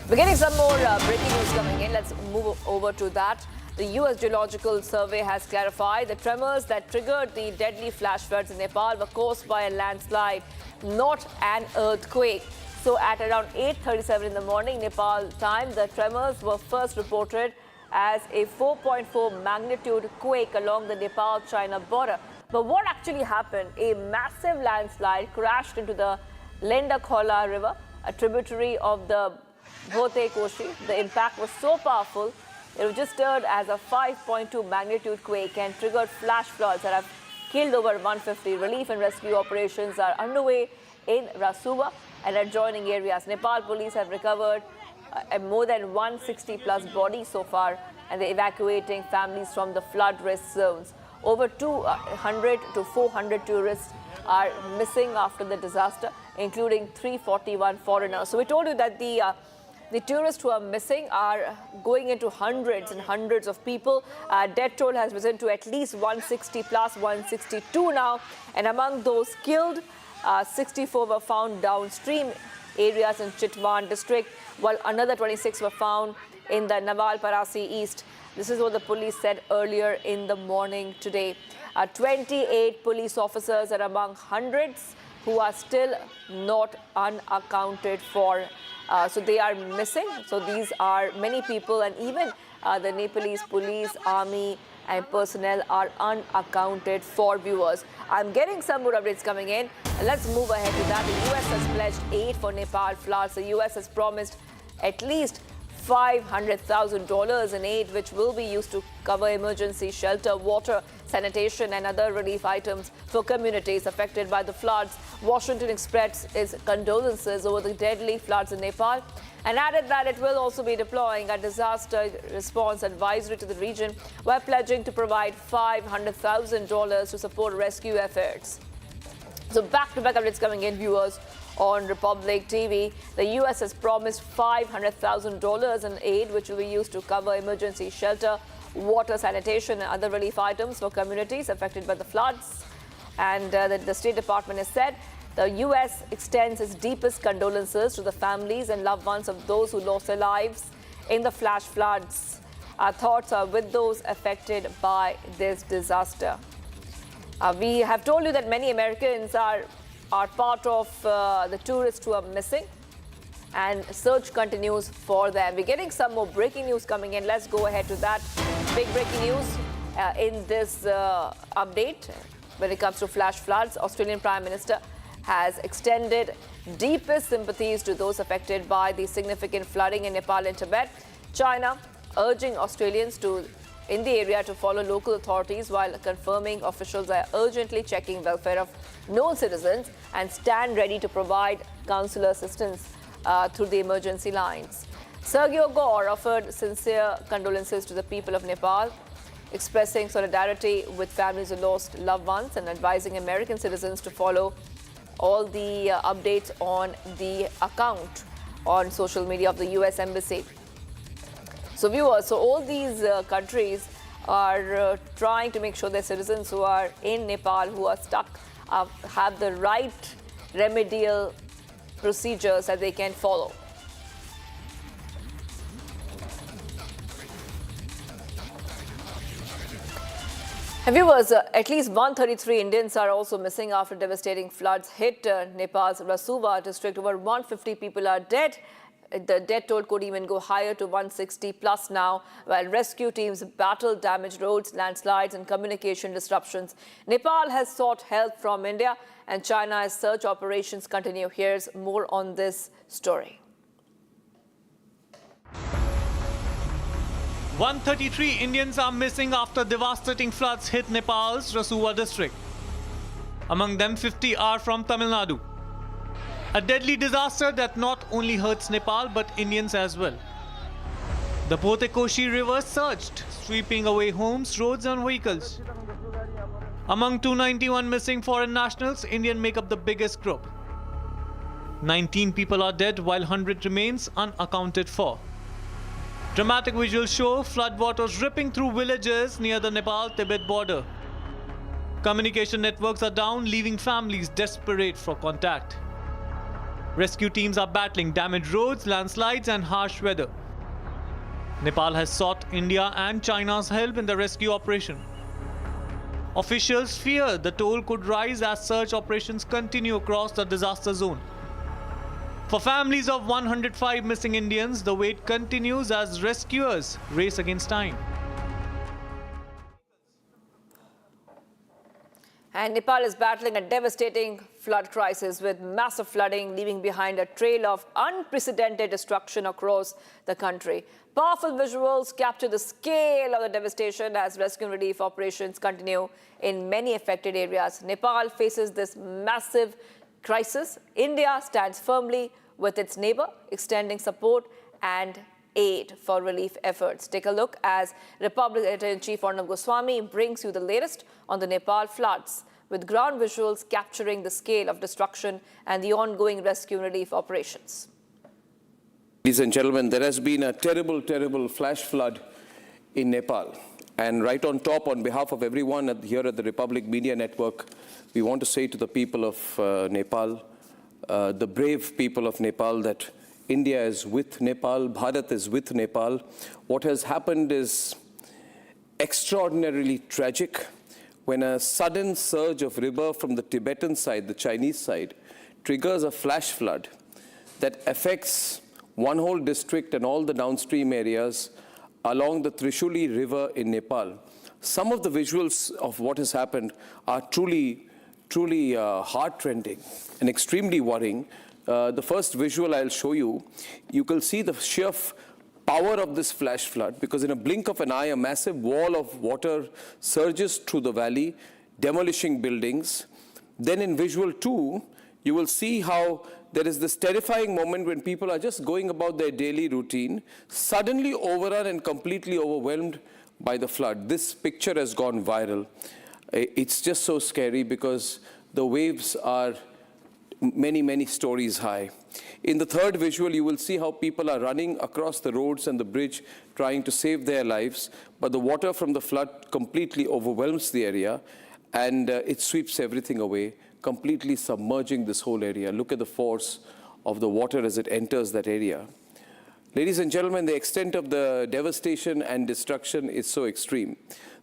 We're getting some more breaking news coming in. Let's move over to that. The U.S. Geological Survey has clarified the tremors that triggered the deadly flash floods in Nepal were caused by a landslide, not an earthquake. So at around 8:37 in the morning Nepal time, the tremors were first reported as a 4.4 magnitude quake along the Nepal-China border. But what actually happened? A massive landslide crashed into the Lendakhola River, a tributary of the Bhote Koshi. The impact was so powerful, it registered as a 5.2 magnitude quake and triggered flash floods that have killed over 150. Relief and rescue operations are underway in Rasuwa and adjoining areas. Nepal police have recovered more than 160 plus bodies so far, and they're evacuating families from the flood risk zones. Over 200 to 400 tourists are missing after the disaster, including 341 foreigners. So we told you that the tourists who are missing are going into hundreds and hundreds of people. Death toll has risen to at least 160 plus 162 now. And among those killed, 64 were found downstream areas in Chitwan district, while another 26 were found in the Naval Parasi East. This is what the police said earlier in the morning today. 28 police officers are among hundreds who are still not unaccounted for. So they are missing. So these are many people, and even the Nepalese police, army and personnel are unaccounted for, viewers. I'm getting some more updates coming in. Let's move ahead to that. The US has pledged aid for Nepal floods. The US has promised at least $500,000 in aid, which will be used to cover emergency shelter, water, sanitation and other relief items for communities affected by the floods. Washington expressed its condolences over the deadly floods in Nepal and added that it will also be deploying a disaster response advisory to the region while pledging to provide $500,000 to support rescue efforts. So back-to-back updates coming in, viewers. On Republic TV, the U.S. has promised $500,000 in aid, which will be used to cover emergency shelter, water, sanitation and other relief items for communities affected by the floods. And the State Department has said the U.S. extends its deepest condolences to the families and loved ones of those who lost their lives in the flash floods. Our thoughts are with those affected by this disaster. We have told you that many Americans are part of the tourists who are missing, and search continues for them. We're getting some more breaking news coming in. Let's go ahead to that. Big breaking news in this update when it comes to flash floods. Australian Prime Minister has extended deepest sympathies to those affected by the significant flooding in Nepal and Tibet. China urging Australians in the area to follow local authorities, while confirming officials are urgently checking welfare of known citizens and stand ready to provide consular assistance through the emergency lines. Sergio Gore offered sincere condolences to the people of Nepal, expressing solidarity with families who lost loved ones and advising American citizens to follow all the updates on the account on social media of the U.S. Embassy. So viewers, so all these countries are trying to make sure their citizens who are in Nepal, who are stuck, have the right remedial procedures that they can follow. And viewers, at least 133 Indians are also missing after devastating floods hit Nepal's Rasuwa district. Over 150 people are dead. The death toll could even go higher to 160 plus now, while rescue teams battle damaged roads, landslides and communication disruptions. Nepal has sought help from India, and China's search operations continue. Here's more on this story. 133 Indians are missing after devastating floods hit Nepal's Rasuwa district. Among them, 50 are from Tamil Nadu. A deadly disaster that not only hurts Nepal but Indians as well. The Bhote Koshi River surged, sweeping away homes, roads and vehicles. Among 291 missing foreign nationals, Indians make up the biggest group. 19 people are dead while 100 remains unaccounted for. Dramatic visuals show floodwaters ripping through villages near the Nepal-Tibet border. Communication networks are down, leaving families desperate for contact. Rescue teams are battling damaged roads, landslides and harsh weather. Nepal has sought India and China's help in the rescue operation. Officials fear the toll could rise as search operations continue across the disaster zone. For families of 105 missing Indians, the wait continues as rescuers race against time. And Nepal is battling a devastating flood crisis with massive flooding leaving behind a trail of unprecedented destruction across the country. Powerful visuals capture the scale of the devastation as rescue and relief operations continue in many affected areas. Nepal faces this massive crisis. India stands firmly with its neighbor, extending support and aid for relief efforts. Take a look as Republic Editor-in-Chief Arnab Goswami brings you the latest on the Nepal floods, with ground visuals capturing the scale of destruction and the ongoing rescue and relief operations. Ladies and gentlemen, there has been a terrible, terrible flash flood in Nepal. And right on top, on behalf of everyone here at the Republic Media Network, we want to say to the people of Nepal, the brave people of Nepal, that India is with Nepal, Bharat is with Nepal. What has happened is extraordinarily tragic when a sudden surge of river from the Tibetan side, the Chinese side, triggers a flash flood that affects one whole district and all the downstream areas along the Trishuli River in Nepal. Some of the visuals of what has happened are truly heart-rending and extremely worrying. The first visual I'll show you, you can see the sheer power of this flash flood, because in a blink of an eye, a massive wall of water surges through the valley, demolishing buildings. Then in visual 2, you will see how there is this terrifying moment when people are just going about their daily routine, suddenly overrun and completely overwhelmed by the flood. This picture has gone viral. It's just so scary because the waves are many, many stories high. In the third visual, you will see how people are running across the roads and the bridge trying to save their lives, but the water from the flood completely overwhelms the area and it sweeps everything away, completely submerging this whole area. Look at the force of the water as it enters that area. Ladies and gentlemen, the extent of the devastation and destruction is so extreme.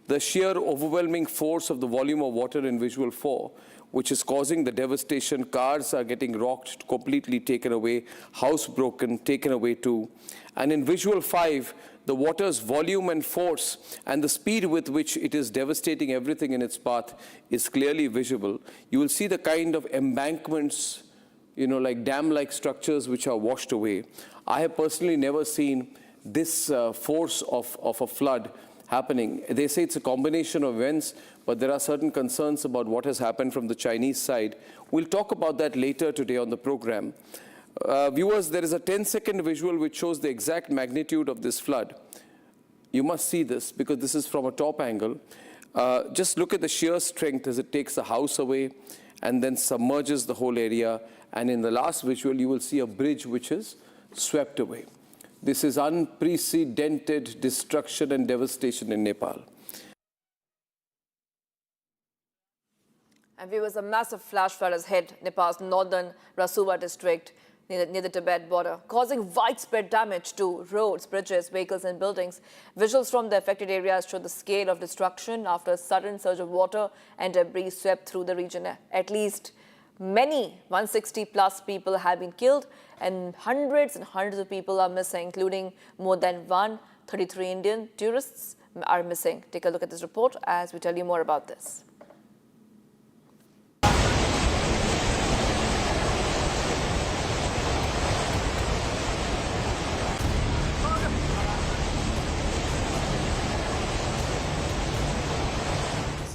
The sheer overwhelming force of the volume of water in visual 4, which is causing the devastation. Cars are getting rocked, completely taken away, house broken, taken away too. And in visual 5, the water's volume and force and the speed with which it is devastating everything in its path is clearly visible. You will see the kind of embankments, like dam-like structures which are washed away. I have personally never seen this force of a flood happening. They say it's a combination of events, but there are certain concerns about what has happened from the Chinese side. We'll talk about that later today on the program. Viewers, there is a 10-second visual which shows the exact magnitude of this flood. You must see this because this is from a top angle. Just look at the sheer strength as it takes the house away and then submerges the whole area. And in the last visual, you will see a bridge which is swept away. This is unprecedented destruction and devastation in Nepal. And viewers, a massive flash flood has hit Nepal's northern Rasuwa district near the Tibet border, causing widespread damage to roads, bridges, vehicles and buildings. Visuals from the affected areas show the scale of destruction after a sudden surge of water and debris swept through the region. At least 160 plus people have been killed and hundreds of people are missing, including more than 133 Indian tourists are missing. Take a look at this report as we tell you more about this.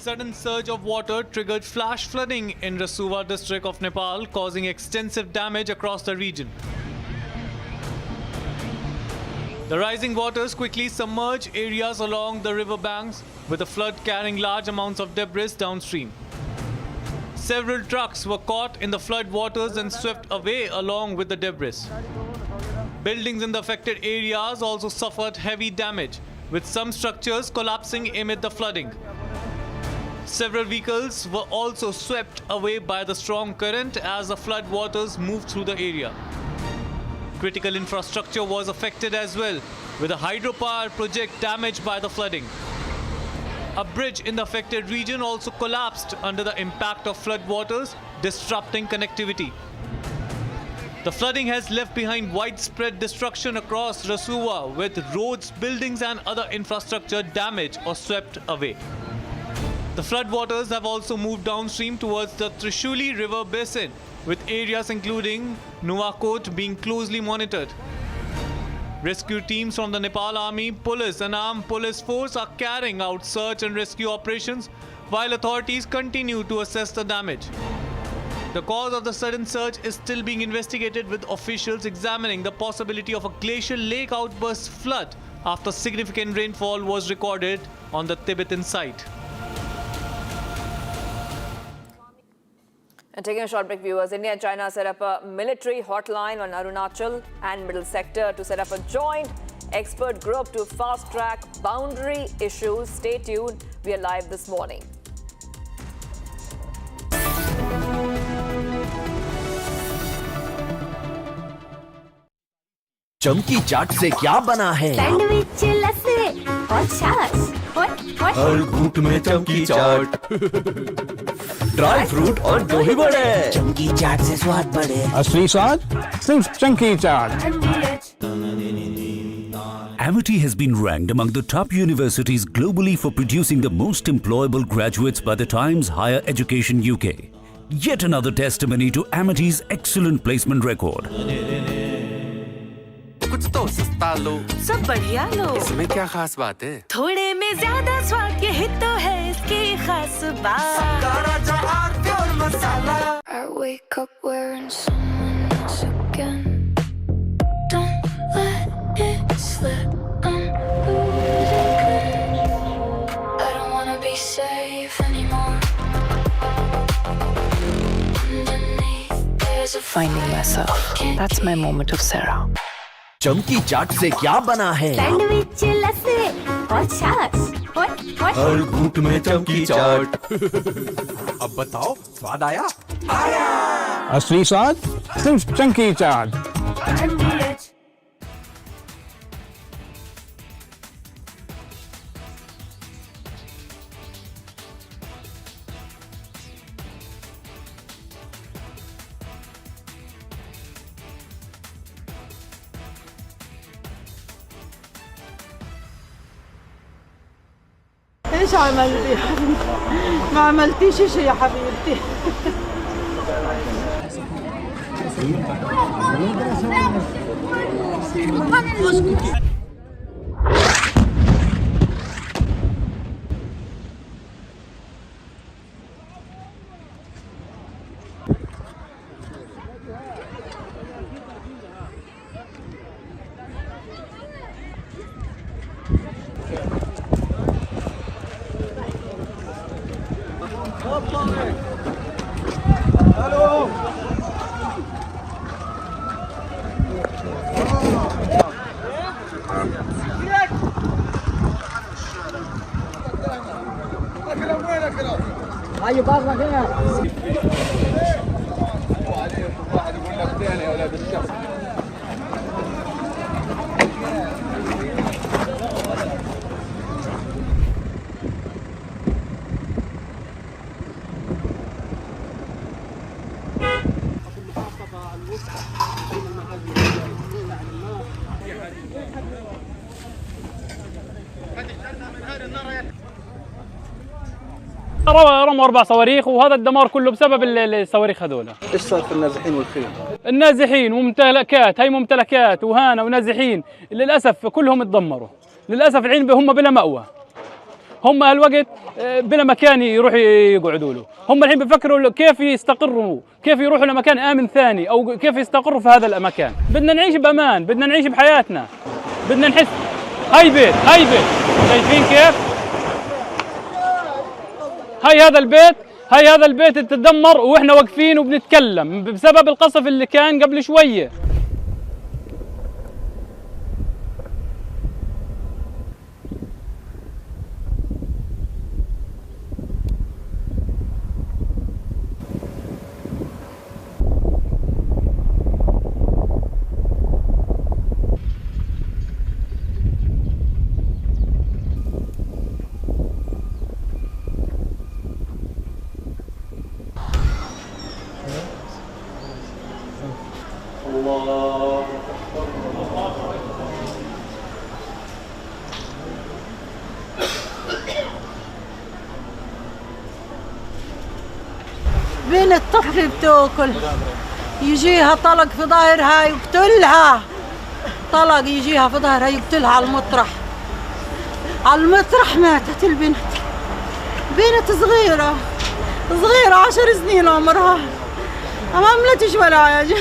Sudden surge of water triggered flash flooding in Rasuwa district of Nepal, causing extensive damage across the region. The rising waters quickly submerged areas along the river banks, with the flood carrying large amounts of debris downstream. Several trucks were caught in the flood waters and swept away along with the debris. Buildings in the affected areas also suffered heavy damage, with some structures collapsing amid the flooding. Several vehicles were also swept away by the strong current as the flood waters moved through the area. Critical infrastructure was affected as well, with a hydropower project damaged by the flooding. A bridge in the affected region also collapsed under the impact of flood waters, disrupting connectivity. The flooding has left behind widespread destruction across Rasuwa, with roads, buildings and other infrastructure damaged or swept away. The floodwaters have also moved downstream towards the Trishuli River basin, with areas including Nuwakot being closely monitored. Rescue teams from the Nepal Army, Police and Armed Police Force are carrying out search and rescue operations, while authorities continue to assess the damage. The cause of the sudden surge is still being investigated, with officials examining the possibility of a glacial lake outburst flood after significant rainfall was recorded on the Tibetan side. And taking a short break, viewers, India and China set up a military hotline on Arunachal and Middle Sector to set up a joint expert group to fast-track boundary issues. Stay tuned. We are live this morning. चमकी चाट से क्या बना है? Sandwich लस्सी और छाछ हर घूंट में चमकी चाट ड्राई फ्रूट और दही बड़े चमकी चाट से स्वाद बढ़े असली स्वाद सिर्फ चमकी चाट Amity has been ranked among the top universities globally for producing the most employable graduates by the Times Higher Education UK. Yet another testimony to Amity's excellent placement record. कुछ तो सस्ता लो, सब बढ़िया लो। इसमें क्या खास बात है? थोड़े में ज्यादा स्वाद, यही तो है इसकी खास बात। I wake up wearing someone else again. Don't let it slip. I'm losing. I don't wanna be safe anymore. Underneath there's a Finding myself. That's my moment of Sarah. चमकी चाट से क्या बना है? सैंडविच लस्सी और छाछ हर घूंट में चमकी चाट अब बताओ स्वाद आया? असली स्वाद सिर्फ चमकी चाट ايش عملتي؟ ما عملتيش شيء يا حبيبتي. رموا 4 صواريخ وهذا الدمار كله بسبب الصواريخ هذول. ايش صار في النازحين والخيم؟ النازحين وممتلكات، هي ممتلكات وهانة ونازحين للأسف كلهم اتدمروا. للأسف الحين هم بلا مأوى. هم هالوقت بلا مكان يروحوا يقعدوا له. هم الحين بفكروا كيف يستقروا، كيف يروحوا لمكان آمن ثاني أو كيف يستقروا في هذا المكان. بدنا نعيش بأمان، بدنا نعيش بحياتنا. بدنا نحس هاي بيت، شايفين كيف؟ هاي هذا البيت تدمر واحنا واقفين وبنتكلم بسبب القصف اللي كان قبل شويه. بين الطفل بتاكل يجيها طلق في ظهرها يقتلها طلق يجيها في ظهرها يقتلها على المطرح ماتت البنت بنت صغيرة 10 سنين عمرها ما عملتش ولا حاجة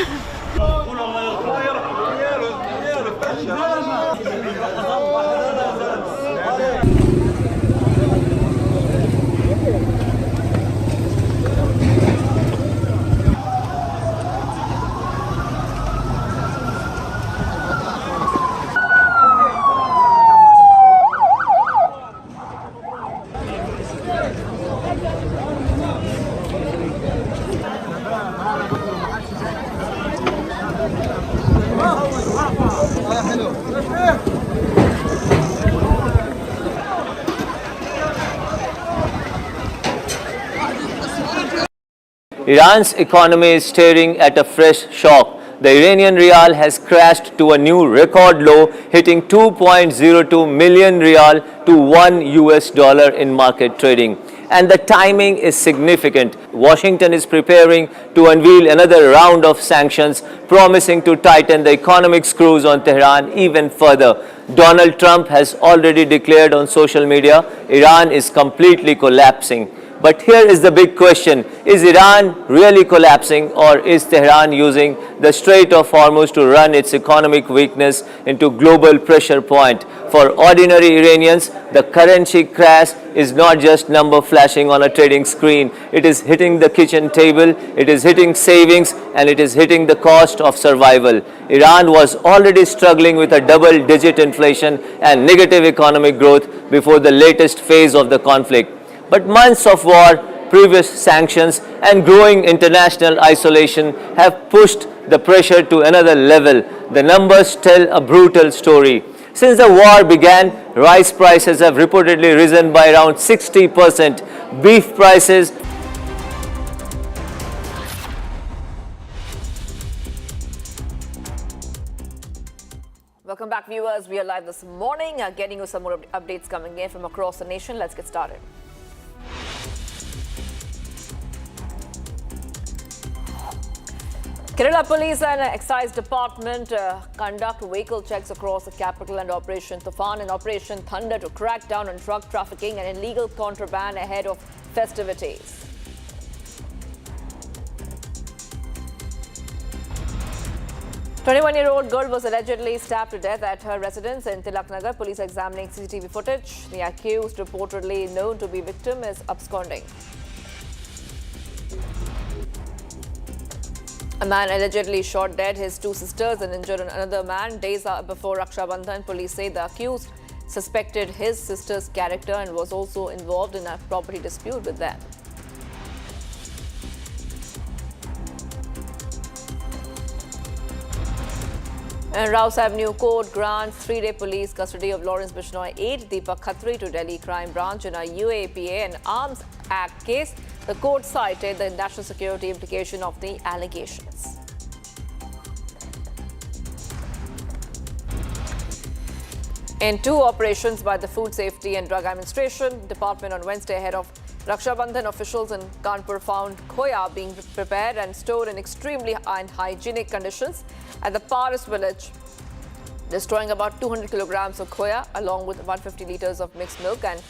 Iran's economy is staring at a fresh shock. The Iranian rial has crashed to a new record low, hitting 2.02 million rial to $1 in market trading. And the timing is significant. Washington is preparing to unveil another round of sanctions, promising to tighten the economic screws on Tehran even further. Donald Trump has already declared on social media, Iran is completely collapsing. But here is the big question, is Iran really collapsing, or is Tehran using the Strait of Hormuz to run its economic weakness into global pressure point? For ordinary Iranians, the currency crash is not just number flashing on a trading screen. It is hitting the kitchen table, it is hitting savings, and it is hitting the cost of survival. Iran was already struggling with a double-digit inflation and negative economic growth before the latest phase of the conflict. But months of war, previous sanctions, and growing international isolation have pushed the pressure to another level. The numbers tell a brutal story. Since the war began, rice prices have reportedly risen by around 60%. Beef prices Welcome back, viewers. We are live this morning, getting you some more updates coming in from across the nation. Let's get started. Kerala Police and Excise Department conduct vehicle checks across the capital and Operation Tufan and Operation Thunder to crack down on drug trafficking and illegal contraband ahead of festivities. A 21-year-old girl was allegedly stabbed to death at her residence in Tilaknagar. Police examining CCTV footage. The accused, reportedly known to be victim, is absconding. A man allegedly shot dead his two sisters and injured another man. Days before Raksha Bandhan, police say the accused suspected his sister's character and was also involved in a property dispute with them. And Rouse Avenue Court grants 3-day police custody of Lawrence Bishnoi 8 Deepak Khatri to Delhi Crime Branch in a UAPA and Arms Act case. The court cited the national security implication of the allegations. In two operations by the Food Safety and Drug Administration Department on Wednesday ahead of Raksha Bandhan, officials in Kanpur found khoya being prepared and stored in extremely unhygienic conditions at the Paris village, destroying about 200 kilograms of khoya along with 150 liters of mixed milk, and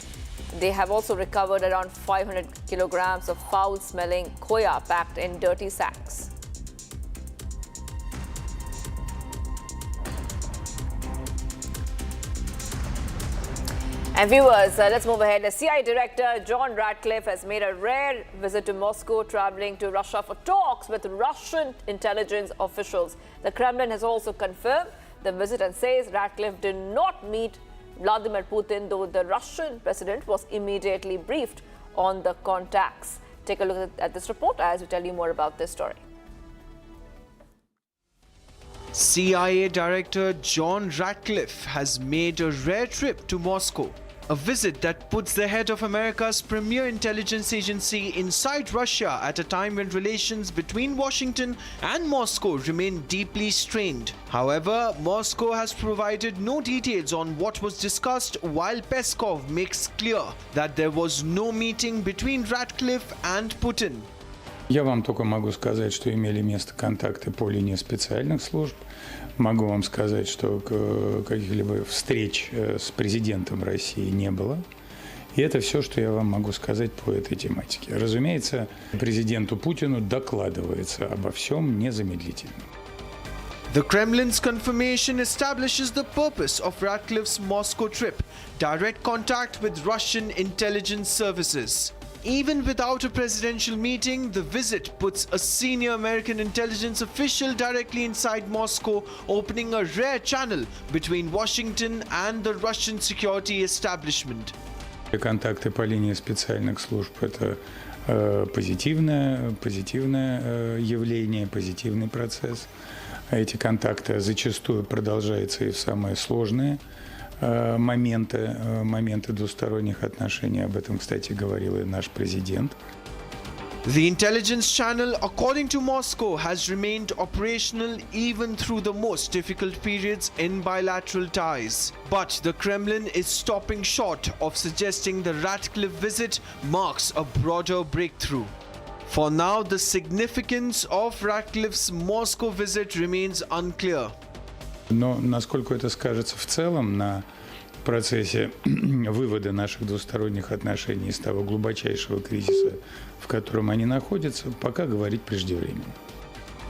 they have also recovered around 500 kilograms of foul-smelling khoya packed in dirty sacks. And viewers, let's move ahead. The CIA Director John Ratcliffe has made a rare visit to Moscow, traveling to Russia for talks with Russian intelligence officials. The Kremlin has also confirmed the visit and says Ratcliffe did not meet Vladimir Putin, though the Russian president was immediately briefed on the contacts. Take a look at this report as we tell you more about this story. CIA Director John Ratcliffe has made a rare trip to Moscow. A visit that puts the head of America's premier intelligence agency inside Russia at a time when relations between Washington and Moscow remain deeply strained. However, Moscow has provided no details on what was discussed, while Peskov makes clear that there was no meeting between Ratcliffe and Putin. Я вам только могу сказать, что имели место контакты по линии специальных служб. Могу вам сказать, что каких-либо встреч с президентом России не было. И это все, что я вам могу сказать по этой тематике. Разумеется, президенту Путину докладывается обо всем незамедлительно. The Kremlin's confirmation establishes the purpose of Ratcliffe's Moscow trip: direct contact with Russian intelligence services. Even without a presidential meeting, the visit puts a senior American intelligence official directly inside Moscow, opening a rare channel between Washington and the Russian security establishment. Контакты по линии специальных служб – это позитивное явление, позитивный процесс. Эти контакты зачастую продолжаются и в самые сложные моменты двусторонних отношений. Об этом, кстати, говорил и наш президент. The intelligence channel, according to Moscow, has remained operational even through the most difficult periods in bilateral ties. But the Kremlin is stopping short of suggesting the Ratcliffe visit marks a broader breakthrough. For now, the significance of Ratcliffe's Moscow visit remains unclear. Но насколько это скажется в целом на процессе вывода наших двусторонних отношений из того глубочайшего кризиса, в котором они находятся, пока говорить преждевременно.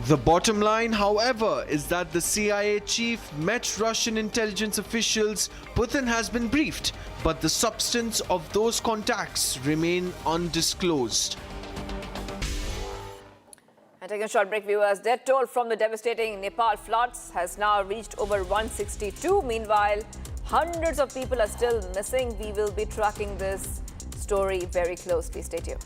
The bottom line, however, is that the CIA chief met Russian intelligence officials. Putin has been briefed, but the substance of those contacts remain undisclosed. And taking a short break, viewers, death toll from the devastating Nepal floods has now reached over 162. Meanwhile, hundreds of people are still missing. We will be tracking this story very closely. Stay tuned.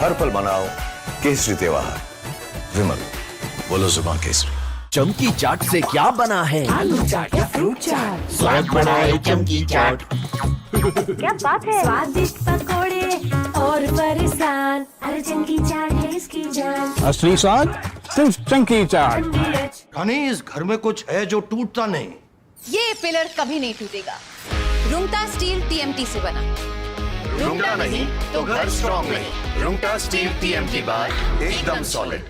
हर पल मनाओ केसरी त्योहार। विमल, बोलो जुबान केसरी। चमकी चाट से क्या बना है? आलू चाट या फ्रूट चाट, स्वाद बढ़ाए चमकी चाट। क्या बात है? स्वादिष्ट पकोड़े और परेशान, अरे चमकी चाट है इसकी जान। असली स्वाद सिर्फ चंकी चाट। यानी इस घर में कुछ है जो टूटता नहीं। ये पिलर कभी नहीं टूटेगा। रुंगटा स्टील टीएमटी से बना। रुंगटा नहीं तो घर स्ट्रॉन्ग नहीं। रुंगटा स्टील टीएमटी बार एकदम solid.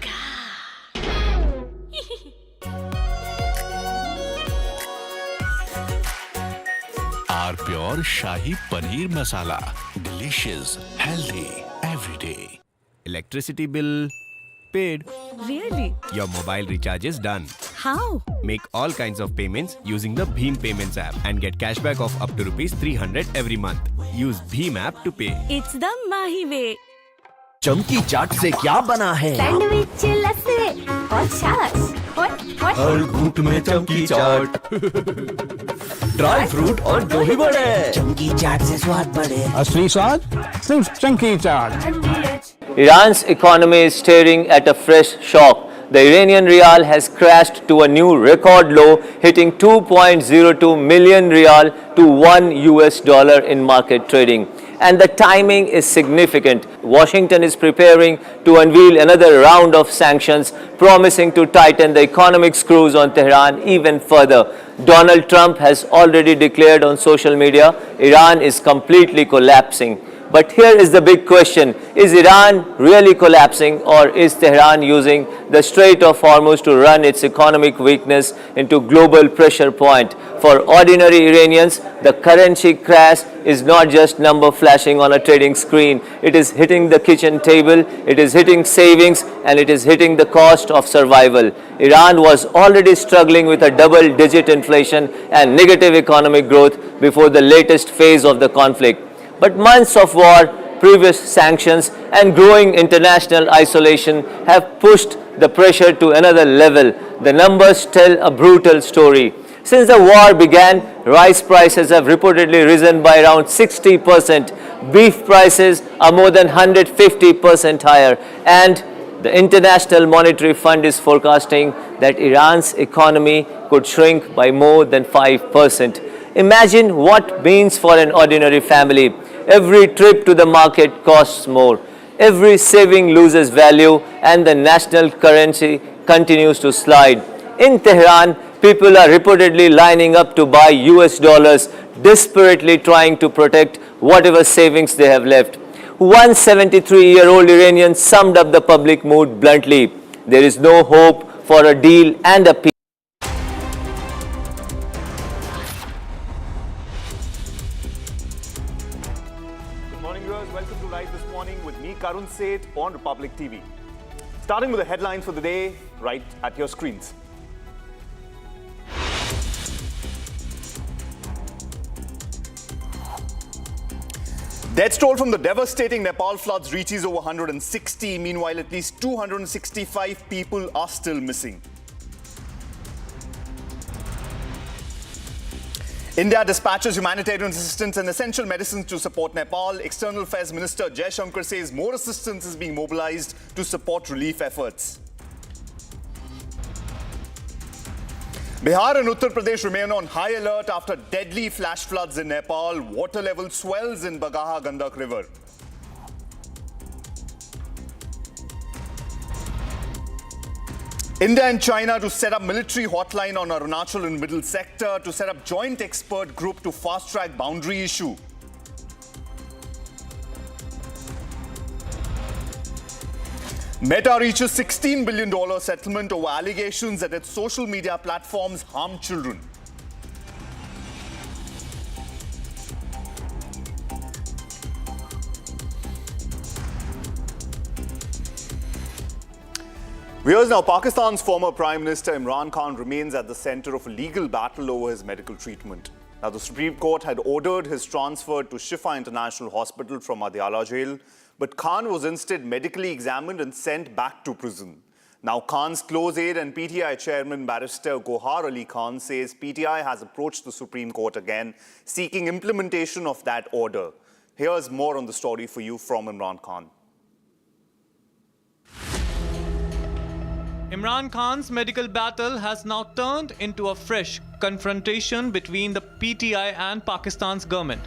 R pure shahi paneer masala, delicious, healthy everyday. Electricity bill paid. Really? Your mobile recharge is done. How? Make all kinds of payments using the Bheem Payments app and get cashback of up to ₹300 every month. Use Bheem app to pay. It's the Mahi way. चमकी चाट से क्या बना है? Sandwich, लस्सी और छाछ। हर घूंट में चमकी चाट। ड्राई फ्रूट और दही बड़े। चमकी चाट से स्वाद बढ़े। असली स्वाद सिर्फ चंकी चाट। Iran's economy is staring at a fresh shock. The Iranian rial has crashed to a new record low, hitting 2.02 million rial to $1 in market trading. And the timing is significant. Washington is preparing to unveil another round of sanctions, promising to tighten the economic screws on Tehran even further. Donald Trump has already declared on social media, Iran is completely collapsing. But here is the big question, is Iran really collapsing, or is Tehran using the Strait of Hormuz to run its economic weakness into global pressure point? For ordinary Iranians, the currency crash is not just number flashing on a trading screen. It is hitting the kitchen table, it is hitting savings, and it is hitting the cost of survival. Iran was already struggling with a double-digit inflation and negative economic growth before the latest phase of the conflict. But months of war, previous sanctions and growing international isolation have pushed the pressure to another level. The numbers tell a brutal story. Since the war began, rice prices have reportedly risen by around 60%. Beef prices are more than 150% higher, and the International Monetary Fund is forecasting that Iran's economy could shrink by more than 5%. Imagine what means for an ordinary family. Every trip to the market costs more. Every saving loses value, and the national currency continues to slide. In Tehran, people are reportedly lining up to buy US dollars, desperately trying to protect whatever savings they have left. One 73-year-old Iranian summed up the public mood bluntly: there is no hope for a deal and a peace. Good morning, viewers. Welcome to Rise This Morning with me, Karun Seth, on Republic TV. Starting with the headlines for the day, right at your screens. Death toll from the devastating Nepal floods reaches over 160. Meanwhile, at least 265 people are still missing. India dispatches humanitarian assistance and essential medicines to support Nepal. External Affairs Minister S Jaishankar says more assistance is being mobilized to support relief efforts. Bihar and Uttar Pradesh remain on high alert after deadly flash floods in Nepal. Water level swells in Bagaha Gandak River. India and China to set up military hotline on Arunachal and Middle Sector, to set up joint expert group to fast-track boundary issue. Meta reaches $16 billion settlement over allegations that its social media platforms harm children. Viewers, now Pakistan's former Prime Minister Imran Khan remains at the center of a legal battle over his medical treatment. Now, the Supreme Court had ordered his transfer to Shifa International Hospital from Adiala jail, but Khan was instead medically examined and sent back to prison. Now, Khan's close aide and PTI chairman Barrister Gohar Ali Khan says PTI has approached the Supreme Court again, seeking implementation of that order. Here's more on the story for you from Imran Khan. Imran Khan's medical battle has now turned into a fresh confrontation between the PTI and Pakistan's government.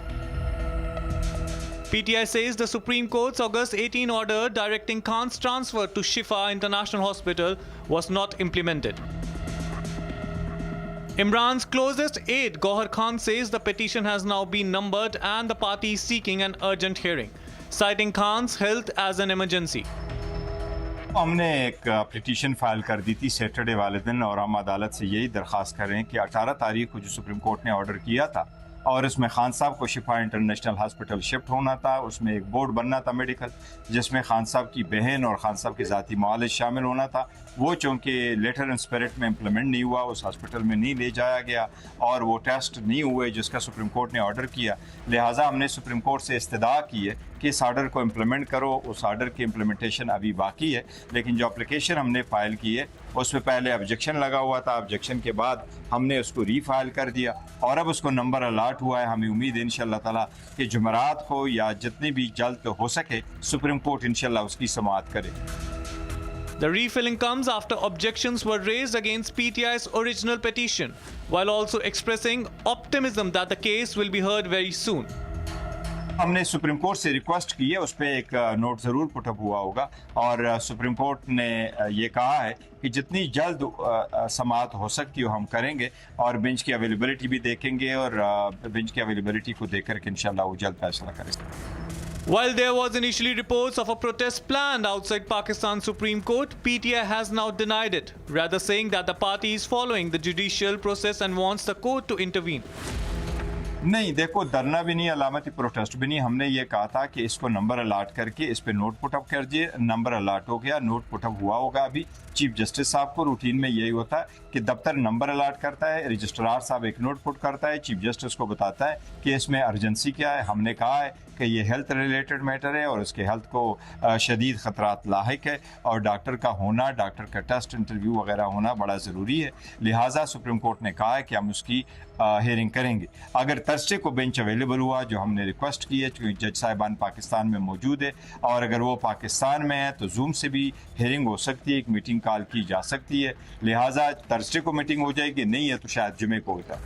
PTI says the Supreme Court's August 18 order directing Khan's transfer to Shifa International Hospital was not implemented. Imran's closest aide, Gohar Khan, says the petition has now been numbered and the party is seeking an urgent hearing, citing Khan's health as an emergency. हमने एक petition file कर दी थी Saturday वाले दिन और हम अदालत से यही दरख्वास्त कर रहे हैं कि 18 तारीख को जो सुप्रीम कोर्ट ने ऑर्डर किया था और इसमें खान साहब को शिफा इंटरनेशनल हॉस्पिटल शिफ्ट होना था, उसमें एक बोर्ड बनना था मेडिकल जिसमें खान साहब की बहन और खान साहब के ज़ाती मुआलिज शामिल होना था। वो चूँकि लेटर एंड स्पिरिट में इम्प्लीमेंट नहीं हुआ, उस हॉस्पिटल में नहीं ले जाया गया और वो टेस्ट नहीं हुए जिसका सुप्रीम कोर्ट ने ऑर्डर किया, लिहाजा हमने सुप्रीम कोर्ट से इस्तदा की है कि इस आर्डर को इम्प्लीमेंट करो। उस आर्डर की इम्प्लीमेंटेशन अभी बाकी है, लेकिन जो एप्लीकेशन हमने फ़ाइल की है उसमें पहले ऑब्जेक्शन लगा हुआ था, ऑब्जेक्शन के बाद हमने उसको रीफाइल कर दिया और अब उसको नंबर अलाट हुआ है। हमें उम्मीद है इंशाअल्लाह ताला कि जुमेरात को या जितनी भी जल्द हो सके सुप्रीम कोर्ट इंशाअल्लाह उसकी समाअत करे। The refilling comes after objections were raised against PTI's original petition, while also expressing optimism that the case will be heard very soon. हमने सुप्रीम कोर्ट से रिक्वेस्ट की है, उस पर एक नोट ज़रूर पुटअप हुआ होगा और सुप्रीम कोर्ट ने ये कहा है कि जितनी जल्द समाअत हो सकती हो हम करेंगे और बेंच की अवेलेबिलिटी भी देखेंगे और बेंच की अवेलेबिलिटी को देख कर के इंशाल्लाह वो जल्द फैसला करेंगे। While there was initially reports of a protest planned outside Pakistan's Supreme Court, PTI has now denied it, rather saying that the party is following the judicial process and wants the court to intervene. नहीं, देखो धरना भी नहीं, अलामती protest भी नहीं, हमने ये कहा था कि इसको नंबर अलाट करके इस पे नोट पुटअप कर दिए, नंबर अलाट हो गया, नोट पुटअप हुआ होगा। अभी चीफ जस्टिस साहब को रूटीन में यही होता है कि दफ्तर नंबर अलाट करता है, रजिस्ट्रार साहब एक नोट पुट करता है, चीफ जस्टिस को बताता है कि इसमें अर्जेंसी क्या है। हमने कहा है कि ये हेल्थ रिलेटेड मैटर है और उसके हेल्थ को शदीद ख़तरात लाहिक है और डॉक्टर का होना, डॉक्टर का टेस्ट इंटरव्यू वगैरह होना बड़ा ज़रूरी है। लिहाजा सुप्रीम कोर्ट ने कहा है कि हम उसकी हेयरिंग करेंगे। अगर थर्सडे को बेंच अवेलेबल हुआ, जो हमने रिक्वेस्ट की है, क्योंकि जज साहिबान पाकिस्तान में मौजूद है और अगर वो पाकिस्तान में है तो जूम से भी हेयरिंग हो सकती है, एक मीटिंग कॉल की जा सकती है। लिहाजा थर्सडे को मीटिंग हो जाएगी, नहीं है तो शायद जुमे को होता।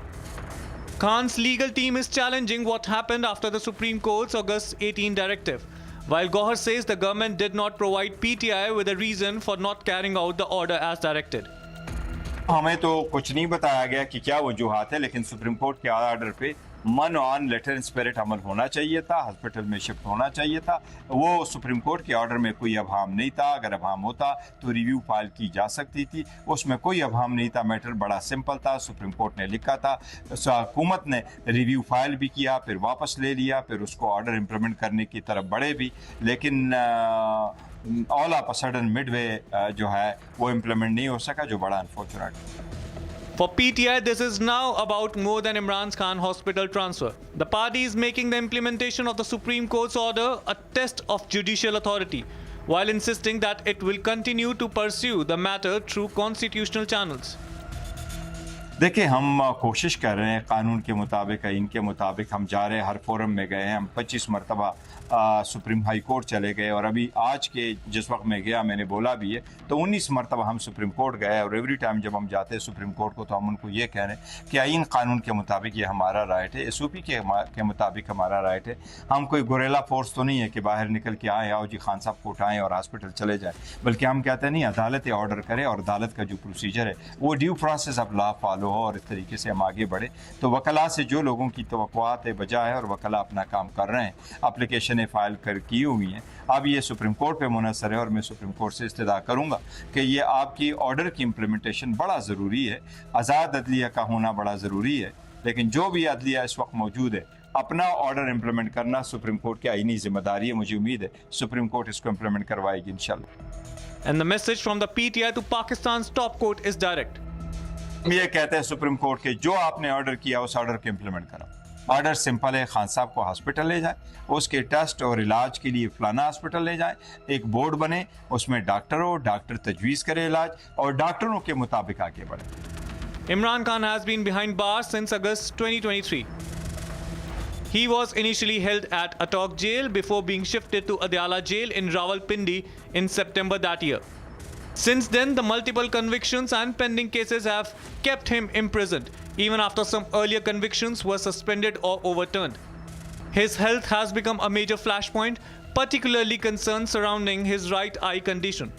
Khan's legal team is challenging what happened after the Supreme Court's August 18 directive, while Gohar says the government did not provide PTI with a reason for not carrying out the order as directed. हमें तो कुछ नहीं बताया गया कि क्या वजूहात है, लेकिन सुप्रीम कोर्ट के आर्डर पे मन ऑन लेटर इन स्पिरिट अमल होना चाहिए था, हॉस्पिटल में शिफ्ट होना चाहिए था। वो सुप्रीम कोर्ट के ऑर्डर में कोई अभाम नहीं था। अगर अभाम होता तो रिव्यू फाइल की जा सकती थी, उसमें कोई अभाम नहीं था। मैटर बड़ा सिंपल था, सुप्रीम कोर्ट ने लिखा था, हुकूमत ने रिव्यू फाइल भी किया, फिर वापस ले लिया, फिर उसको ऑर्डर इम्प्लीमेंट करने की तरफ बढ़े भी, लेकिन all of a sudden Midway जो है वो इम्प्लीमेंट नहीं हो सका, जो बड़ा unfortunate. For PTI, this is now about more than Imran Khan hospital transfer. The party is making the implementation of the Supreme Court's order a test of judicial authority, while insisting that it will continue to pursue the matter through constitutional channels. देखिए, हम कोशिश कर रहे हैं कानून के मुताबिक, इनके मुताबिक हम जा रहे हैं, हर फोरम में गए हैं। हम 25 मरतबा सुप्रीम हाई कोर्ट चले गए और अभी आज के जिस वक्त मैं गया मैंने बोला भी है तो 19 मरतबा हम सुप्रीम कोर्ट गए और एवरी टाइम जब हम जाते हैं सुप्रीम कोर्ट को तो हम उनको ये कह रहे हैं कि आइन कानून के मुताबिक ये हमारा राइट है, SOP के मुताबिक हमारा राइट है। हम कोई गुरेला फोर्स तो नहीं है कि बाहर निकल के आए, आओ जी खान साहब को उठाएँ और हॉस्पिटल चले जाएँ, बल्कि हम कहते हैं नहीं, अदालत ऑर्डर करे और अदालत का जो प्रोसीजर है वो due process of law follow हो और इस तरीके से हम आगे बढ़े। तो वकला से जो लोगों की तवक्कुआत है बजा है और वकला अपना काम कर रहे हैं, एप्लीकेशनें फाइल कर की हुई हैं। अब ये सुप्रीम कोर्ट पे मुनसर है और मैं सुप्रीम कोर्ट से इस्तदा करूँगा कि ये आपकी ऑर्डर की इम्प्लीमेंटेशन बड़ा ज़रूरी है। आज़ाद अदलिया का होना बड़ा ज़रूरी है, लेकिन जो भी अदलिया इस वक्त मौजूद है अपना ऑर्डर इम्प्लीमेंट करना सुप्रीम कोर्ट की आईनी जिम्मेदारी है। मुझे उम्मीद है सुप्रीम कोर्ट इसको इम्प्लीमेंट करवाएगी इंशाल्लाह। And the message from the PTI to Pakistan's top court is direct. ये कहते हैं सुप्रीम कोर्ट के जो आपने ऑर्डर किया उस ऑर्डर के इम्प्लीमेंट करो। ऑर्डर सिंपल है, खान साहब को हॉस्पिटल ले जाए, उसके टेस्ट और इलाज के लिए फलाना हॉस्पिटल ले जाए, एक बोर्ड बने, उसमें डॉक्टर हो, डॉक्टर तजवीज़ करे इलाज और डॉक्टरों के मुताबिक आगे बढ़े। Imran Khan has been behind bars since August 2023. He was initially held at Attock jail before being shifted to Adyala jail in Rawalpindi in September that year. Since then, the multiple convictions and pending cases have kept him imprisoned, even after some earlier convictions were suspended or overturned. His health has become a major flashpoint, particularly concerns surrounding his right eye condition.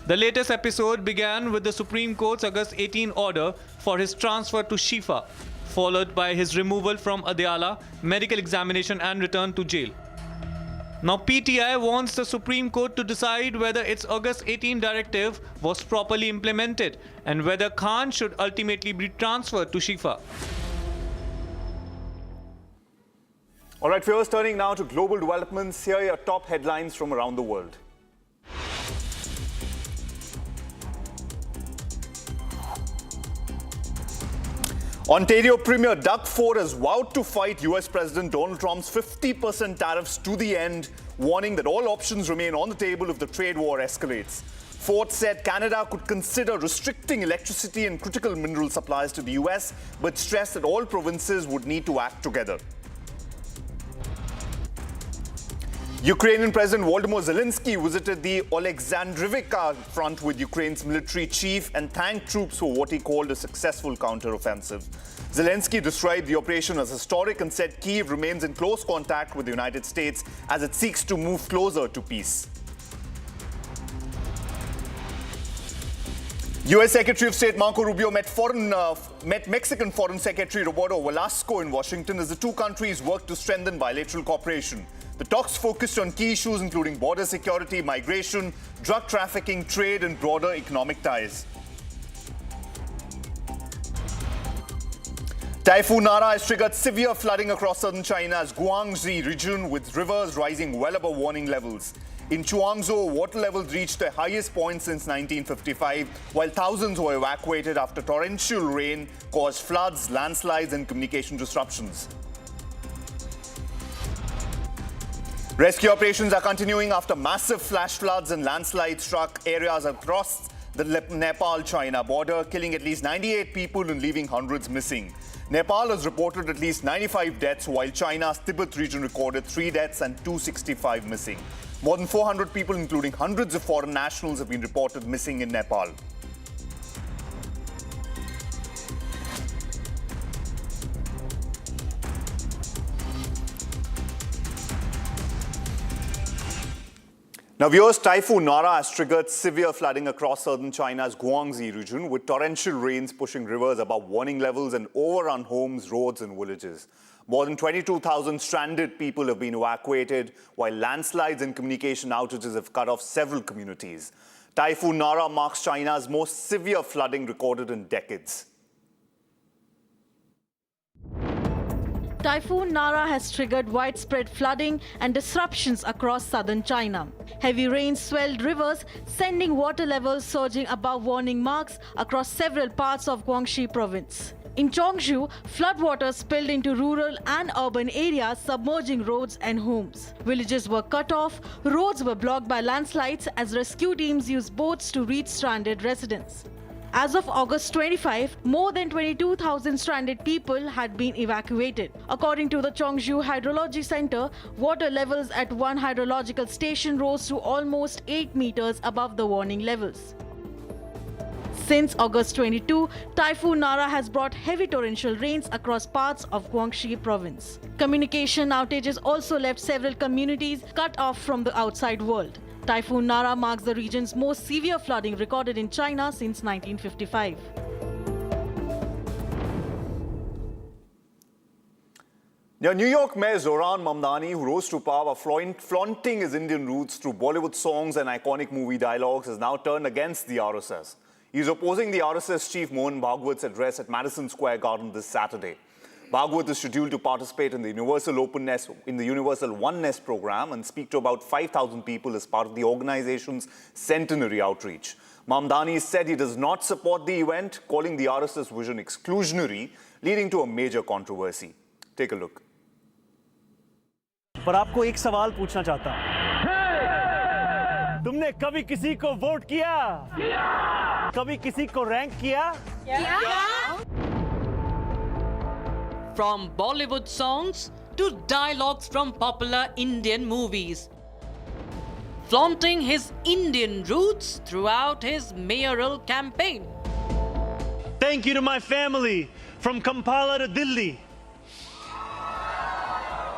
The latest episode began with the Supreme Court's August 18 order for his transfer to Shifa, followed by his removal from Adyala, medical examination and return to jail. Now PTI wants the Supreme Court to decide whether its August 18 directive was properly implemented and whether Khan should ultimately be transferred to Shifa. All right, viewers, turning now to global developments. Here are your top headlines from around the world. Ontario Premier Doug Ford has vowed to fight US President Donald Trump's 50% tariffs to the end, warning that all options remain on the table if the trade war escalates. Ford said Canada could consider restricting electricity and critical mineral supplies to the US, but stressed that all provinces would need to act together. Ukrainian President Volodymyr Zelensky visited the Alexandrivka front with Ukraine's military chief and thanked troops for what he called a successful counter-offensive. Zelensky described the operation as historic and said Kyiv remains in close contact with the United States as it seeks to move closer to peace. U.S. Secretary of State Marco Rubio met Mexican Foreign Secretary Roberto Velasco in Washington as the two countries work to strengthen bilateral cooperation. The talks focused on key issues including border security, migration, drug trafficking, trade, and broader economic ties. Typhoon Nara has triggered severe flooding across southern China's Guangxi region, with rivers rising well above warning levels. In Chuangzhou, water levels reached their highest point since 1955, while thousands were evacuated after torrential rain caused floods, landslides, and communication disruptions. Rescue operations are continuing after massive flash floods and landslides struck areas across the Nepal-China border, killing at least 98 people and leaving hundreds missing. Nepal has reported at least 95 deaths, while China's Tibet region recorded 3 deaths and 265 missing. More than 400 people, including hundreds of foreign nationals, have been reported missing in Nepal. Now, viewers, Typhoon Nara has triggered severe flooding across southern China's Guangxi region, with torrential rains pushing rivers above warning levels and overrun homes, roads and villages. More than 22,000 stranded people have been evacuated, while landslides and communication outages have cut off several communities. Typhoon Nara marks China's most severe flooding recorded in decades. Typhoon Nara has triggered widespread flooding and disruptions across southern China. Heavy rains swelled rivers, sending water levels surging above warning marks across several parts of Guangxi province. In Zhongshu, floodwaters spilled into rural and urban areas, submerging roads and homes. Villages were cut off, roads were blocked by landslides as rescue teams used boats to reach stranded residents. As of August 25, more than 22,000 stranded people had been evacuated. According to the Zhongshu Hydrology Center, water levels at one hydrological station rose to almost 8 meters above the warning levels. Since August 22, Typhoon Nara has brought heavy torrential rains across parts of Guangxi province. Communication outages also left several communities cut off from the outside world. Typhoon Nara marks the region's most severe flooding recorded in China since 1955. Now, New York Mayor Zohran Mamdani, who rose to power flaunting his Indian roots through Bollywood songs and iconic movie dialogues, has now turned against the RSS. He is opposing the RSS chief Mohan Bhagwat's address at Madison Square Garden this Saturday. Bhagwat is scheduled to participate in the Universal Oneness program and speak to about 5,000 people as part of the organization's centenary outreach. Mamdani said he does not support the event, calling the RSS vision exclusionary, leading to a major controversy. Take a look. पर आपको एक सवाल पूछना चाहता हूं। तुमने कभी किसी को वोट किया? कभी किसी को रैंक किया? From Bollywood songs to dialogues from popular Indian movies, flaunting his Indian roots throughout his mayoral campaign. Thank you to my family from Kampala to Delhi.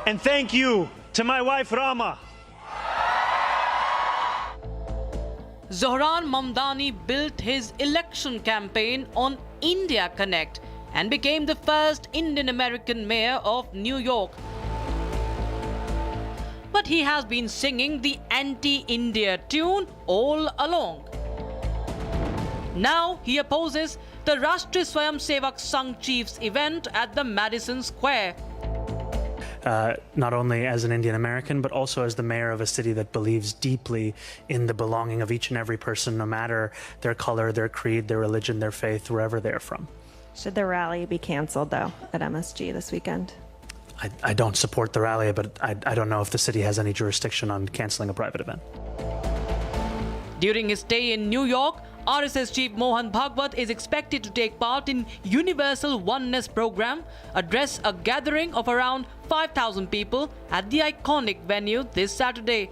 And thank you to my wife Rama. Zohran Mamdani built his election campaign on India Connect and became the first Indian-American mayor of New York. But he has been singing the anti-India tune all along. Now he opposes the Rashtriya Swayamsevak Sangh Chiefs event at the Madison Square. Not only as an Indian American, but also as the mayor of a city that believes deeply in the belonging of each and every person, no matter their color, their creed, their religion, their faith, wherever they're from. Should the rally be canceled, though, at MSG this weekend? I don't support the rally, but I don't know if the city has any jurisdiction on canceling a private event. During his stay in New York, RSS chief Mohan Bhagwat is expected to take part in Universal Oneness program, address a gathering of around 5,000 people at the iconic venue this Saturday.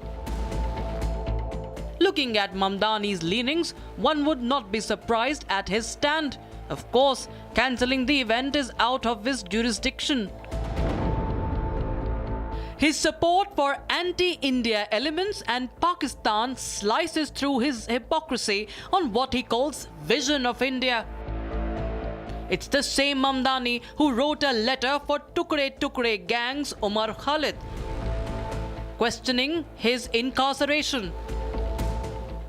Looking at Mamdani's leanings, one would not be surprised at his stand. Of course, cancelling the event is out of his jurisdiction. His support for anti-India elements and Pakistan slices through his hypocrisy on what he calls vision of India. It's the same Mamdani who wrote a letter for Tukre Tukre gang's Umar Khalid, questioning his incarceration.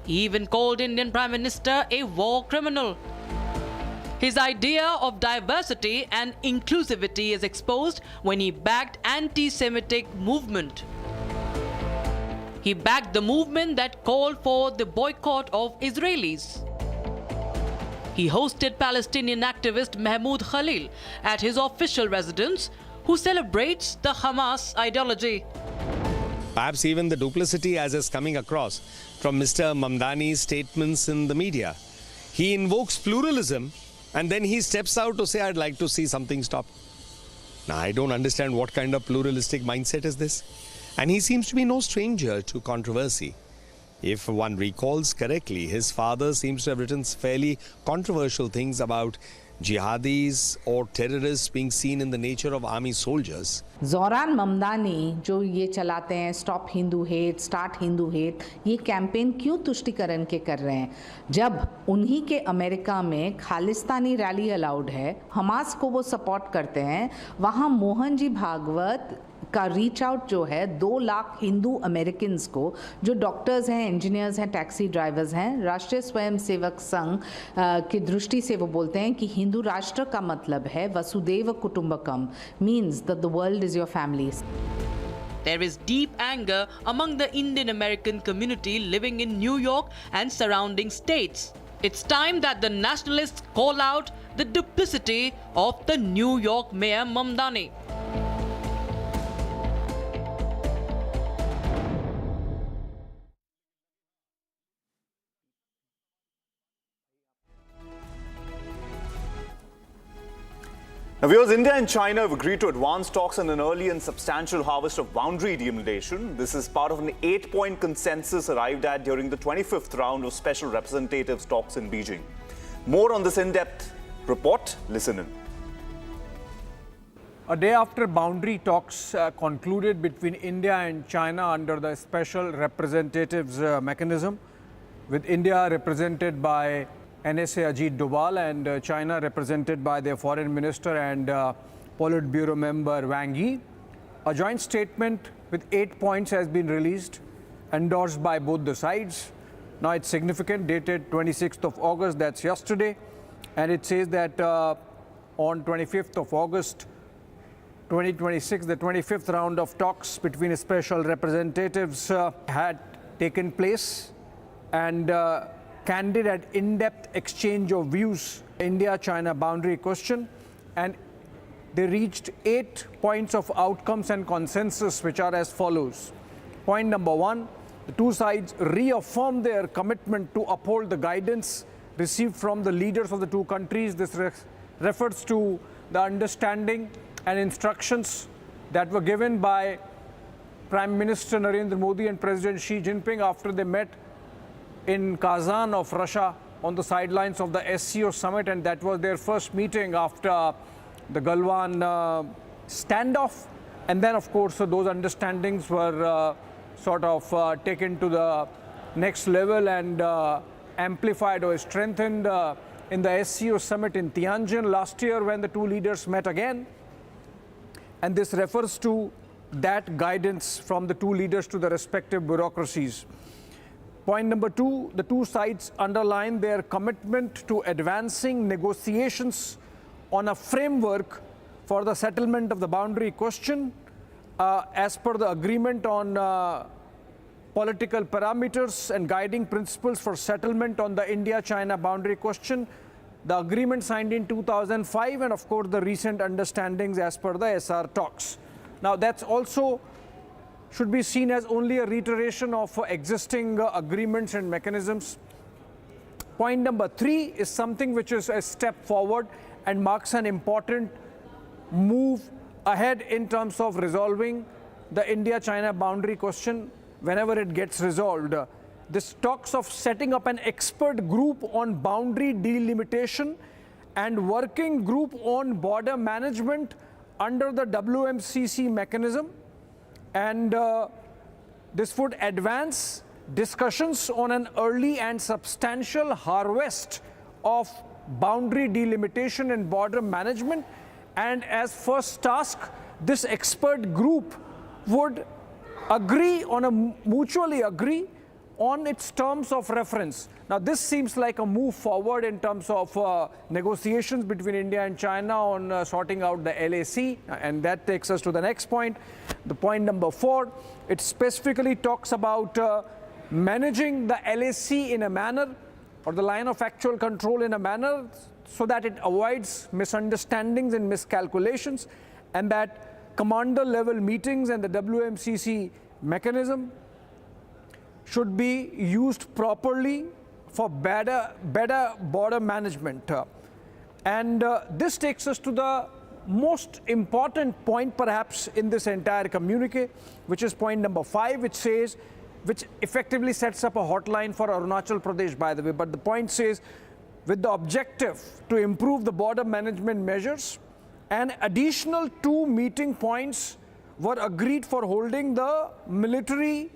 He even called Indian Prime Minister a war criminal. His idea of diversity and inclusivity is exposed when he backed anti-Semitic movement. He backed the movement that called for the boycott of Israelis. He hosted Palestinian activist Mahmoud Khalil at his official residence, who celebrates the Hamas ideology. Perhaps even the duplicity as is coming across from Mr. Mamdani's statements in the media. He invokes pluralism and then he steps out to say, I'd like to see something stop. Now, I don't understand what kind of pluralistic mindset is this. And he seems to be no stranger to controversy. If one recalls correctly, his father seems to have written fairly controversial things about jihadis or terrorists being seen in the nature of army soldiers. Zoran Mamdani जो ये चलाते हैं stop Hindu hate, start Hindu hate, ये campaign क्यों तुष्टिकरण के कर रहे हैं जब उन्हीं के अमेरिका में खालिस्तानी रैली अलाउड है, हमास को वो सपोर्ट करते हैं, वहाँ मोहन जी भागवत का रीच आउट जो है 2 लाख हिंदू अमेरिकन्स को जो डॉक्टर्स हैं, इंजीनियर्स हैं, टैक्सी ड्राइवर्स हैं, राष्ट्रीय स्वयंसेवक संघ की दृष्टि से वो बोलते हैं कि हिंदू राष्ट्र का मतलब है वसुदेव कुटुंबकम, means that the world is your family. There is deep anger among the Indian American community living in New York and surrounding states. It's time that the nationalists call out the duplicity of the New York Mayor Mamdani. Now, viewers, India and China have agreed to advance talks on an early and substantial harvest of boundary delimitation. This is part of an 8-point consensus arrived at during the 25th round of Special Representatives talks in Beijing. More on this in-depth report. Listen in. A day after boundary talks concluded between India and China under the Special Representatives mechanism, with India represented by NSA Ajit Doval and China represented by their foreign minister and Politburo member Wang Yi. A joint statement with 8 points has been released, endorsed by both the sides. Now it's significant, dated 26th of August, that's yesterday, and it says that on 25th of August 2026, the 25th round of talks between special representatives had taken place, and candid and in-depth exchange of views, India-China boundary question, and they reached 8 points of outcomes and consensus, which are as follows. Point number 1, the two sides reaffirmed their commitment to uphold the guidance received from the leaders of the two countries. This refers to the understanding and instructions that were given by Prime Minister Narendra Modi and President Xi Jinping after they met in Kazan of Russia on the sidelines of the SCO summit, and that was their first meeting after the Galwan standoff. And then, of course, those understandings were sort of taken to the next level and amplified or strengthened in the SCO summit in Tianjin last year when the two leaders met again. And this refers to that guidance from the two leaders to the respective bureaucracies. Point number 2, the two sides underline their commitment to advancing negotiations on a framework for the settlement of the boundary question as per the agreement on political parameters and guiding principles for settlement on the India-China boundary question. The agreement signed in 2005 and of course the recent understandings as per the SR talks. Now that's also should be seen as only a reiteration of existing agreements and mechanisms. Point number 3 is something which is a step forward and marks an important move ahead in terms of resolving the India-China boundary question whenever it gets resolved. This talks of setting up an expert group on boundary delimitation and working group on border management under the WMCC mechanism. And this would advance discussions on an early and substantial harvest of boundary delimitation and border management. And as first task, this expert group would agree on mutually agree on its terms of reference. Now this seems like a move forward in terms of negotiations between India and China on sorting out the LAC, and that takes us to the next point. The point number 4, it specifically talks about managing the LAC in a manner, or the line of actual control in a manner, so that it avoids misunderstandings and miscalculations, and that commander level meetings and the WMCC mechanism should be used properly for better border management. And this takes us to the most important point perhaps in this entire communique, which is point number 5, which effectively sets up a hotline for Arunachal Pradesh, by the way. But the point says, with the objective to improve the border management measures, an additional 2 meeting points were agreed for holding the military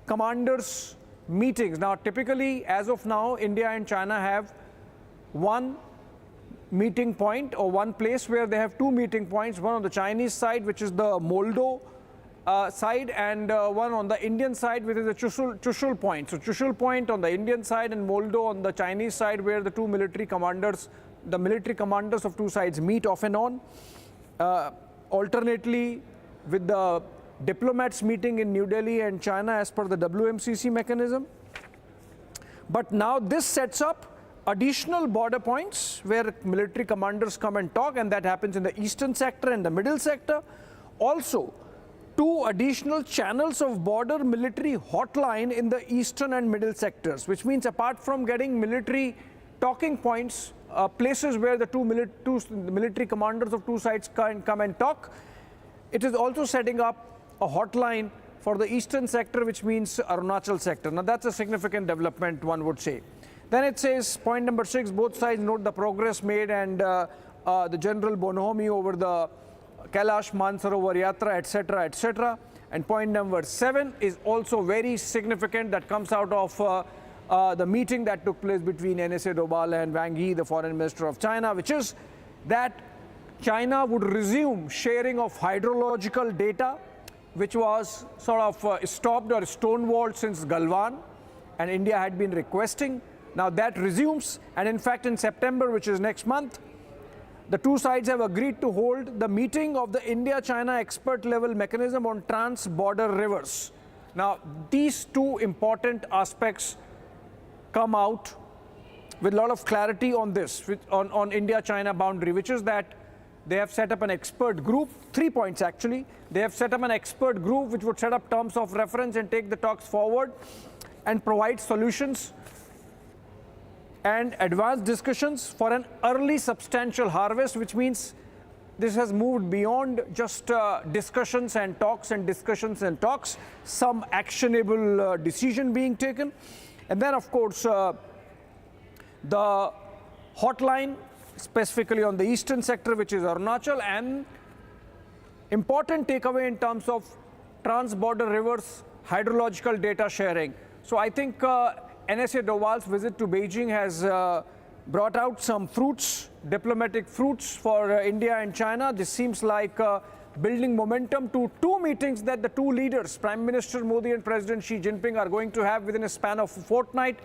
commanders meetings. Now, typically, as of now, India and China have one meeting point, or one place where they have 2 meeting points, one on the Chinese side, which is the Moldo side, and one on the Indian side, which is the Chushul point. So Chushul point on the Indian side and Moldo on the Chinese side, where the two military commanders of two sides meet off and on. Alternately, with the diplomats meeting in New Delhi and China as per the WMCC mechanism. But now this sets up additional border points where military commanders come and talk, and that happens in the eastern sector and the middle sector. Also, 2 additional channels of border military hotline in the eastern and middle sectors, which means apart from getting military talking points, places where the military commanders of two sides can come and talk, it is also setting up a hotline for the eastern sector, which means Arunachal sector. Now that's a significant development, one would say. Then it says, point number 6, both sides note the progress made and the general bonhomie over the Kailash Mansarovar Yatra, etc., etc. And point number 7 is also very significant, that comes out of the meeting that took place between NSA Doval and Wang Yi, the foreign minister of China, which is that China would resume sharing of hydrological data, which was sort of stopped or stonewalled since Galwan, and India had been requesting. Now that resumes, and in fact in September, which is next month, the two sides have agreed to hold the meeting of the India-China expert-level mechanism on trans-border rivers. Now, these 2 important aspects come out with a lot of clarity on this, on India-China boundary, which is that they have set up an expert group, 3 points actually. They have set up an expert group which would set up terms of reference and take the talks forward and provide solutions and advanced discussions for an early substantial harvest, which means this has moved beyond just discussions and talks and discussions and talks, some actionable decision being taken. And then, of course, the hotline, specifically on the eastern sector, which is Arunachal, and important takeaway in terms of trans-border rivers, hydrological data sharing. So I think NSA Doval's visit to Beijing has brought out some fruits, diplomatic fruits for India and China. This seems like building momentum to 2 meetings that the 2 leaders, Prime Minister Modi and President Xi Jinping, are going to have within a span of a fortnight.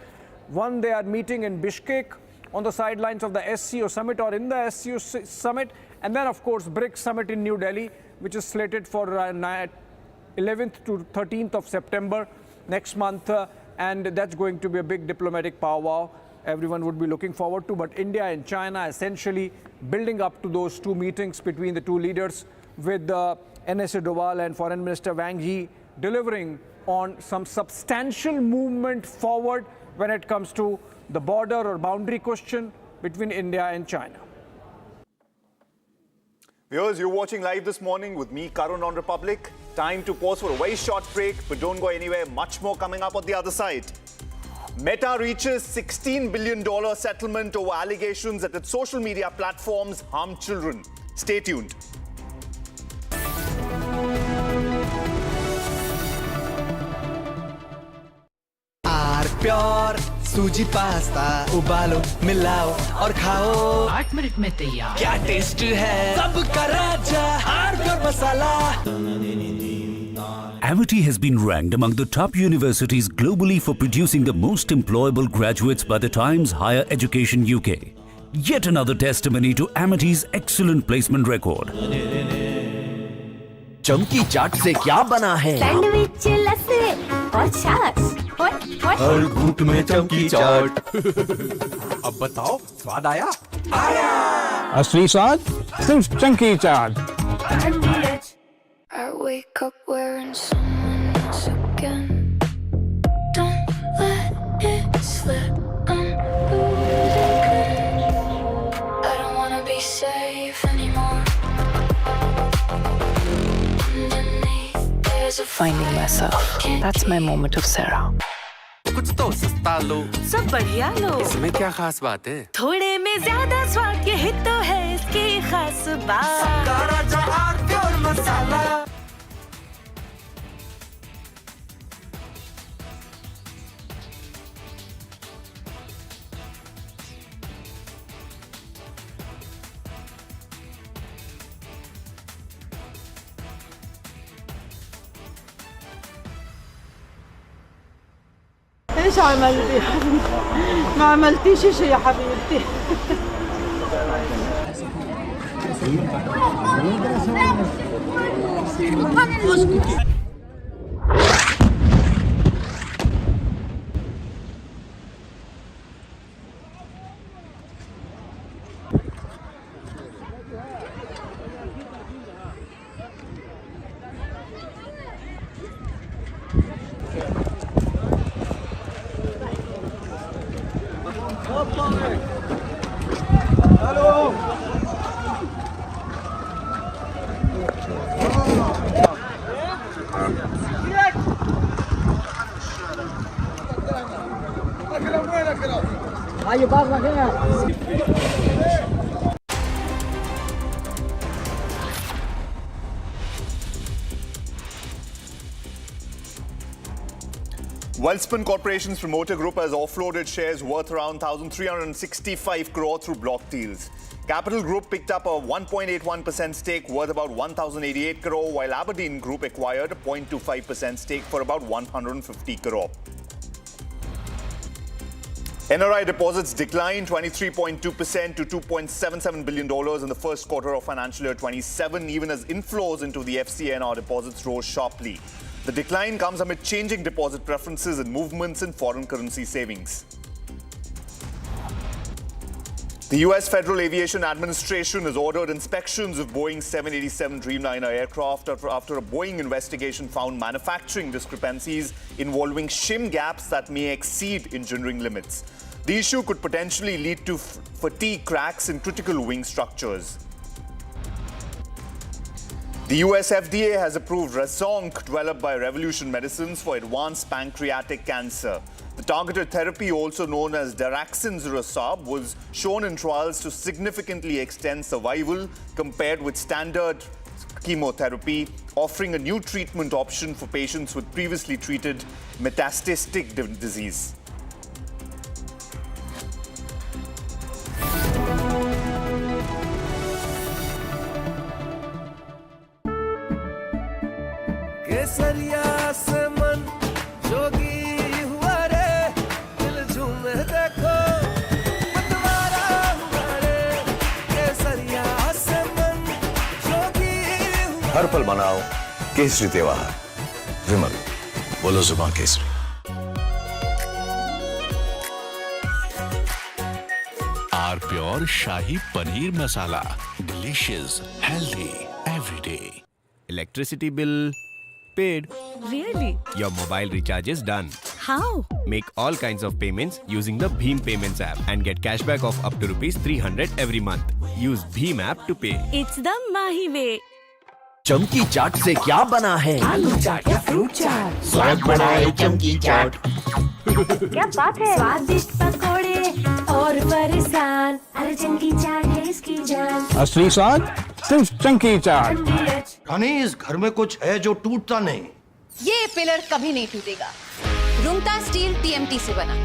One, they are meeting in Bishkek on the sidelines of the SCO summit or in the SCO summit. And then, of course, BRICS summit in New Delhi, which is slated for 11th to 13th of September next month. And that's going to be a big diplomatic powwow everyone would be looking forward to. But India and China essentially building up to those 2 meetings between the 2 leaders, with NSA Doval and Foreign Minister Wang Yi delivering on some substantial movement forward when it comes to the border or boundary question between India and China. Viewers, you're watching live this morning with me, Karun, on Republic. Time to pause for a very short break, but don't go anywhere. Much more coming up on the other side. Meta reaches $16 billion settlement over allegations that its social media platforms harm children. Stay tuned. Pure सूजी pasta उबालो मिलाओ और खाओ 8 minute में तैयार क्या taste है सबका राजा pure masala Amity has been ranked among the top universities globally for producing the most employable graduates by the Times Higher Education UK. Yet another testimony to Amity's excellent placement record. चमकी चाट से क्या बना है sandwich लस्सी और छाछ हर घूंट में चमकी चाट अब बताओ स्वाद आया असली स्वाद सिर्फ चमकी चाट I wake up wearing someone else's again. Don't let it slip. I'm losing control. I don't wanna be safe anymore. Underneath, there's a Finding myself. That's my moment of Sarah. कुछ तो सस्ता लो, सब बढ़िया लो। इसमें क्या खास बात है? थोड़े में ज्यादा स्वाद, यही तो है इसकी खास बात। सबका राजा R pure masala. ايش عملتي؟ ما عملتيش شيء يا حبيبتي. Welspun Corporation's promoter group has offloaded shares worth around 1,365 crore through block deals. Capital Group picked up a 1.81% stake worth about 1,088 crore, while Aberdeen Group acquired a 0.25% stake for about 150 crore. NRI deposits declined 23.2% to $2.77 billion in the first quarter of financial year 27, even as inflows into the FCNR deposits rose sharply. The decline comes amid changing deposit preferences and movements in foreign currency savings. The US Federal Aviation Administration has ordered inspections of Boeing 787 Dreamliner aircraft after a Boeing investigation found manufacturing discrepancies involving shim gaps that may exceed engineering limits. The issue could potentially lead to fatigue cracks in critical wing structures. The US FDA has approved Razonk, developed by Revolution Medicines, for advanced pancreatic cancer. The targeted therapy, also known as daraxonrasib, was shown in trials to significantly extend survival compared with standard chemotherapy, offering a new treatment option for patients with previously treated metastatic disease. केसरिया से मन जोगी हुआ रे, दिल झूमे देखो मतवारा हुआ रे। केसरिया से मन जोगी हुआ। हर पल मनाओ केसरी त्योहार। विमल, बोलो जुबान केसरी। R pure shahi paneer masala, delicious, healthy, everyday. Electricity bill paid. Really? Your mobile recharge is done. How? Make all kinds of payments using the Bheem Payments app and get cashback of up to ₹300 every month. Use Bheem app to pay. It's the Mahi way. चमकी चाट से क्या बना है? आलू चाट या fruit चाट, स्वाद बढ़ाए चमकी चाट। क्या बात है? स्वादिष्ट पकोड़े और फरसान, अरे चमकी चाट है इसकी जान। असली स्वाद सिर्फ चमकी चाट। रानी, इस घर में कुछ है जो टूटता नहीं। ये पिलर कभी नहीं टूटेगा। रुंगटा स्टील TMT से बना।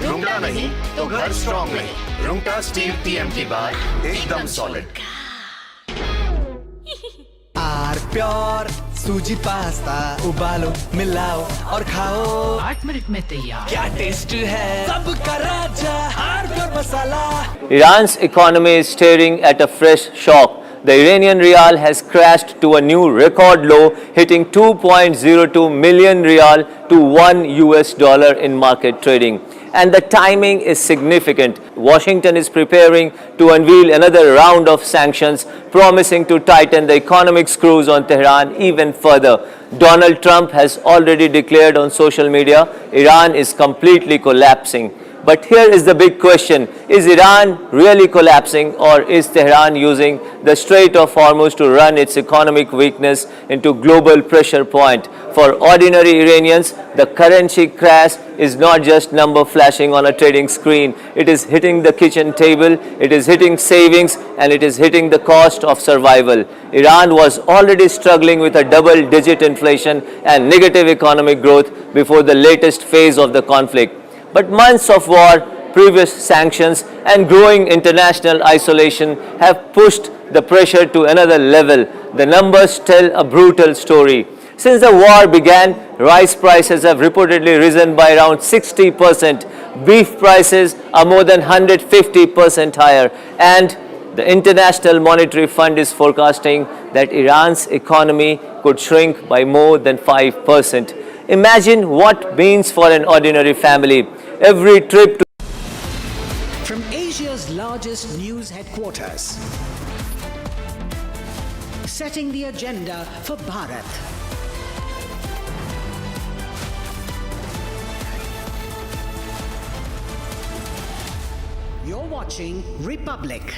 रुंगटा नहीं तो घर स्ट्रॉन्ग नहीं। रुंगटा स्टील TMT बार एकदम सॉलिड। आर प्योर सूजी पास्ता, उबालो मिलाओ और खाओ। 8 मिनट में तैयार। क्या टेस्ट है, सबका राजा R pure masala. Iran's economy is staring at a fresh shock. The Iranian rial has crashed to a new record low, hitting 2.02 million rial to $1 in market trading. and the timing is significant. Washington is preparing to unveil another round of sanctions, promising to tighten the economic screws on Tehran even further. Donald Trump has already declared on social media, Iran is completely collapsing. But here is the big question, is Iran really collapsing, or is Tehran using the Strait of Hormuz to run its economic weakness into global pressure point? For ordinary Iranians, the currency crash is not just number flashing on a trading screen. It is hitting the kitchen table, it is hitting savings, and it is hitting the cost of survival. Iran was already struggling with a double-digit inflation and negative economic growth before the latest phase of the conflict. But months of war, previous sanctions, and growing international isolation have pushed the pressure to another level. The numbers tell a brutal story. Since the war began, rice prices have reportedly risen by around 60%. Beef prices are more than 150% higher. And the International Monetary Fund is forecasting that Iran's economy could shrink by more than 5%. Imagine what it means for an ordinary family. Every trip to From Asia's largest news headquarters, setting the agenda for Bharat. You're watching Republic.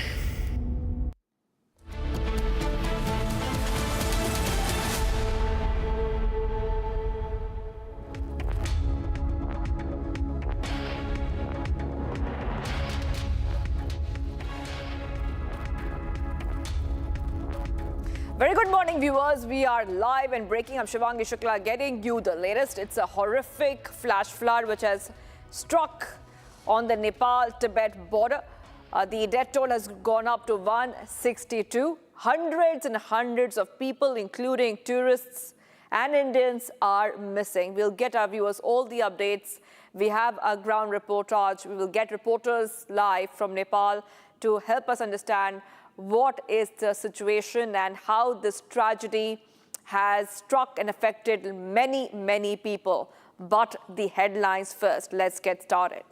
Very good morning, viewers. We are live and breaking. I'm Shivangi Shukla getting you the latest. It's a horrific flash flood which has struck on the Nepal-Tibet border. The death toll has gone up to 162. Hundreds and hundreds of people, including tourists and Indians, are missing. We'll get our viewers all the updates. We have a ground reportage. We will get reporters live from Nepal to help us understand what is the situation and how this tragedy has struck and affected many, many people. But the headlines first. Let's get started.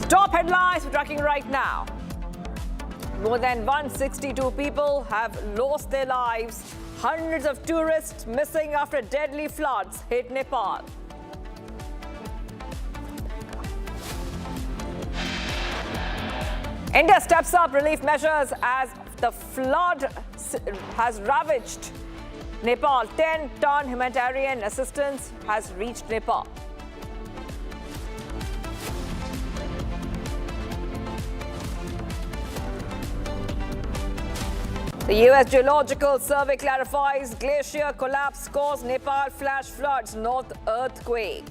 Top headlines we're tracking right now. More than 162 people have lost their lives. Hundreds of tourists missing after deadly floods hit Nepal. India steps up relief measures as the flood has ravaged Nepal. 10-ton humanitarian assistance has reached Nepal. The U.S. Geological Survey clarifies glacier collapse caused Nepal flash floods, north earthquake.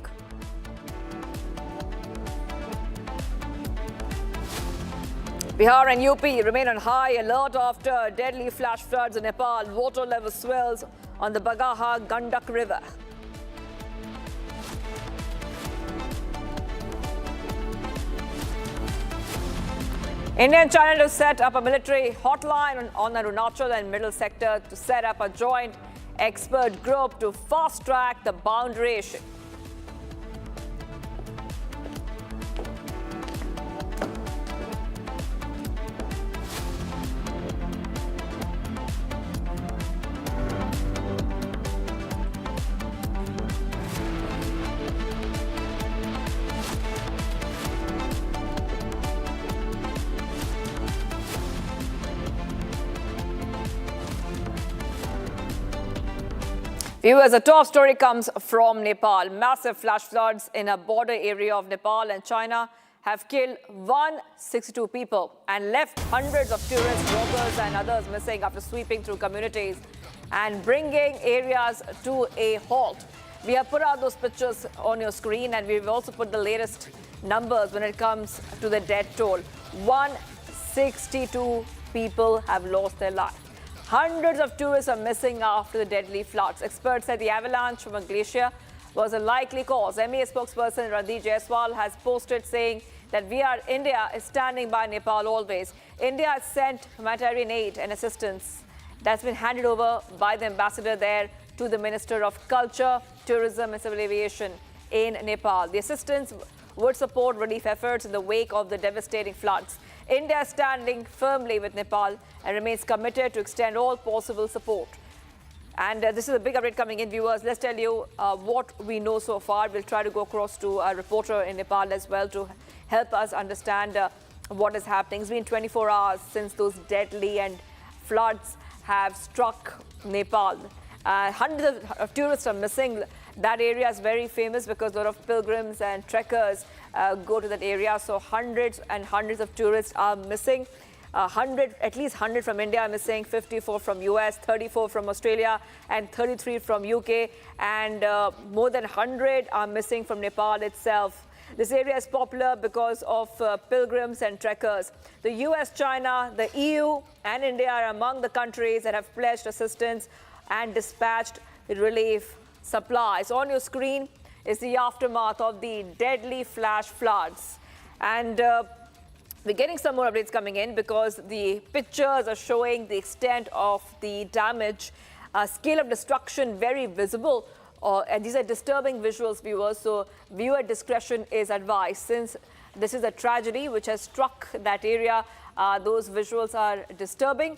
Bihar and UP remain on high alert after deadly flash floods in Nepal. Water level swells on the Bagaha Gandak River. India and China to set up a military hotline on the Arunachal and middle sector to set up a joint expert group to fast-track the boundary issue. Viewers, a top story comes from Nepal. Massive flash floods in a border area of Nepal and China have killed 162 people and left hundreds of tourists, workers and others missing after sweeping through communities and bringing areas to a halt. We have put out those pictures on your screen, and we've also put the latest numbers when it comes to the death toll. 162 people have lost their lives. Hundreds of tourists are missing after the deadly floods. Experts said the avalanche from a glacier was a likely cause. MEA spokesperson Randeep Jaiswal has posted saying that India is standing by Nepal always. India has sent humanitarian aid and assistance that's been handed over by the ambassador there to the Minister of Culture, Tourism and Civil Aviation in Nepal. The assistance would support relief efforts in the wake of the devastating floods. India is standing firmly with Nepal and remains committed to extend all possible support. And this is a big update coming in, viewers. Let's tell you what we know so far. We'll try to go across to a reporter in Nepal as well to help us understand what is happening. It's been 24 hours since those deadly and floods have struck Nepal. Hundreds of tourists are missing. That area is very famous because a lot of pilgrims and trekkers go to that area. So hundreds and hundreds of tourists are missing. At least 100 from India are missing, 54 from US, 34 from Australia, and 33 from UK. And more than 100 are missing from Nepal itself. This area is popular because of pilgrims and trekkers. The US, China, the EU, and India are among the countries that have pledged assistance and dispatched relief supplies. On your screen is the aftermath of the deadly flash floods. And we're getting some more updates coming in because the pictures are showing the extent of the damage, scale of destruction very visible. And these are disturbing visuals, viewers, so viewer discretion is advised. Since this is a tragedy which has struck that area, those visuals are disturbing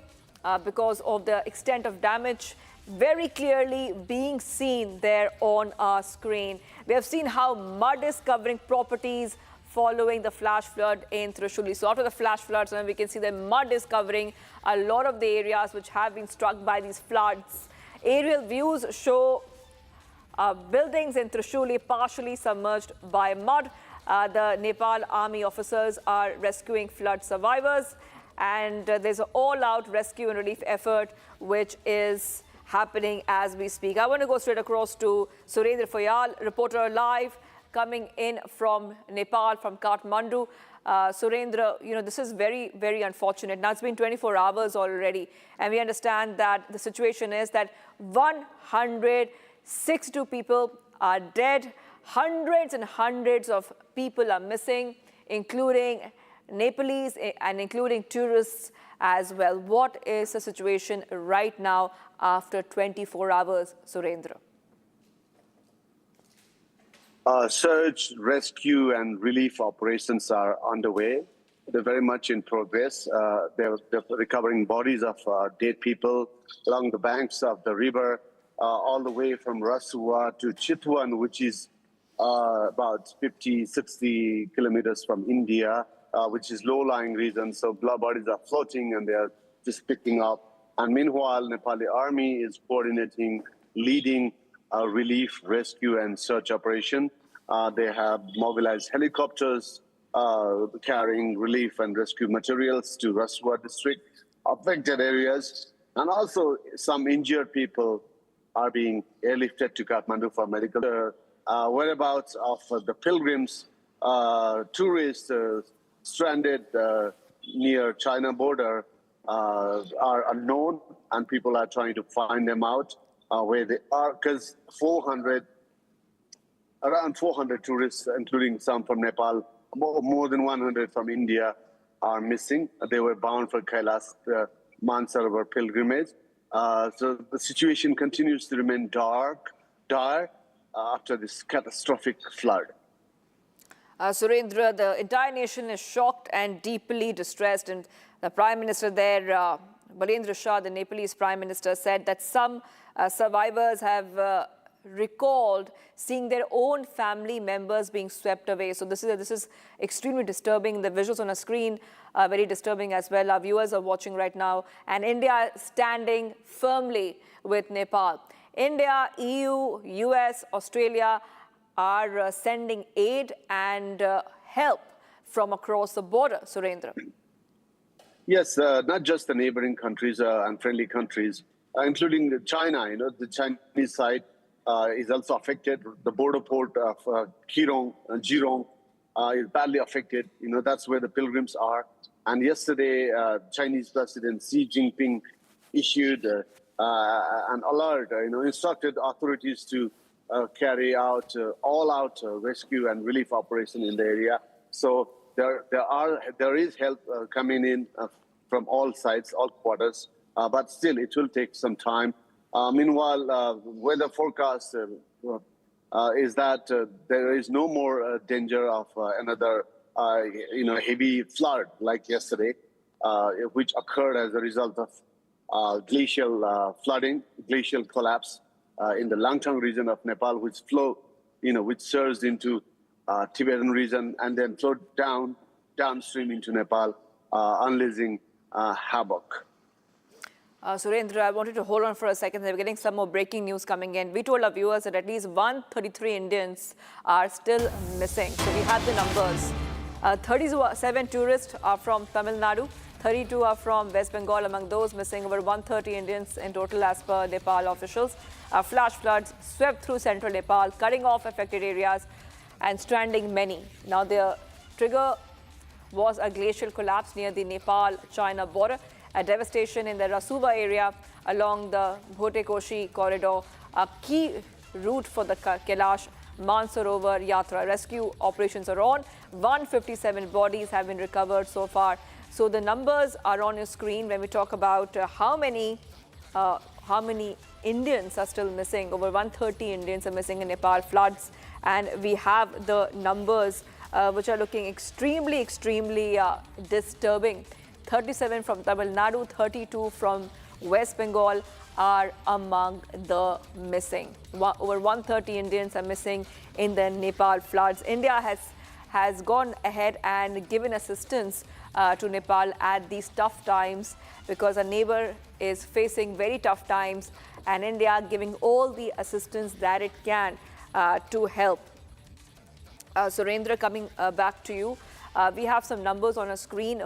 because of the extent of damage very clearly being seen there on our screen. We have seen how mud is covering properties following the flash flood in Trishuli. So after the flash floods, we can see the mud is covering a lot of the areas which have been struck by these floods. Aerial views show buildings in Trishuli partially submerged by mud. The Nepal army officers are rescuing flood survivors, and there's an all-out rescue and relief effort which is happening as we speak. I want to go straight across to Surendra Fayal, reporter live coming in from Nepal, from Kathmandu. Surendra, this is very, very unfortunate. Now, it's been 24 hours already, and we understand that the situation is that 162 people are dead. Hundreds and hundreds of people are missing, including Nepalese and including tourists as well. What is the situation right now after 24 hours, Surendra? Search, rescue and relief operations are underway. They're very much in progress. They're recovering bodies of dead people along the banks of the river, all the way from Rasua to Chitwan, which is about 50, 60 kilometers from India, which is low-lying region. So bodies are floating and they are just picking up. And meanwhile, Nepali army is coordinating, leading relief, rescue and search operation. They have mobilized helicopters carrying relief and rescue materials to Rasua district, affected areas, and also some injured people are being airlifted to Kathmandu for medical. Whereabouts of the pilgrims, tourists stranded near China border are unknown, and people are trying to find them out where they are, because around 400 tourists, including some from Nepal, more than 100 from India, are missing. They were bound for Kailas Mansarovar pilgrimage. So the situation continues to remain dire after this catastrophic flood. Surendra, the entire nation is shocked and deeply distressed, and the Prime Minister there, Balendra Shah, the Nepalese Prime Minister, said that some survivors have recalled seeing their own family members being swept away. So this is extremely disturbing. The visuals on a screen are very disturbing as well. Our viewers are watching right now, and India standing firmly with Nepal. India, EU, US, Australia are sending aid and help from across the border, Surendra. Yes, not just the neighboring countries and friendly countries, including China. The Chinese side is also affected. The border port of Jirong is badly affected. That's where the pilgrims are. And yesterday, Chinese President Xi Jinping issued an alert, instructed authorities to carry out all-out rescue and relief operation in the area. So there is help coming in from all sides, all quarters. but still it will take some time. Meanwhile, weather forecast is that there is no more danger of another heavy flood like yesterday, which occurred as a result of glacial flooding, glacial collapse in the Langtang region of Nepal, which surged into Tibetan region and then flowed downstream into Nepal, unleashing havoc. Surendra, I wanted to hold on for a second. We're getting some more breaking news coming in. We told our viewers that at least 133 Indians are still missing. So we have the numbers. 37 tourists are from Tamil Nadu. 32 are from West Bengal. Among those missing, over 130 Indians in total as per Nepal officials. Flash floods swept through central Nepal, cutting off affected areas and stranding many. Now, the trigger was a glacial collapse near the Nepal-China border. A devastation in the Rasuva area along the Bhote-Koshi corridor, a key route for the Kailash Mansarovar Yatra. Rescue operations are on. 157 bodies have been recovered so far. So the numbers are on your screen when we talk about how many Indians are still missing. Over 130 Indians are missing in Nepal floods, and we have the numbers which are looking extremely disturbing. 37 from Tamil Nadu, 32 from West Bengal are among the missing. Over 130 Indians are missing in the Nepal floods. India has gone ahead and given assistance to Nepal at these tough times because a neighbor is facing very tough times, and India giving all the assistance that it can to help. Surendra, coming back to you, we have some numbers on a screen.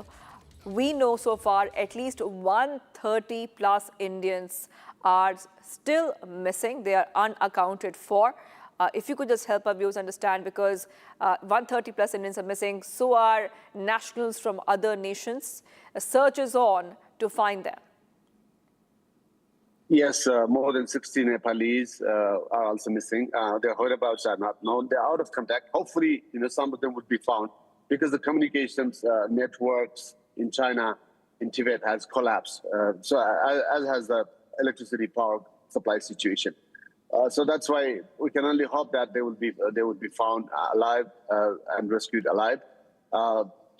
We know so far at least 130 plus Indians are still missing. They are unaccounted for. If you could just help our viewers understand, because 130 plus Indians are missing, so are nationals from other nations. A search is on to find them. Yes, more than 60 Nepalese are also missing. Their whereabouts are not known. They're out of contact. Hopefully, some of them would be found because the communications networks in China, in Tibet, has collapsed. So as has the electricity power supply situation. So that's why we can only hope that they would be found alive and rescued alive.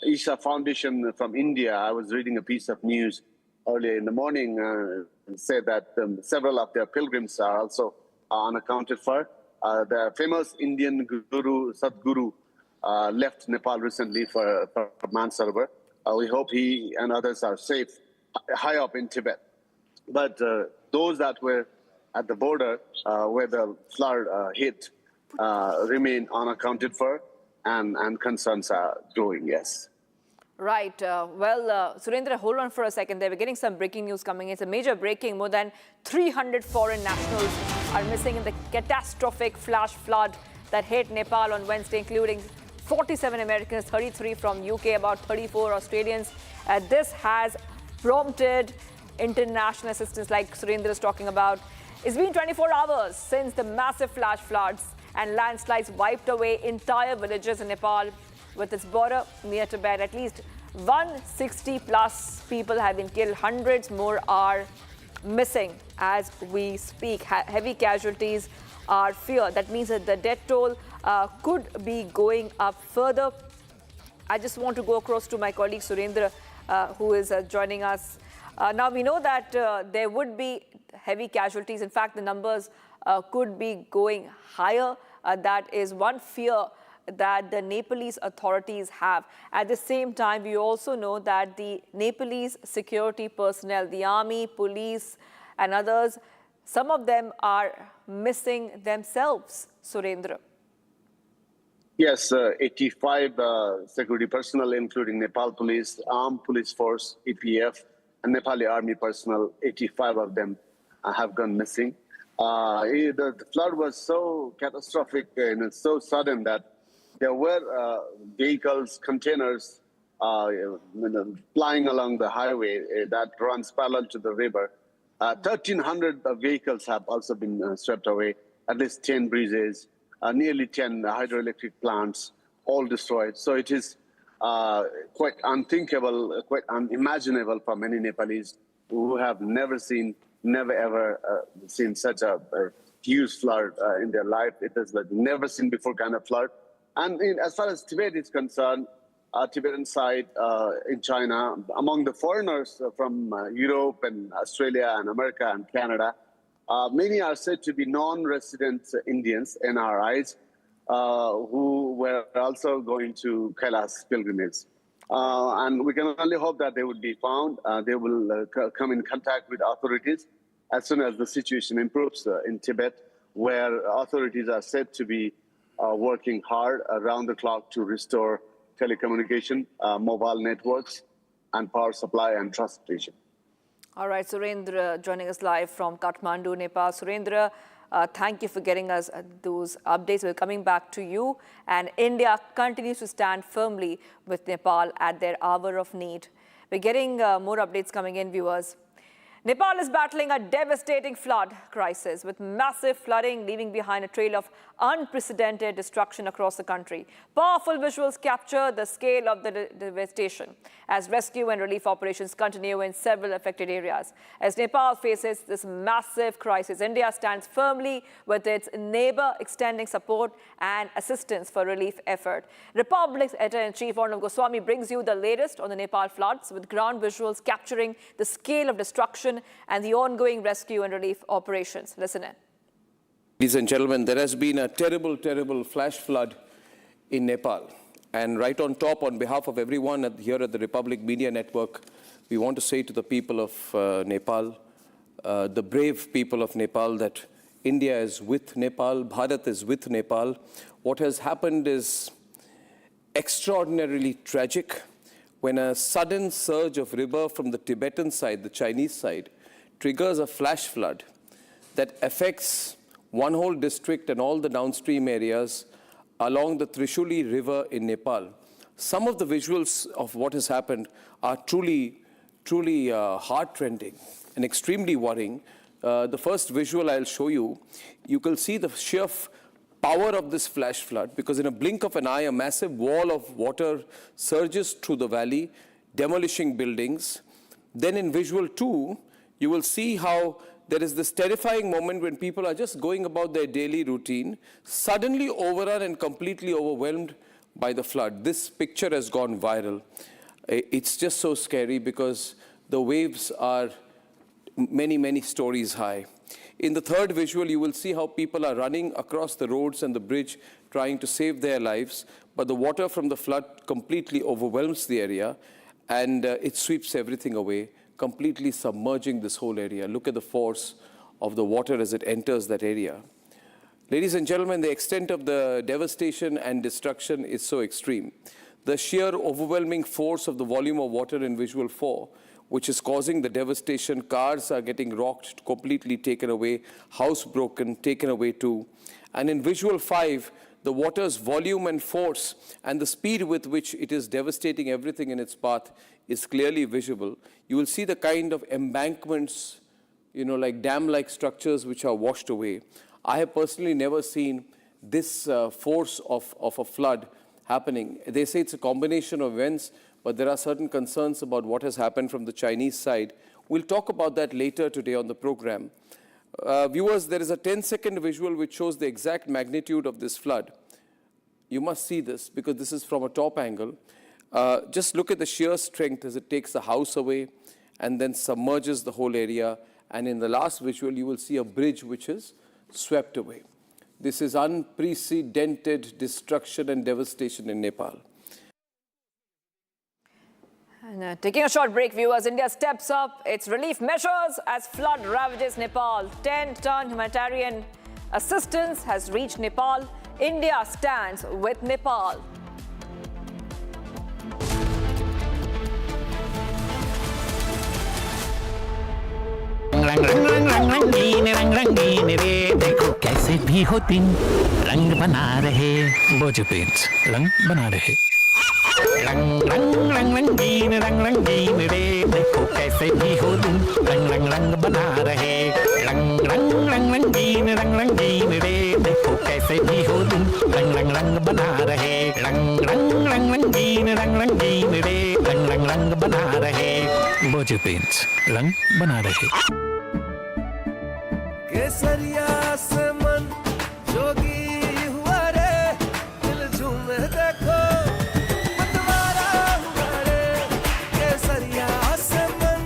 Isha Foundation from India, I was reading a piece of news earlier in the morning, said that several of their pilgrims are also unaccounted for. The famous Indian guru, Sadhguru, left Nepal recently for Mansarovar. We hope he and others are safe high up in Tibet. But those that were at the border where the flood hit remain unaccounted for, and concerns are growing, yes. Right. Surendra, hold on for a second there. We're getting some breaking news coming in. It's a major breaking. More than 300 foreign nationals are missing in the catastrophic flash flood that hit Nepal on Wednesday, including 47 Americans, 33 from UK, about 34 Australians. This has prompted international assistance like Surendra is talking about. It's been 24 hours since the massive flash floods and landslides wiped away entire villages in Nepal with its border near Tibet. At least 160 plus people have been killed. Hundreds more are missing as we speak. Heavy casualties are feared. That means that the death toll could be going up further. I just want to go across to my colleague Surendra, who is joining us. Now, we know that there would be heavy casualties. In fact, the numbers could be going higher. That is one fear that the Nepalese authorities have. At the same time, we also know that the Nepalese security personnel, the army, police, and others, some of them are missing themselves, Surendra. Yes, 85 security personnel, including Nepal Police, Armed Police Force, EPF, and Nepali Army personnel, 85 of them have gone missing. The flood was so catastrophic and so sudden that there were vehicles, containers flying along the highway that runs parallel to the river. 1,300 vehicles have also been swept away, at least 10 bridges, nearly 10 hydroelectric plants, all destroyed. So it is quite unthinkable, quite unimaginable for many Nepalese who have never ever seen such a huge flood in their life. It is like never seen before kind of flood. And as far as Tibet is concerned, Tibetan side in China, among the foreigners from Europe and Australia and America and Canada, many are said to be non-resident Indians, NRIs, who were also going to Kailash pilgrimage. And we can only hope that they will be found. They will come in contact with authorities as soon as the situation improves in Tibet, where authorities are said to be working hard around the clock to restore telecommunication, mobile networks, and power supply and transportation. All right, Surendra joining us live from Kathmandu, Nepal. Surendra, thank you for getting us those updates. We're coming back to you. And India continues to stand firmly with Nepal at their hour of need. We're getting more updates coming in, viewers. Nepal is battling a devastating flood crisis with massive flooding leaving behind a trail of unprecedented destruction across the country. Powerful visuals capture the scale of the devastation as rescue and relief operations continue in several affected areas. As Nepal faces this massive crisis, India stands firmly with its neighbor extending support and assistance for relief effort. Republic's Editor-in-Chief Arnab Goswami brings you the latest on the Nepal floods with ground visuals capturing the scale of destruction and the ongoing rescue and relief operations. Listen in. Ladies and gentlemen, there has been a terrible, terrible flash flood in Nepal. And right on top, on behalf of everyone here at the Republic Media Network, we want to say to the people of Nepal, the brave people of Nepal, that India is with Nepal, Bharat is with Nepal. What has happened is extraordinarily tragic. When a sudden surge of river from the Tibetan side, the Chinese side, triggers a flash flood that affects one whole district and all the downstream areas along the Trishuli River in Nepal. Some of the visuals of what has happened are truly heart-rending and extremely worrying. The first visual I'll show you, you can see the sheer power of this flash flood, because in a blink of an eye, a massive wall of water surges through the valley, demolishing buildings. Then in visual 2, you will see how there is this terrifying moment when people are just going about their daily routine, suddenly overrun and completely overwhelmed by the flood. This picture has gone viral. It's just so scary because the waves are many, many stories high. In the third visual, you will see how people are running across the roads and the bridge trying to save their lives, but the water from the flood completely overwhelms the area and it sweeps everything away, completely submerging this whole area. Look at the force of the water as it enters that area. Ladies and gentlemen, the extent of the devastation and destruction is so extreme. The sheer overwhelming force of the volume of water in visual 4, which is causing the devastation. Cars are getting rocked, completely taken away, house broken, taken away too. And in visual 5, the water's volume and force and the speed with which it is devastating everything in its path is clearly visible. You will see the kind of embankments, like dam-like structures which are washed away. I have personally never seen this force of a flood happening. They say it's a combination of events, but there are certain concerns about what has happened from the Chinese side. We'll talk about that later today on the program. Viewers, there is a 10-second visual which shows the exact magnitude of this flood. You must see this because this is from a top angle. Just look at the sheer strength as it takes the house away and then submerges the whole area. And in the last visual, you will see a bridge which is swept away. This is unprecedented destruction and devastation in Nepal. And taking a short break, viewers, India steps up its relief measures as flood ravages Nepal. 10-ton humanitarian assistance has reached Nepal. India stands with Nepal. रंग रंग रंग रंग रंगीन रे देखो कैसे भी हो दिन रंग बना रहे बोझ पेंट्स रंग बना रहे रंग रंग रंग रंगीन रे देखो कैसे भी हो दिन रंग रंग रंग बना रहे रंग रंग रंग रंगीन रे देखो कैसे भी हो दिन रंग रंग रंग बना रहे रंग रंग रंग रंगीन रे रंग रंग रंग बना रहे बोझे पेंट्स रंग बना रहे। केसरिया से मन जोगी हुआ रे, दिल झूमे देखो मतवारा हुआ रे। केसरिया से मन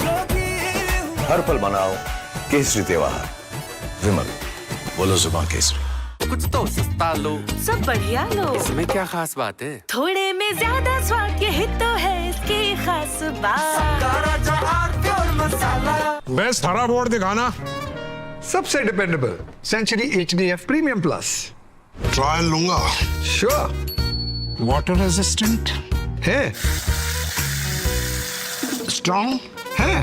जोगी हुआ। हर पल मनाओ केसरी त्योहार। विमल, बोलो जुबान केसरी। कुछ तो सस्ता लो, सब बढ़िया लो। इसमें क्या खास बात है? थोड़े में ज्यादा स्वाद, यही तो है इसकी खास बात। बेस्ट हरा बोर्ड दिखाना। सबसे dependable Century HDF premium plus. Trial लूंगा। श्योर। वाटर रेजिस्टेंट है, स्ट्रॉन्ग है,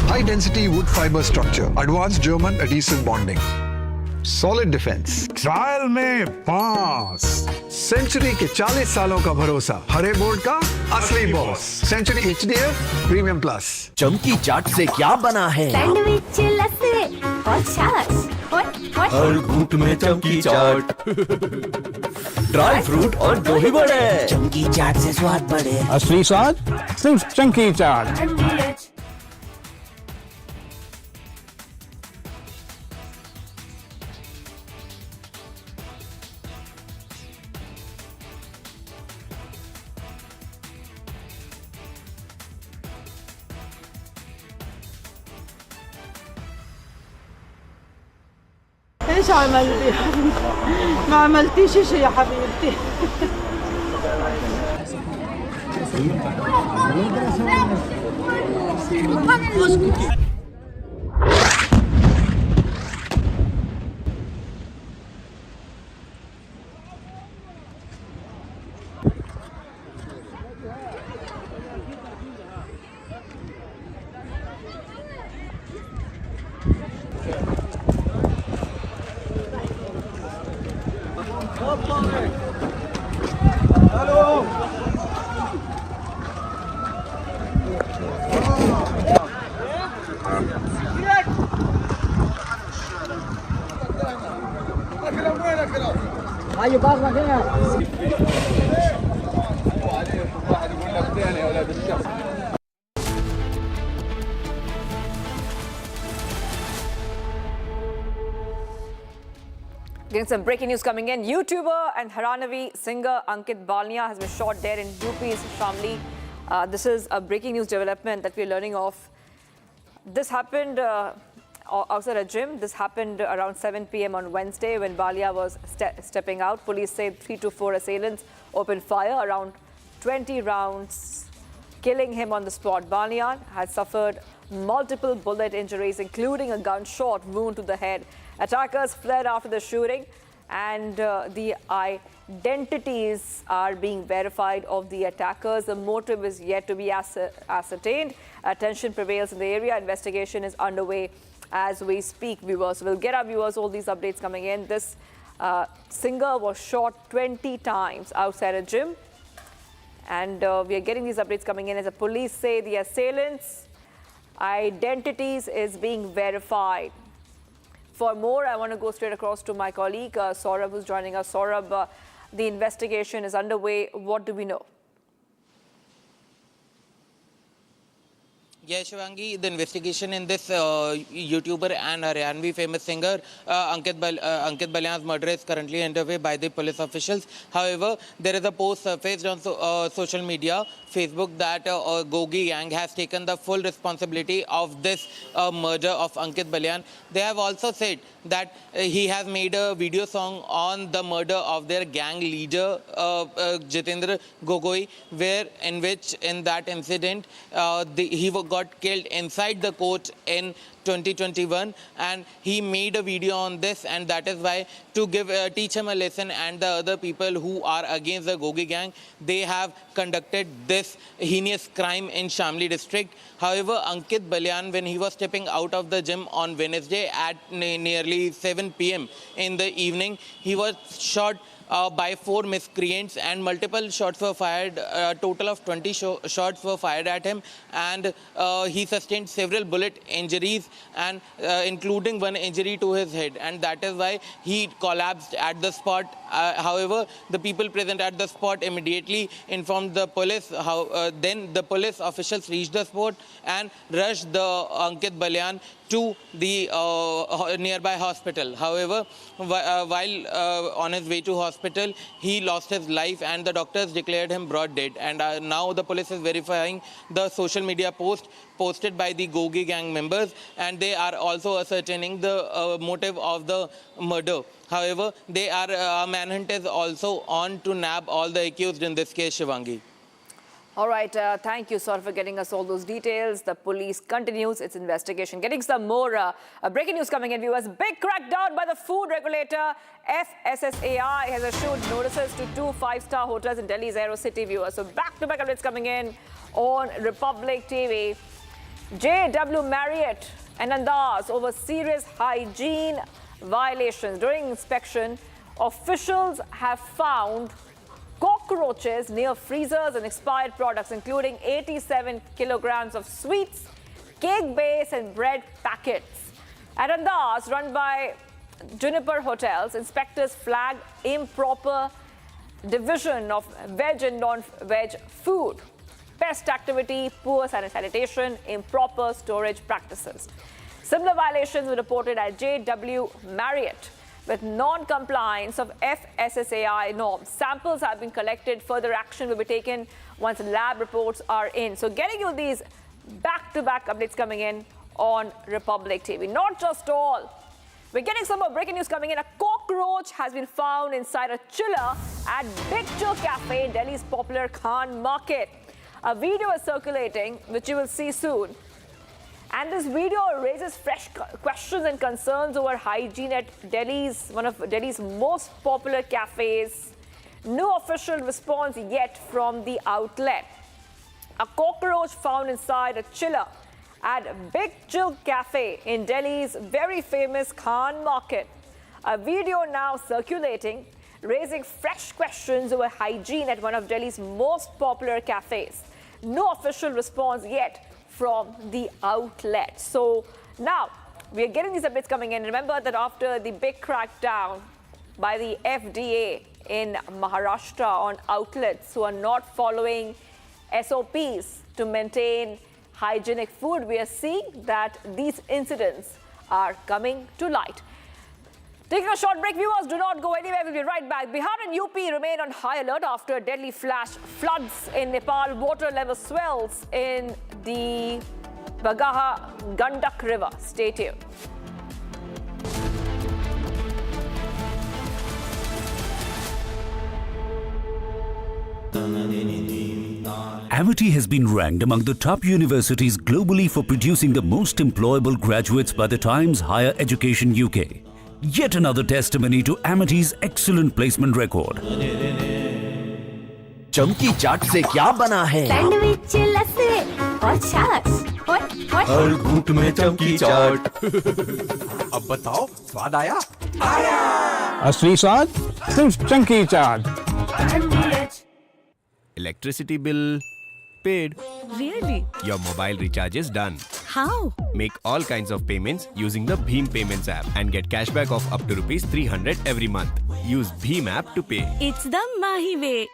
high density wood fibre structure, advance German adhesive bonding, solid defence. Trial में पास। सेंचुरी के 40 सालों का भरोसा, हरे बोर्ड का असली boss. Century HDF premium plus. चमकी चाट से क्या बना है? सैंडविच, लस्सी और छाछ। हर घूंट में चमकी चाट, ड्राई फ्रूट और दही बड़े। चमकी चाट से स्वाद बढ़े। असली स्वाद सिर्फ चंकी चाट। ايش عملتي؟ ما عملتيش شيء يا حبيبتي. Getting some breaking news coming in. YouTuber and Haranavi singer Ankit Balnia has been shot dead in UP's Shamli. This is a breaking news development that we're learning of. This happened outside a gym. This happened around 7 p.m. on Wednesday when Balia was stepping out. Police say 3 to 4 assailants opened fire, around 20 rounds, killing him on the spot. Balia had suffered multiple bullet injuries, including a gunshot wound to the head. Attackers fled after the shooting, and the identities are being verified of the attackers. The motive is yet to be ascertained. Tension prevails in the area. Investigation is underway as we speak, viewers. We'll get our viewers all these updates coming in. This singer was shot 20 times outside a gym, and we are getting these updates coming in as the police say the assailants' identities is being verified. For more, I want to go straight across to my colleague Saurabh, who's joining us. Saurabh, the investigation is underway. What do we know? Yes, Shivangi, the investigation in this YouTuber and Haryanvi famous singer Ankit Balyan's murder is currently underway by the police officials. However, there is a post surfaced on social media, Facebook, that Gogi gang has taken the full responsibility of this murder of Ankit Balyan. They have also said that he has made a video song on the murder of their gang leader Jitendra Gogoi, in that incident he got killed inside the court in 2021, and he made a video on this, and that is why to teach him a lesson, and the other people who are against the Gogi gang, they have conducted this heinous crime in Shamli district. However, Ankit Balyan, when he was stepping out of the gym on Wednesday at nearly 7 p.m. in the evening, he was shot by 4 miscreants, and multiple shots were fired. A total of 20 shots were fired at him, and he sustained several bullet injuries, and including one injury to his head, and that is why he collapsed at the spot. However, the people present at the spot immediately informed the police. Then the police officials reached the spot and rushed the Ankit Balyan to the nearby hospital. However, while on his way to hospital, he lost his life, and the doctors declared him broad dead. And now the police is verifying the social media post posted by the Gogi gang members, and they are also ascertaining the motive of the murder. However, they are manhunt is also on to nab all the accused in this case, Shivangi. All right, thank you, sir, for getting us all those details. The police continues its investigation. Getting some more breaking news coming in, viewers. Big crackdown by the food regulator. FSSAI has issued notices to 2 5-star hotels in Delhi's Aero City, viewers. So back-to-back updates coming in on Republic TV. JW Marriott and Andaz over serious hygiene violations. During inspection, officials have found cockroaches near freezers and expired products, including 87 kilograms of sweets, cake base and bread packets. At Andaz, run by Juniper Hotels, inspectors flagged improper division of veg and non-veg food, pest activity, poor sanitation, improper storage practices. Similar violations were reported at JW Marriott. With non-compliance of FSSAI norms, samples have been collected. Further action will be taken once lab reports are in. So getting you these back-to-back updates coming in on Republic TV. Not just all. We're getting some more breaking news coming in. A cockroach has been found inside a chiller at Big Chill Cafe, Delhi's popular Khan Market. A video is circulating, which you will see soon. And this video raises fresh questions and concerns over hygiene at one of Delhi's most popular cafes. No official response yet from the outlet. A cockroach found inside a chiller at Big Chill Cafe in Delhi's very famous Khan Market. A video now circulating, raising fresh questions over hygiene at one of Delhi's most popular cafes. No official response yet from the outlet. So now we are getting these updates coming in. Remember that after the big crackdown by the FDA in Maharashtra on outlets who are not following SOPs to maintain hygienic food, we are seeing that these incidents are coming to light. Taking a short break, viewers, do not go anywhere. We'll be right back. Bihar and UP remain on high alert after deadly flash floods in Nepal. Water level swells in the Bagaha Gandak River. Stay tuned. Amity has been ranked among the top universities globally for producing the most employable graduates by the Times Higher Education UK. Yet another testimony to Amity's excellent placement record. चमकी चाट से क्या बना है? Sandwich लस्सी और छाछ। हर घूंट में चमकी चाट। अब बताओ स्वाद आया? आया। असली स्वाद सिर्फ चमकी चाट। Electricity bill paid. Really? Your mobile recharge is done. How? Make all kinds of payments using the Bheem Payments app and get cashback of up to rupees 300 every month. Use Bheem app to pay. It's the Mahi way.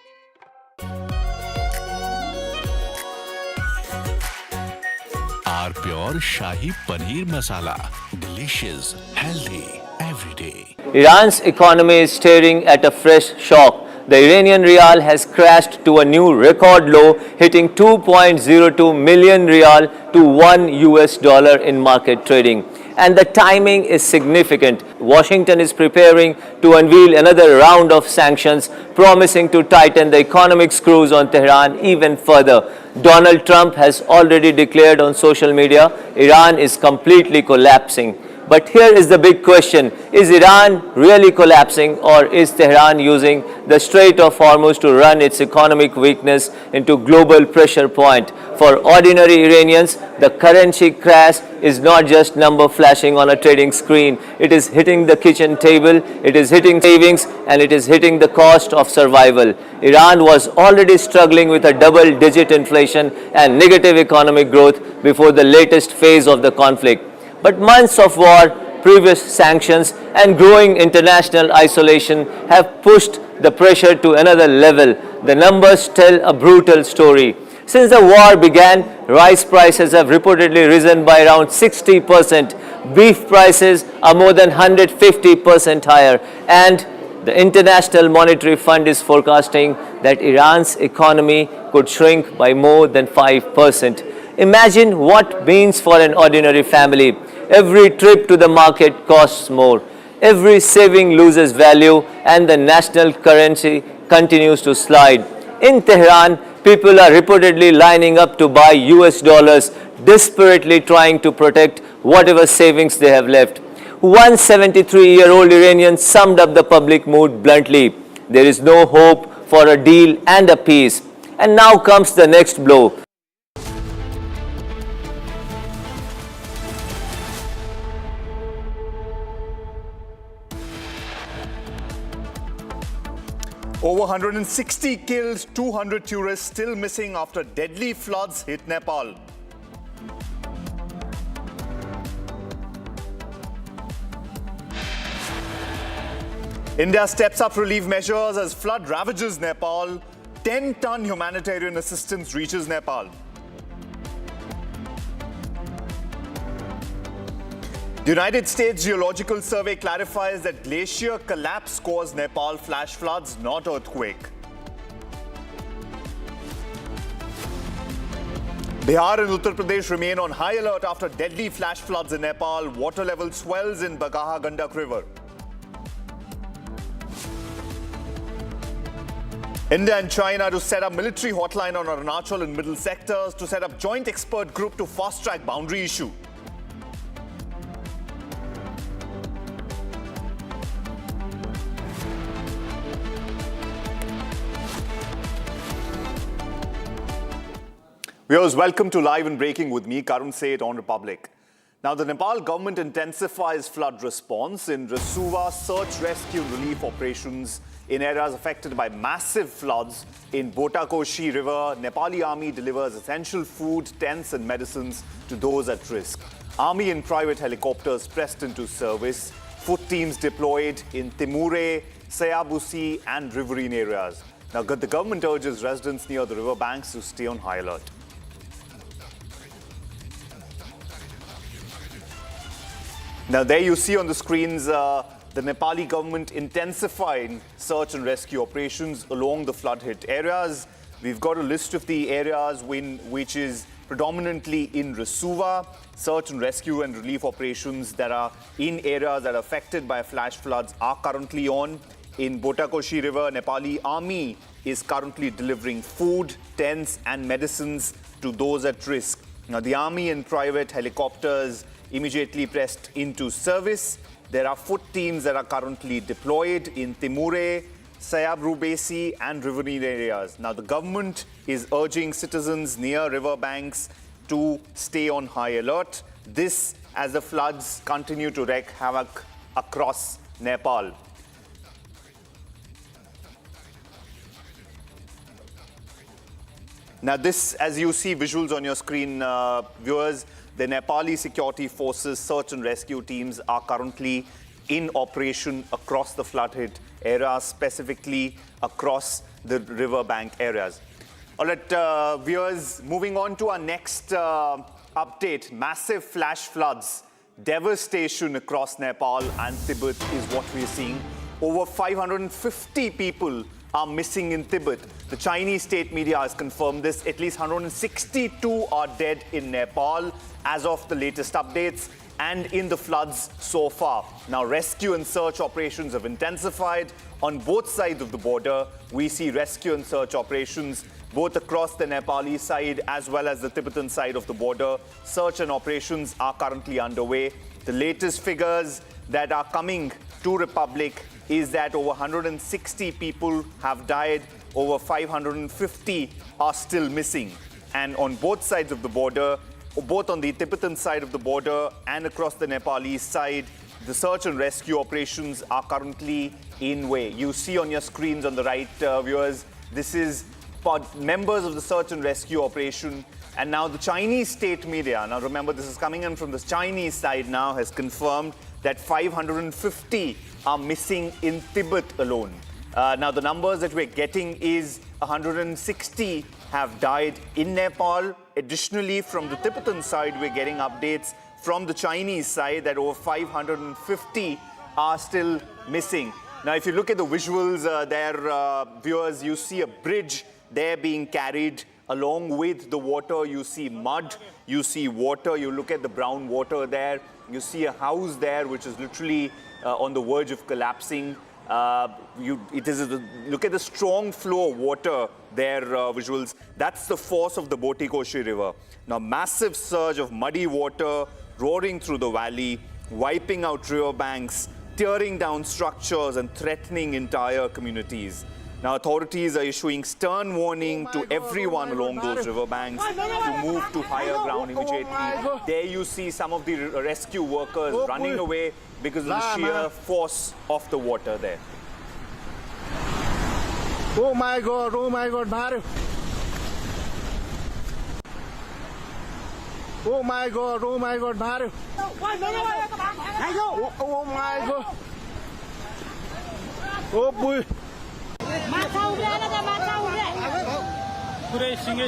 Our pure Shahi Paneer Masala. Delicious, healthy, every day. Iran's economy is staring at a fresh shock. The Iranian rial has crashed to a new record low, hitting 2.02 million rial to $1 in market trading. And the timing is significant. Washington is preparing to unveil another round of sanctions, promising to tighten the economic screws on Tehran even further. Donald Trump has already declared on social media, Iran is completely collapsing. But here is the big question. Is Iran really collapsing, or is Tehran using the Strait of Hormuz to run its economic weakness into global pressure point? For ordinary Iranians, the currency crash is not just number flashing on a trading screen. It is hitting the kitchen table, it is hitting savings, and it is hitting the cost of survival. Iran was already struggling with a double-digit inflation and negative economic growth before the latest phase of the conflict. But months of war, previous sanctions, and growing international isolation have pushed the pressure to another level. The numbers tell a brutal story. Since the war began, rice prices have reportedly risen by around 60%. Beef prices are more than 150% higher. And the International Monetary Fund is forecasting that Iran's economy could shrink by more than 5%. Imagine what means for an ordinary family. Every trip to the market costs more. Every saving loses value, and the national currency continues to slide. In Tehran, people are reportedly lining up to buy US dollars, desperately trying to protect whatever savings they have left. One 73-year-old Iranian summed up the public mood bluntly. There is no hope for a deal and a peace. And now comes the next blow. Over 160 killed, 200 tourists still missing after deadly floods hit Nepal. India steps up relief measures as flood ravages Nepal. 10-ton humanitarian assistance reaches Nepal. The United States Geological Survey clarifies that glacier collapse caused Nepal flash floods, not earthquake. Bihar and Uttar Pradesh remain on high alert after deadly flash floods in Nepal. Water level swells in Bagaha Gandak River. India and China to set up military hotline on Arunachal and middle sectors to set up joint expert group to fast-track boundary issue. Viewers, welcome to Live and Breaking with me, Karun Seth on Republic. Now, the Nepal government intensifies flood response in Rasuwa search, rescue and relief operations in areas affected by massive floods in Botakoshi River. Nepali army delivers essential food, tents and medicines to those at risk. Army and private helicopters pressed into service. Foot teams deployed in Timure, Sayabusi and riverine areas. Now, the government urges residents near the river banks to stay on high alert. Now, there you see on the screens the Nepali government intensifying search and rescue operations along the flood-hit areas. We've got a list of the areas which is predominantly in Rasuwa. Search and rescue and relief operations that are in areas that are affected by flash floods are currently on. In Botakoshi River, Nepali army is currently delivering food, tents and medicines to those at risk. Now, the army and private helicopters immediately pressed into service. There are foot teams that are currently deployed in Timure, Sayabrubesi and riverine areas. Now, the government is urging citizens near river banks to stay on high alert. This as the floods continue to wreak havoc across Nepal. Now, this, as you see visuals on your screen, viewers, the Nepali security forces, search and rescue teams are currently in operation across the flood-hit areas, specifically across the riverbank areas. All right, viewers, moving on to our next update. Massive flash floods, devastation across Nepal and Tibet is what we're seeing. Over 550 people are missing in Tibet. The Chinese state media has confirmed this. At least 162 are dead in Nepal as of the latest updates and in the floods so far. Now, rescue and search operations have intensified on both sides of the border. We see rescue and search operations both across the Nepali side as well as the Tibetan side of the border. Search and operations are currently underway. The latest figures that are coming to Republic is that over 160 people have died, over 550 are still missing. And on both sides of the border, both on the Tibetan side of the border and across the Nepalese side, the search and rescue operations are currently in way. You see on your screens on the right, viewers, this is members of the search and rescue operation. And now the Chinese state media, now remember this is coming in from the Chinese side now, has confirmed that 550 are missing in Tibet alone. Now the numbers that we're getting is 160 have died in Nepal. Additionally, from the Tibetan side, we're getting updates from the Chinese side that over 550 are still missing. Now, if you look at the visuals there, viewers, you see a bridge there being carried along with the water. You see mud, you see water, you look at the brown water there, you see a house there which is literally on the verge of collapsing. Look at the strong flow of water there, visuals. That's the force of the Botikoshi River. Now, massive surge of muddy water roaring through the valley, wiping out riverbanks, tearing down structures and threatening entire communities. Now, authorities are issuing stern warning to everyone along those riverbanks to move to higher ground immediately. There you see some of the rescue workers running away because of the sheer force of the water there. Oh my God, Mario. Oh my God, Mario. Oh my God. Oh boy. पूरे सिंगे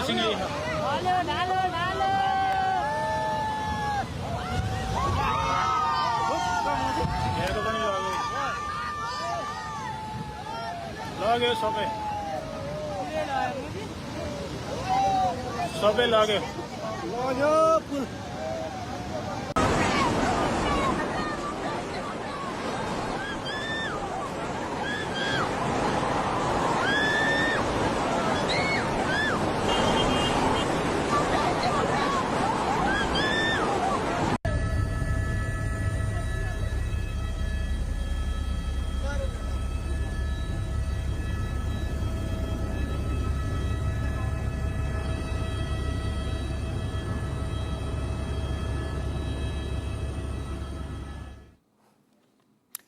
लागे सबे लागे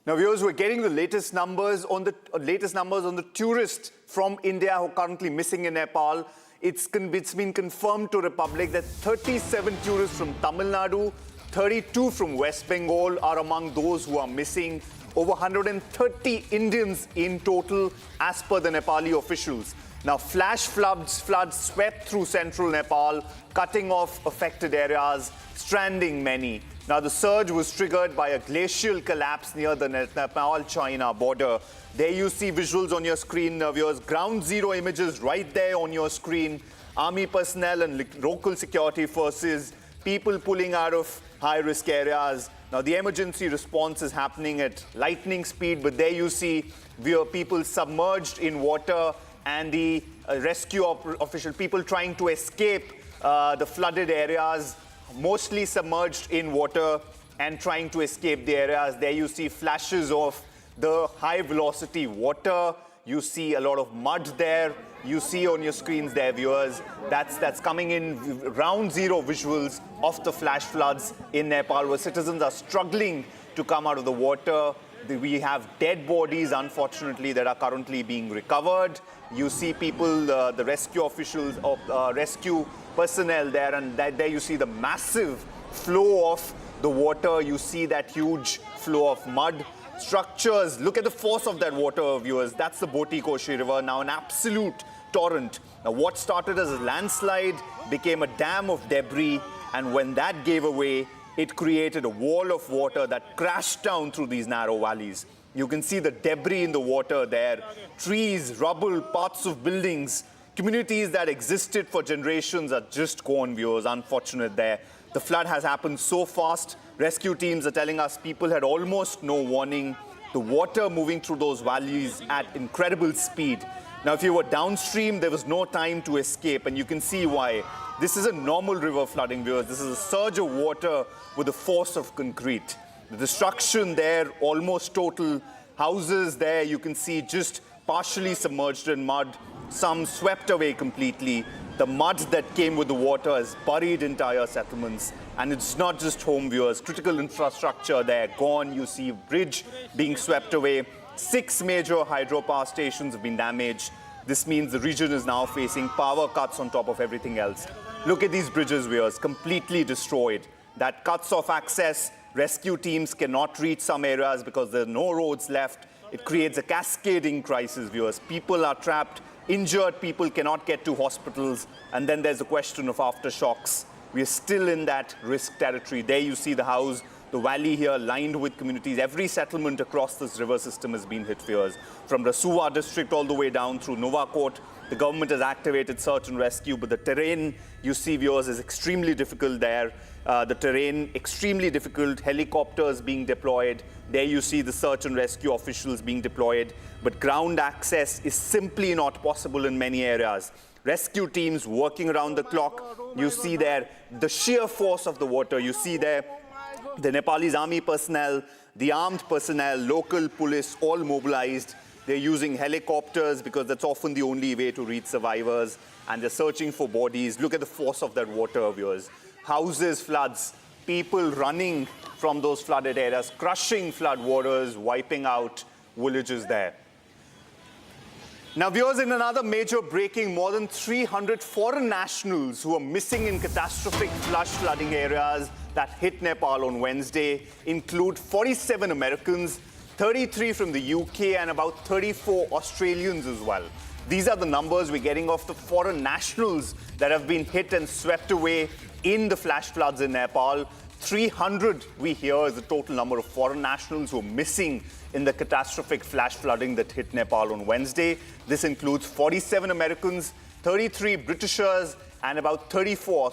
Now, viewers, we're getting the latest numbers on the tourists from India who are currently missing in Nepal. It's been confirmed to Republic that 37 tourists from Tamil Nadu, 32 from West Bengal are among those who are missing. Over 130 Indians in total, as per the Nepali officials. Now, flash floods swept through central Nepal, cutting off affected areas, stranding many. Now, the surge was triggered by a glacial collapse near the Nepal-China border. There you see visuals on your screen, viewers. Ground zero images right there on your screen. Army personnel and local security forces, people pulling out of high-risk areas. Now, the emergency response is happening at lightning speed, but there you see people submerged in water and the rescue official people trying to escape the flooded areas, mostly submerged in water and trying to escape the areas. There you see flashes of the high-velocity water. You see a lot of mud there. You see on your screens there, viewers, that's coming in round zero visuals of the flash floods in Nepal, where citizens are struggling to come out of the water. We have dead bodies, unfortunately, that are currently being recovered. You see people, the rescue officials, rescue personnel there, and there you see the massive flow of the water. You see that huge flow of mud. Structures, look at the force of that water, viewers. That's the Botikoshi River, now an absolute torrent. Now, what started as a landslide became a dam of debris, and when that gave away, it created a wall of water that crashed down through these narrow valleys. You can see the debris in the water there, trees, rubble, parts of buildings. Communities that existed for generations are just gone, viewers. Unfortunate there. The flood has happened so fast. Rescue teams are telling us people had almost no warning. The water moving through those valleys at incredible speed. Now, if you were downstream, there was no time to escape, and you can see why. This is a normal river flooding, viewers. This is a surge of water with the force of concrete. The destruction there, almost total. Houses there, you can see just partially submerged in mud. Some swept away completely. The mud that came with the water has buried entire settlements. And it's not just home, viewers. Critical infrastructure there, gone. You see a bridge being swept away. 6 major hydropower stations have been damaged. This means the region is now facing power cuts on top of everything else. Look at these bridges, viewers, completely destroyed. That cuts off access. Rescue teams cannot reach some areas because there are no roads left. It creates a cascading crisis, viewers. People are trapped. Injured people cannot get to hospitals. And then there's a question of aftershocks. We are still in that risk territory. There you see the house. The valley here lined with communities. Every settlement across this river system has been hit, viewers. From Rasuwa district all the way down through Novakot, the government has activated search and rescue, but the terrain, you see, viewers, is extremely difficult there. The terrain, extremely difficult. Helicopters being deployed. There you see the search and rescue officials being deployed. But ground access is simply not possible in many areas. Rescue teams working around the clock. You see there the sheer force of the water. You see there the Nepalese army personnel, the armed personnel, local police, all mobilized. They're using helicopters because that's often the only way to reach survivors. And they're searching for bodies. Look at the force of that water, viewers. Houses, floods, people running from those flooded areas, crushing flood waters, wiping out villages there. Now, viewers, in another major breaking, more than 300 foreign nationals who are missing in catastrophic flash flooding areas that hit Nepal on Wednesday include 47 Americans, 33 from the UK, and about 34 Australians as well. These are the numbers we're getting of the foreign nationals that have been hit and swept away in the flash floods in Nepal. 300, we hear, is the total number of foreign nationals who are missing in the catastrophic flash flooding that hit Nepal on Wednesday. This includes 47 Americans, 33 Britishers, and about 34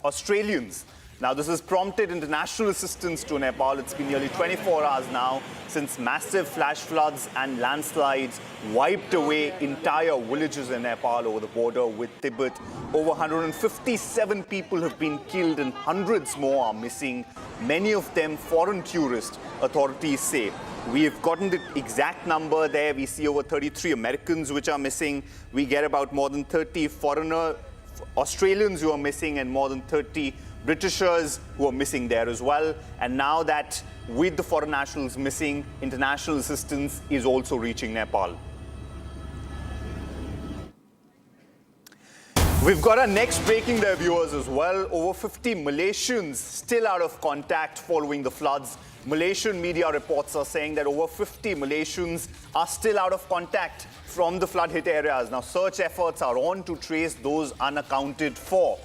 Australians. Now, this has prompted international assistance to Nepal. It's been nearly 24 hours now since massive flash floods and landslides wiped away entire villages in Nepal over the border with Tibet. Over 157 people have been killed and hundreds more are missing, many of them foreign tourists, authorities say. We've gotten the exact number there. We see over 33 Americans which are missing. We get about more than 30 foreigner Australians who are missing and more than 30 Britishers who are missing there as well. And now that with the foreign nationals missing, international assistance is also reaching Nepal. We've got our next breaking there, viewers, as well. Over 50 Malaysians still out of contact following the floods. Malaysian media reports are saying that over 50 Malaysians are still out of contact from the flood-hit areas. Now, search efforts are on to trace those unaccounted for.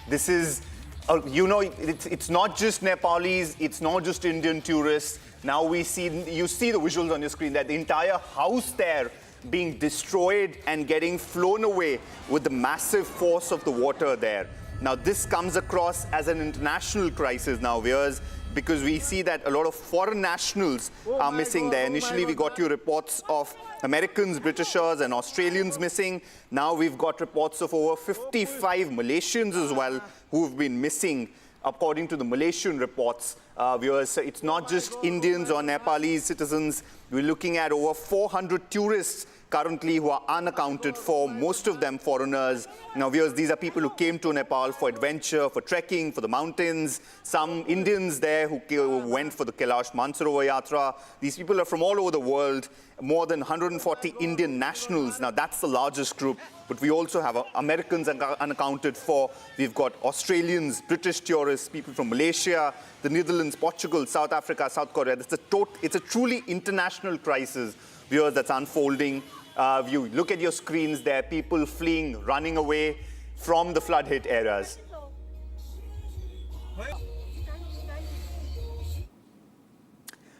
This is, it's not just Nepalese, it's not just Indian tourists. Now you see the visuals on your screen that the entire house there being destroyed and getting flown away with the massive force of the water there. Now, this comes across as an international crisis now, viewers, because we see that a lot of foreign nationals are missing there. Initially, we got you reports of Americans, Britishers, and Australians missing. Now we've got reports of over 55 Malaysians as well who have been missing, according to the Malaysian reports. Viewers, it's not just Indians or Nepalese citizens. We're looking at over 400 tourists currently who are unaccounted for, most of them foreigners. Now, viewers, these are people who came to Nepal for adventure, for trekking, for the mountains. Some Indians there who went for the Kailash Mansarovar Yatra. These people are from all over the world, more than 140 Indian nationals. Now, that's the largest group, but we also have Americans unaccounted for. We've got Australians, British tourists, people from Malaysia, the Netherlands, Portugal, South Africa, South Korea. It's a truly international crisis, viewers, that's unfolding. You look at your screens there, people fleeing, running away from the flood-hit areas.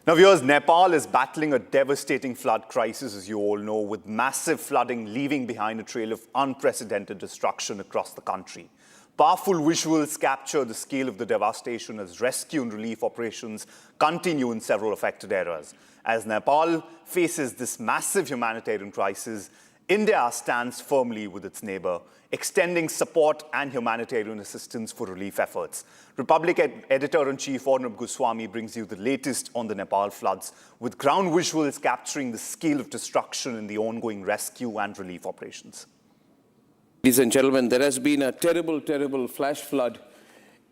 Now, viewers, Nepal is battling a devastating flood crisis, as you all know, with massive flooding leaving behind a trail of unprecedented destruction across the country. Powerful visuals capture the scale of the devastation as rescue and relief operations continue in several affected areas. As Nepal faces this massive humanitarian crisis, India stands firmly with its neighbour, extending support and humanitarian assistance for relief efforts. Republic Editor-in-Chief Arnab Goswami brings you the latest on the Nepal floods, with ground visuals capturing the scale of destruction in the ongoing rescue and relief operations. Ladies and gentlemen, there has been a terrible, terrible flash flood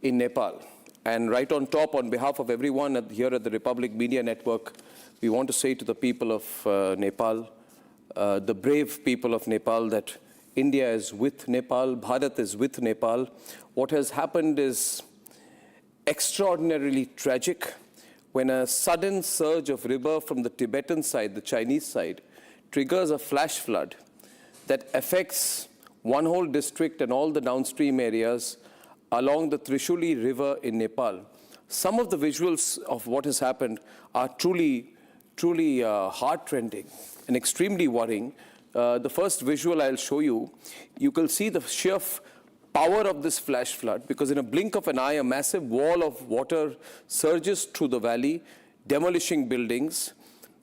in Nepal. And right on top, on behalf of everyone here at the Republic Media Network, we want to say to the people of Nepal, the brave people of Nepal, that India is with Nepal, Bharat is with Nepal. What has happened is extraordinarily tragic when a sudden surge of river from the Tibetan side, the Chinese side, triggers a flash flood that affects one whole district and all the downstream areas along the Trishuli River in Nepal. Some of the visuals of what has happened are truly heart-rending and extremely worrying. The first visual I'll show you, you can see the sheer power of this flash flood, because in a blink of an eye, a massive wall of water surges through the valley, demolishing buildings.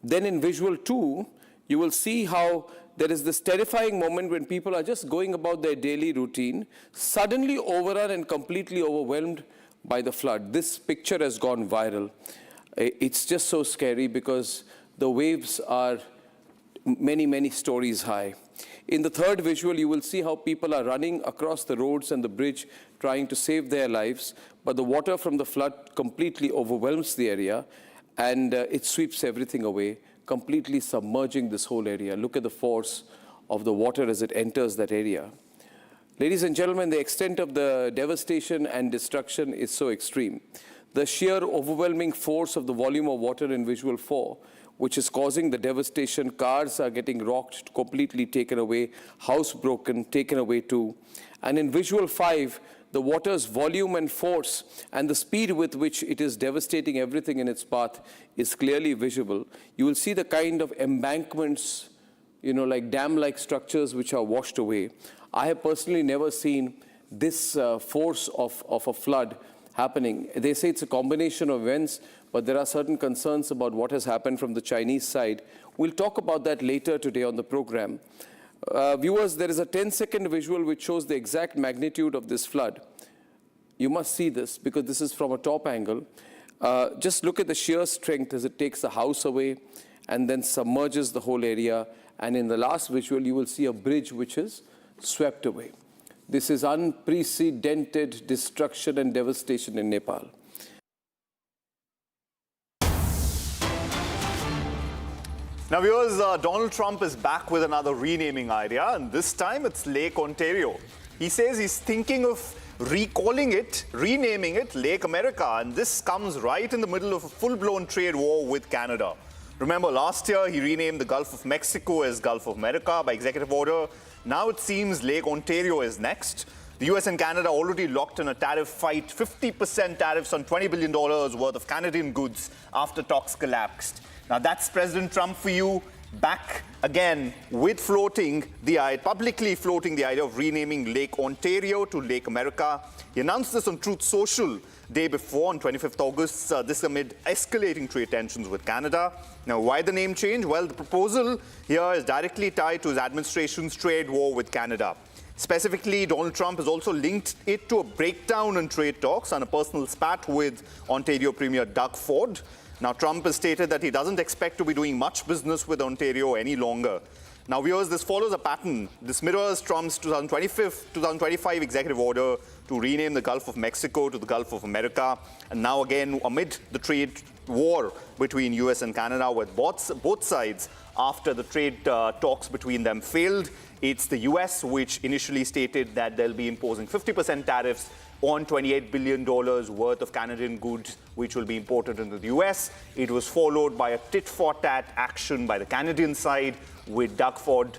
Then in visual 2, you will see how there is this terrifying moment when people are just going about their daily routine, suddenly overrun and completely overwhelmed by the flood. This picture has gone viral. It's just so scary because the waves are many, many stories high. In the third visual, you will see how people are running across the roads and the bridge trying to save their lives, but the water from the flood completely overwhelms the area and it sweeps everything away, completely submerging this whole area. Look at the force of the water as it enters that area. Ladies and gentlemen, the extent of the devastation and destruction is so extreme. The sheer overwhelming force of the volume of water in visual 4, which is causing the devastation. Cars are getting rocked, completely taken away, house broken, taken away too. And in visual 5, the water's volume and force and the speed with which it is devastating everything in its path is clearly visible. You will see the kind of embankments, like dam-like structures which are washed away. I have personally never seen this force of a flood happening. They say it's a combination of events, but there are certain concerns about what has happened from the Chinese side. We'll talk about that later today on the program. Viewers, there is a 10-second visual which shows the exact magnitude of this flood. You must see this because this is from a top angle. Just look at the sheer strength as it takes the house away and then submerges the whole area. And in the last visual, you will see a bridge which is swept away. This is unprecedented destruction and devastation in Nepal. Now, viewers, Donald Trump is back with another renaming idea, and this time it's Lake Ontario. He says he's thinking of renaming it Lake America, and this comes right in the middle of a full-blown trade war with Canada. Remember, last year he renamed the Gulf of Mexico as Gulf of America by executive order. Now it seems Lake Ontario is next. The US and Canada already locked in a tariff fight, 50% tariffs on $20 billion worth of Canadian goods after talks collapsed. Now that's President Trump for you, back again with publicly floating the idea of renaming Lake Ontario to Lake America. He announced this on Truth Social day before, on 25th August, this amid escalating trade tensions with Canada. Now, why the name change? Well, the proposal here is directly tied to his administration's trade war with Canada. Specifically, Donald Trump has also linked it to a breakdown in trade talks and a personal spat with Ontario Premier Doug Ford. Now, Trump has stated that he doesn't expect to be doing much business with Ontario any longer. Now, viewers, this follows a pattern. This mirrors Trump's 2025 executive order to rename the Gulf of Mexico to the Gulf of America. And now again, amid the trade war between US and Canada, with both sides, after the trade talks between them failed, it's the US which initially stated that they'll be imposing 50% tariffs on $28 billion worth of Canadian goods which will be imported into the US. It was followed by a tit-for-tat action by the Canadian side, with Doug Ford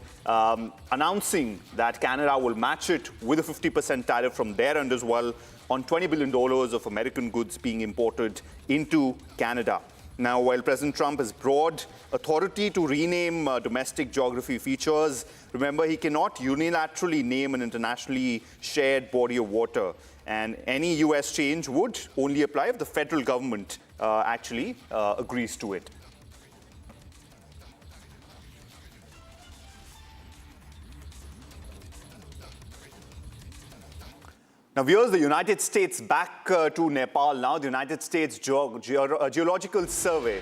announcing that Canada will match it with a 50% tariff from their end as well on $20 billion of American goods being imported into Canada. Now, while President Trump has broad authority to rename domestic geography features, remember, he cannot unilaterally name an internationally shared body of water. And any US change would only apply if the federal government actually agrees to it. Now, viewers, the United States back to Nepal now. The United States Geological Survey.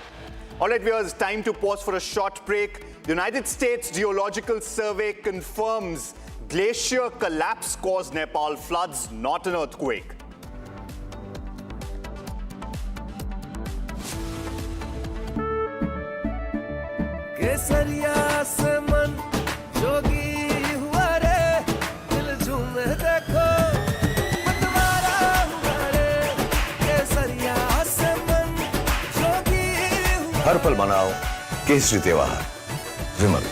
All right, viewers, time to pause for a short break. The United States Geological Survey confirms glacier collapse caused Nepal floods, not an earthquake. हर पल मनाओ केसरी त्योहार विमल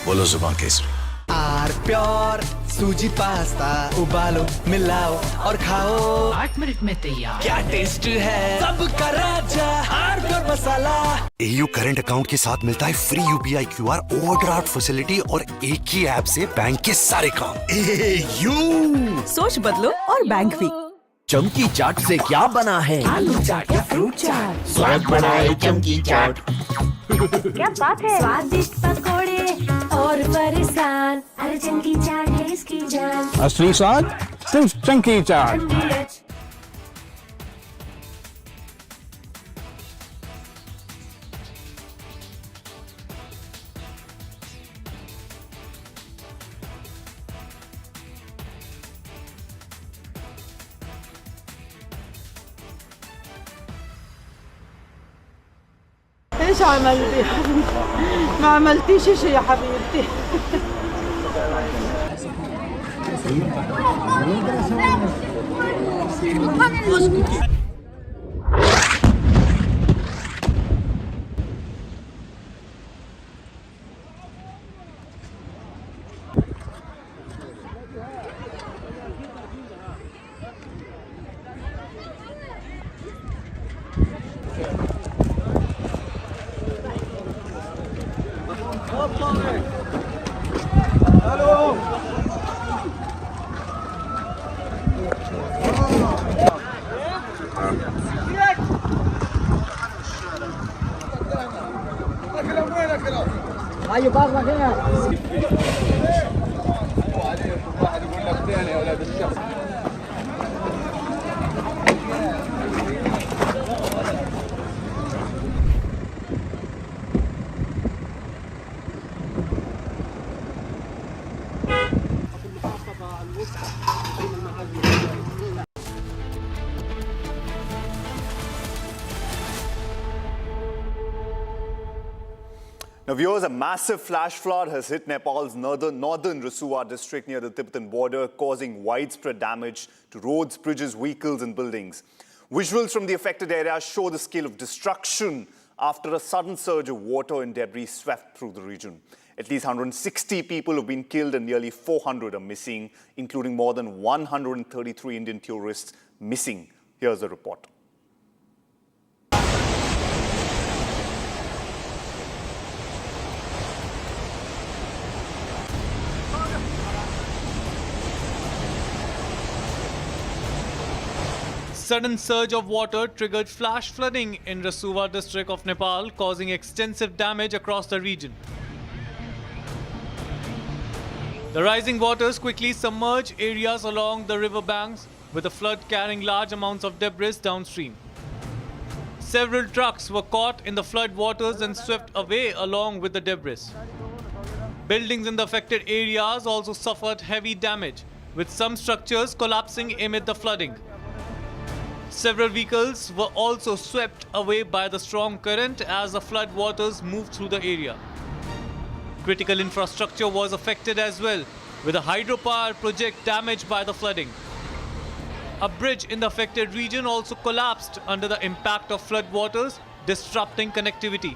बोलो जुबान केसरी R pure सूजी pasta उबालो मिलाओ और खाओ 8 मिनट में तैयार क्या टेस्ट है सबका राजा R pure masala AU current account के साथ मिलता है free UPI QR overdraft facility और एक ही ऐप से बैंक के सारे काम। AU सोच बदलो और बैंक भी। चमकी चाट से क्या बना है? आलू चाट या फ्रूट चाट, स्वाद बनाए चमकी चाट। क्या बात है? स्वादिष्ट पकोड़े और फरसान, अरे चंकी चाट है इसकी जान। असली स्वाद सिर्फ चंकी चाट। ايش عملتي؟ ما عملتيش شيء يا حبيبتي. ايوه باص هنا Now, viewers, a massive flash flood has hit Nepal's northern Rasuwa district near the Tibetan border, causing widespread damage to roads, bridges, vehicles and buildings. Visuals from the affected area show the scale of destruction after a sudden surge of water and debris swept through the region. At least 160 people have been killed and nearly 400 are missing, including more than 133 Indian tourists missing. Here's the report. Sudden surge of water triggered flash flooding in Rasuwa district of Nepal, causing extensive damage across the region. The rising waters quickly submerged areas along the river banks, with the flood carrying large amounts of debris downstream. Several trucks were caught in the flood waters and swept away along with the debris. Buildings in the affected areas also suffered heavy damage, with some structures collapsing amid the flooding. Several vehicles were also swept away by the strong current as the flood waters moved through the area. Critical infrastructure was affected as well, with a hydropower project damaged by the flooding. A bridge in the affected region also collapsed under the impact of flood waters, disrupting connectivity.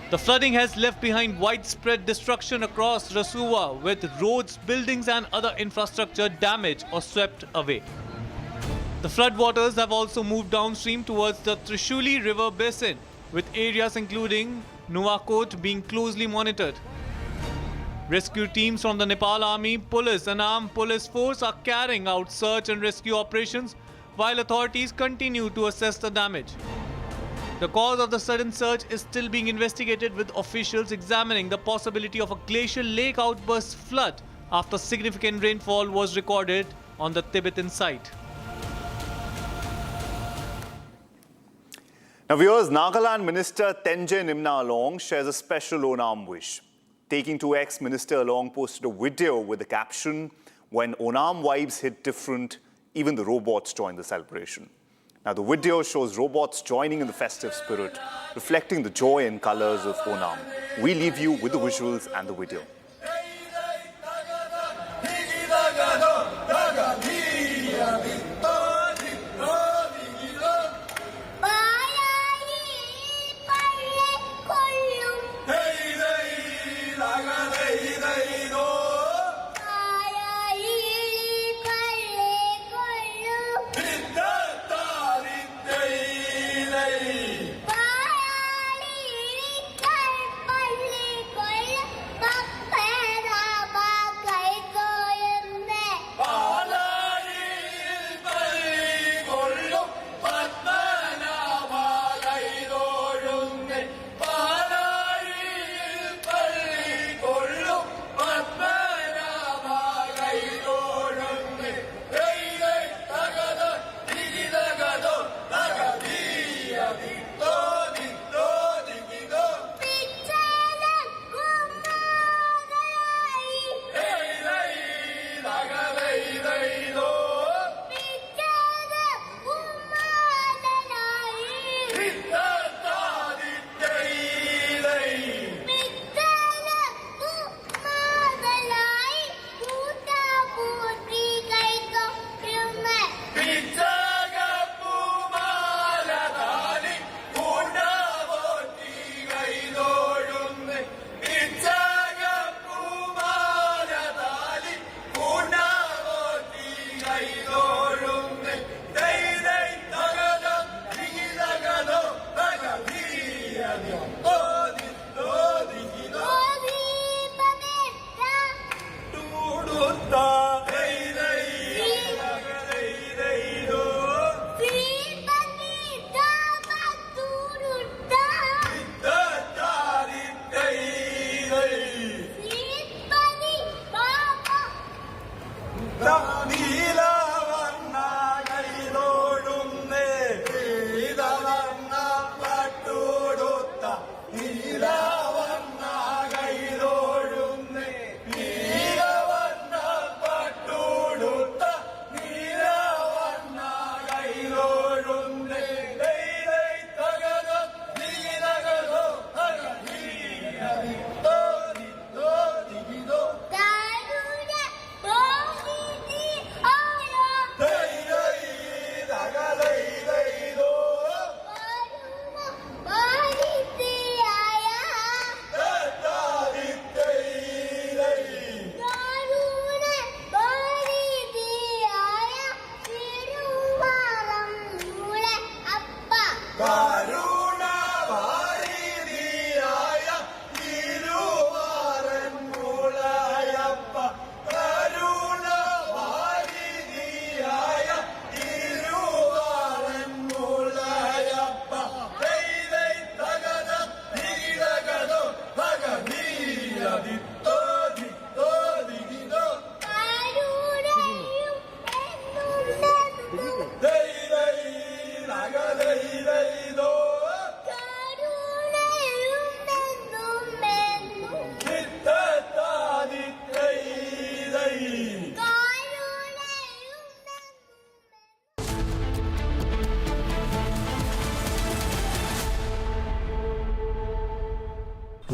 The flooding has left behind widespread destruction across Rasuwa, with roads, buildings and other infrastructure damaged or swept away. The floodwaters have also moved downstream towards the Trishuli River basin, with areas including Nuwakot being closely monitored. Rescue teams from the Nepal Army, Police and Armed Police Force are carrying out search and rescue operations, while authorities continue to assess the damage. The cause of the sudden surge is still being investigated, with officials examining the possibility of a glacial lake outburst flood after significant rainfall was recorded on the Tibetan site. Now, viewers, Nagaland Minister Tenje Nimna Along shares a special Onam wish. Taking to X, Minister Along posted a video with the caption, "When Onam vibes hit different, even the robots join the celebration." Now, the video shows robots joining in the festive spirit, reflecting the joy and colours of Onam. We leave you with the visuals and the video.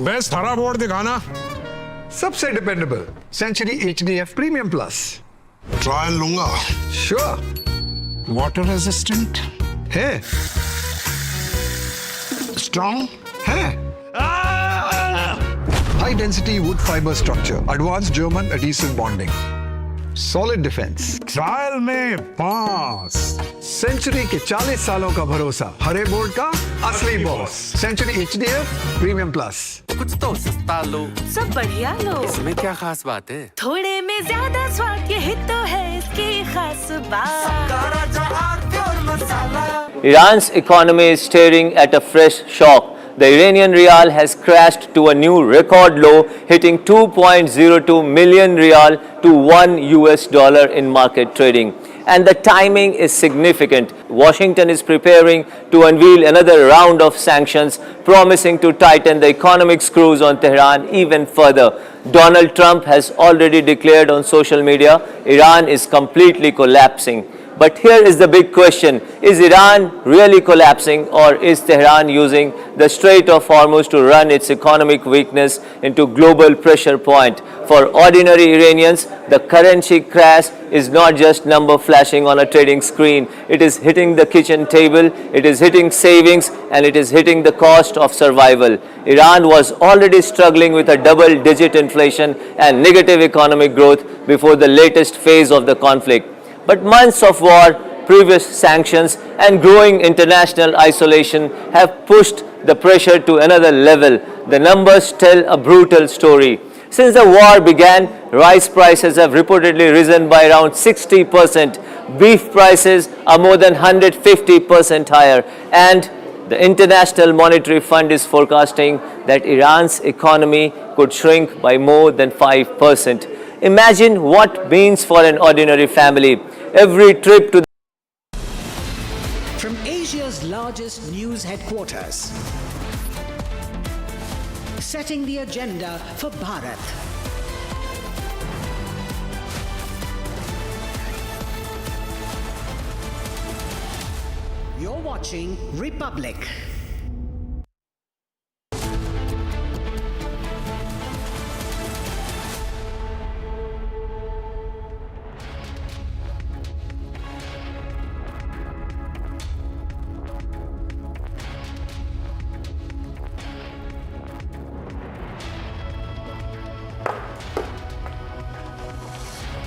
Best हरा board दिखाना। सबसे dependable Century HDF premium plus. Trial लूंगा। Sure. Water resistant है, strong है, high density wood fibre structure, advanced German adhesive bonding, solid defence. Trial में pass. Century के 40 सालों का भरोसा, हरे बोर्ड का असली boss. Century HDF premium plus. कुछ तो सस्ता लो, सब बढ़िया लो। इसमें क्या खास बात है? थोड़े में ज्यादा स्वाद, यही तो है इसकी खास बात। Iran's economy is staring at a fresh shock. the Iranian rial has crashed to a new record low, hitting 2.02 million rial to $1 in market trading. And the timing is significant. Washington is preparing to unveil another round of sanctions, promising to tighten the economic screws on Tehran even further. Donald Trump has already declared on social media, Iran is completely collapsing. But here is the big question, is Iran really collapsing, or is Tehran using the Strait of Hormuz to run its economic weakness into global pressure point? For ordinary Iranians, the currency crash is not just number flashing on a trading screen. It is hitting the kitchen table, it is hitting savings, and it is hitting the cost of survival. Iran was already struggling with a double-digit inflation and negative economic growth before the latest phase of the conflict. But months of war, previous sanctions, and growing international isolation have pushed the pressure to another level. The numbers tell a brutal story. Since the war began, rice prices have reportedly risen by around 60%. Beef prices are more than 150% higher. And the International Monetary Fund is forecasting that Iran's economy could shrink by more than 5%. Imagine what it means for an ordinary family. Every trip to From Asia's largest news headquarters, setting the agenda for Bharat. You're watching Republic.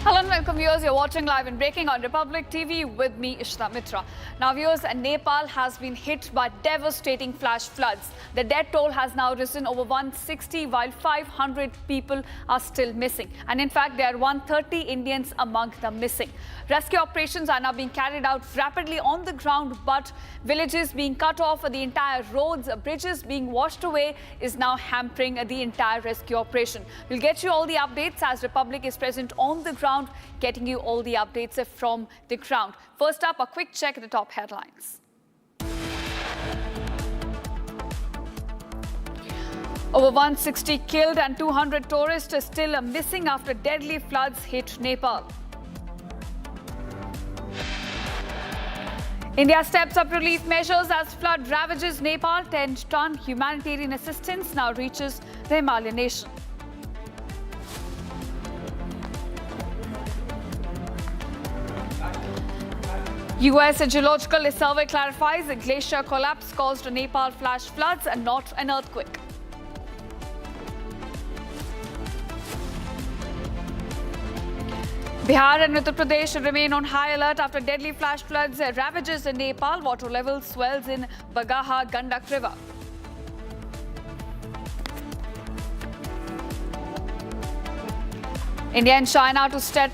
Hello and welcome viewers, you're watching live and breaking on Republic TV with me Ishita Mitra. Now viewers, Nepal has been hit by devastating flash floods. The death toll has now risen over 160 while 500 people are still missing. And in fact, there are 130 Indians among the missing. Rescue operations are now being carried out rapidly on the ground, but villages being cut off, the entire roads, bridges being washed away is now hampering the entire rescue operation. We'll get you all the updates as Republic is present on the ground, getting you all the updates from the ground. First up, a quick check at the top headlines. Over 160 killed and 200 tourists are still missing after deadly floods hit Nepal. India steps up relief measures as flood ravages Nepal. 10-ton humanitarian assistance now reaches the Himalayan nation. US Geological Survey clarifies a glacier collapse caused Nepal flash floods and not an earthquake. Bihar and Uttar Pradesh remain on high alert after deadly flash floods ravages in Nepal. Water level swells in Bagaha Gandak River. India and China to step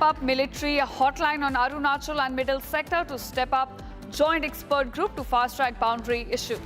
up military hotline on Arunachal and middle sector to step up joint expert group to fast-track boundary issue.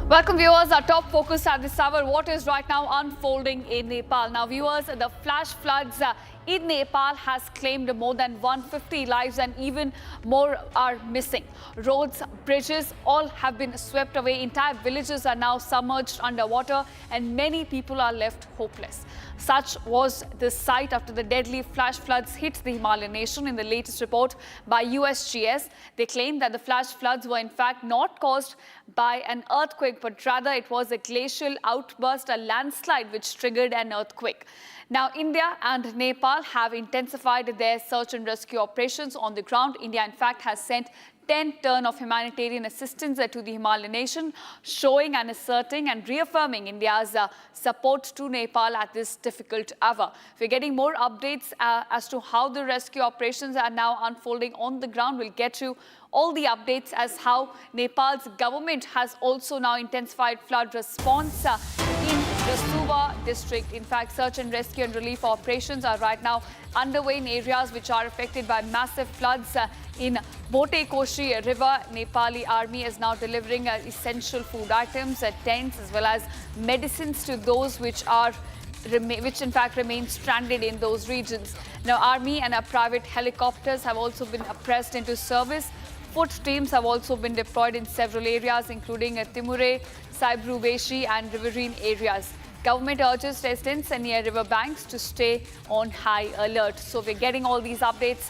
Welcome viewers, our top focus at this hour, what is right now unfolding in Nepal. Now viewers, the flash floods in Nepal has claimed more than 150 lives and even more are missing. Roads, bridges, all have been swept away. Entire villages are now submerged underwater and many people are left hopeless. Such was the sight after the deadly flash floods hit the Himalayan nation. In the latest report by USGS, they claim that the flash floods were in fact not caused by an earthquake, but rather it was a glacial outburst, a landslide which triggered an earthquake. Now, India and Nepal have intensified their search and rescue operations on the ground. India, in fact, has sent 10 tons of humanitarian assistance to the Himalayan nation, showing and asserting and reaffirming India's support to Nepal at this difficult hour. We're getting more updates as to how the rescue operations are now unfolding on the ground. We'll get you all the updates as how Nepal's government has also now intensified flood response in the Suva district. In fact, search and rescue and relief operations are right now underway in areas which are affected by massive floods in Bote Koshi River. Nepali army is now delivering essential food items, tents as well as medicines to those which in fact remain stranded in those regions. Now, army and private helicopters have also been pressed into service. Foot teams have also been deployed in several areas, including Timure, Saibru Beshi and riverine areas. Government urges residents near river banks to stay on high alert. So we're getting all these updates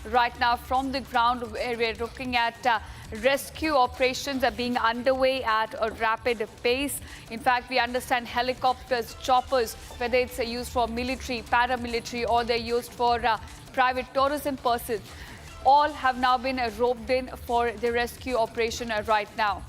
right now from the ground, where we're looking at rescue operations are being underway at a rapid pace. In fact, we understand helicopters, choppers, whether it's used for military, paramilitary, or they're used for private tourism purposes, all have now been roped in for the rescue operation right now.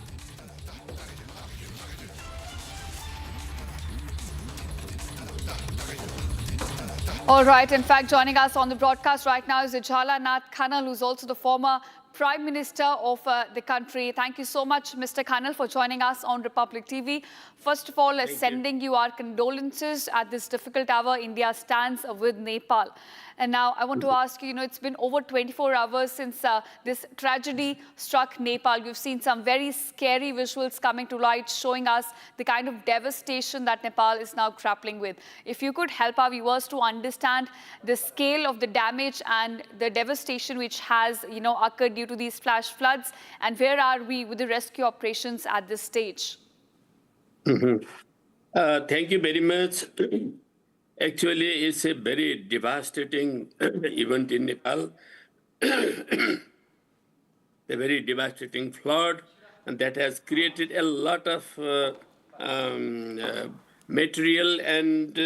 All right. In fact, joining us on the broadcast right now is Ujjwala Nath Khanal, who's also the former Prime Minister of the country. Thank you so much, Mr. Khanal, for joining us on Republic TV. First of all, sending you our condolences at this difficult hour. India stands with Nepal. And now I want to ask you, it's been over 24 hours since this tragedy struck Nepal. We've seen some very scary visuals coming to light, showing us the kind of devastation that Nepal is now grappling with. If you could help our viewers to understand the scale of the damage and the devastation which has, occurred due to these flash floods, and where are we with the rescue operations at this stage? Thank you very much. Actually, it's a very devastating event in Nepal. A very devastating flood, and that has created a lot of material and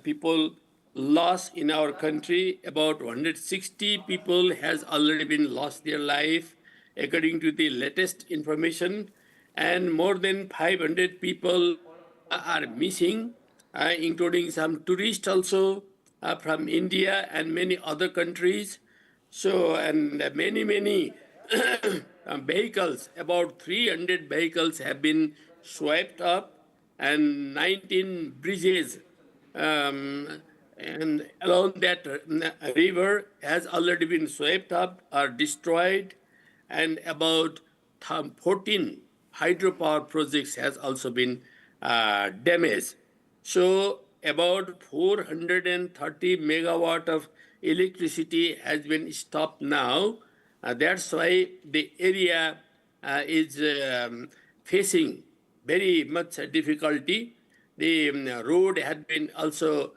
people lost in our country. About 160 people has already been lost their life, according to the latest information, and more than 500 people are missing, including some tourists also from India and many other countries. So, and many vehicles, about 300 vehicles have been swept up, and 19 bridges and along that river has already been swept up or destroyed, and about 14 hydropower projects has also been damaged. So about 430 megawatt of electricity has been stopped now. That's why the area is facing very much difficulty. The road had been also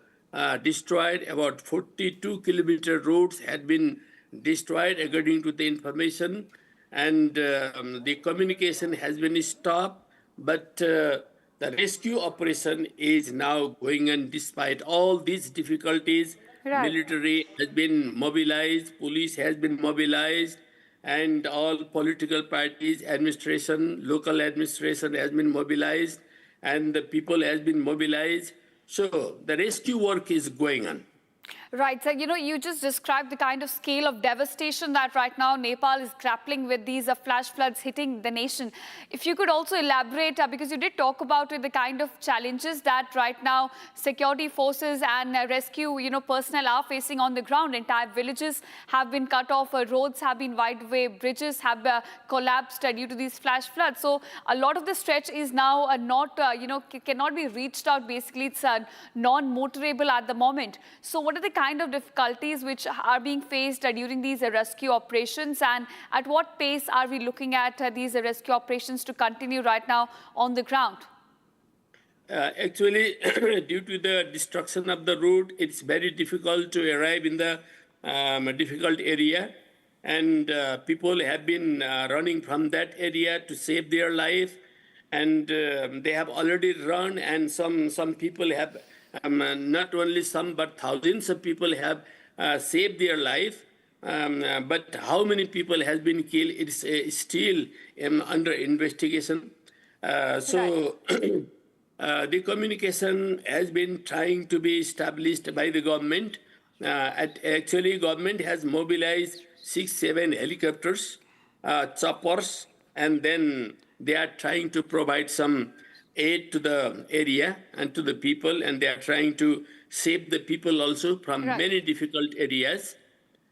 destroyed. About 42-kilometer roads had been destroyed, according to the information, and the communication has been stopped. But the rescue operation is now going on despite all these difficulties. Right. Military has been mobilized, police has been mobilized, and all political parties, administration, local administration has been mobilized, and the people has been mobilized. So the rescue work is going on. Right. So, you just described the kind of scale of devastation that right now Nepal is grappling with, these flash floods hitting the nation. If you could also elaborate, because you did talk about the kind of challenges that right now security forces and rescue, personnel are facing on the ground. Entire villages have been cut off, roads have been wiped away, bridges have collapsed due to these flash floods. So a lot of the stretch is now not, cannot be reached out. Basically, it's non-motorable at the moment. So what are the kind of difficulties which are being faced during these rescue operations, and at what pace are we looking at these rescue operations to continue right now on the ground? Actually, due to the destruction of the road, it's very difficult to arrive in the difficult area, and people have been running from that area to save their life, and they have already run, and some people have not only some, but thousands of people have saved their life. But how many people has been killed, it's still under investigation. So the communication has been trying to be established by the government. Actually, government has mobilized 6-7 helicopters, choppers, and then they are trying to provide some aid to the area and to the people, and they are trying to save the people also from many difficult areas.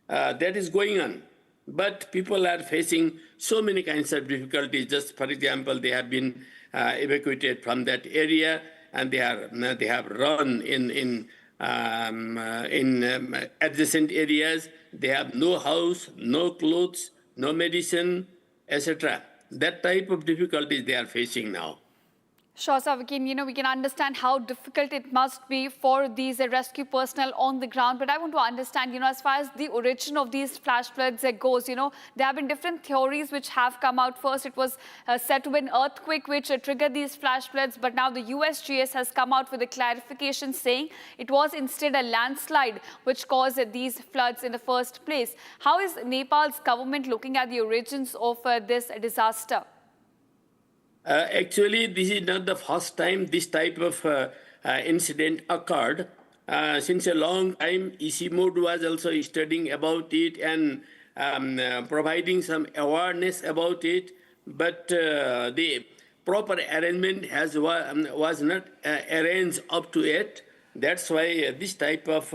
That is going on. But people are facing so many kinds of difficulties. Just for example, they have been evacuated from that area, and they have run in adjacent areas. They have no house, no clothes, no medicine, etc. That type of difficulties they are facing now. Sure, sir, we can understand how difficult it must be for these rescue personnel on the ground. But I want to understand, as far as the origin of these flash floods goes, there have been different theories which have come out. First, it was said to be an earthquake which triggered these flash floods. But now the USGS has come out with a clarification saying it was instead a landslide which caused these floods in the first place. How is Nepal's government looking at the origins of this disaster? Actually, this is not the first time this type of incident occurred. Since a long time, ICIMOD was also studying about it and providing some awareness about it, but the proper arrangement was not arranged up to it. That's why this type of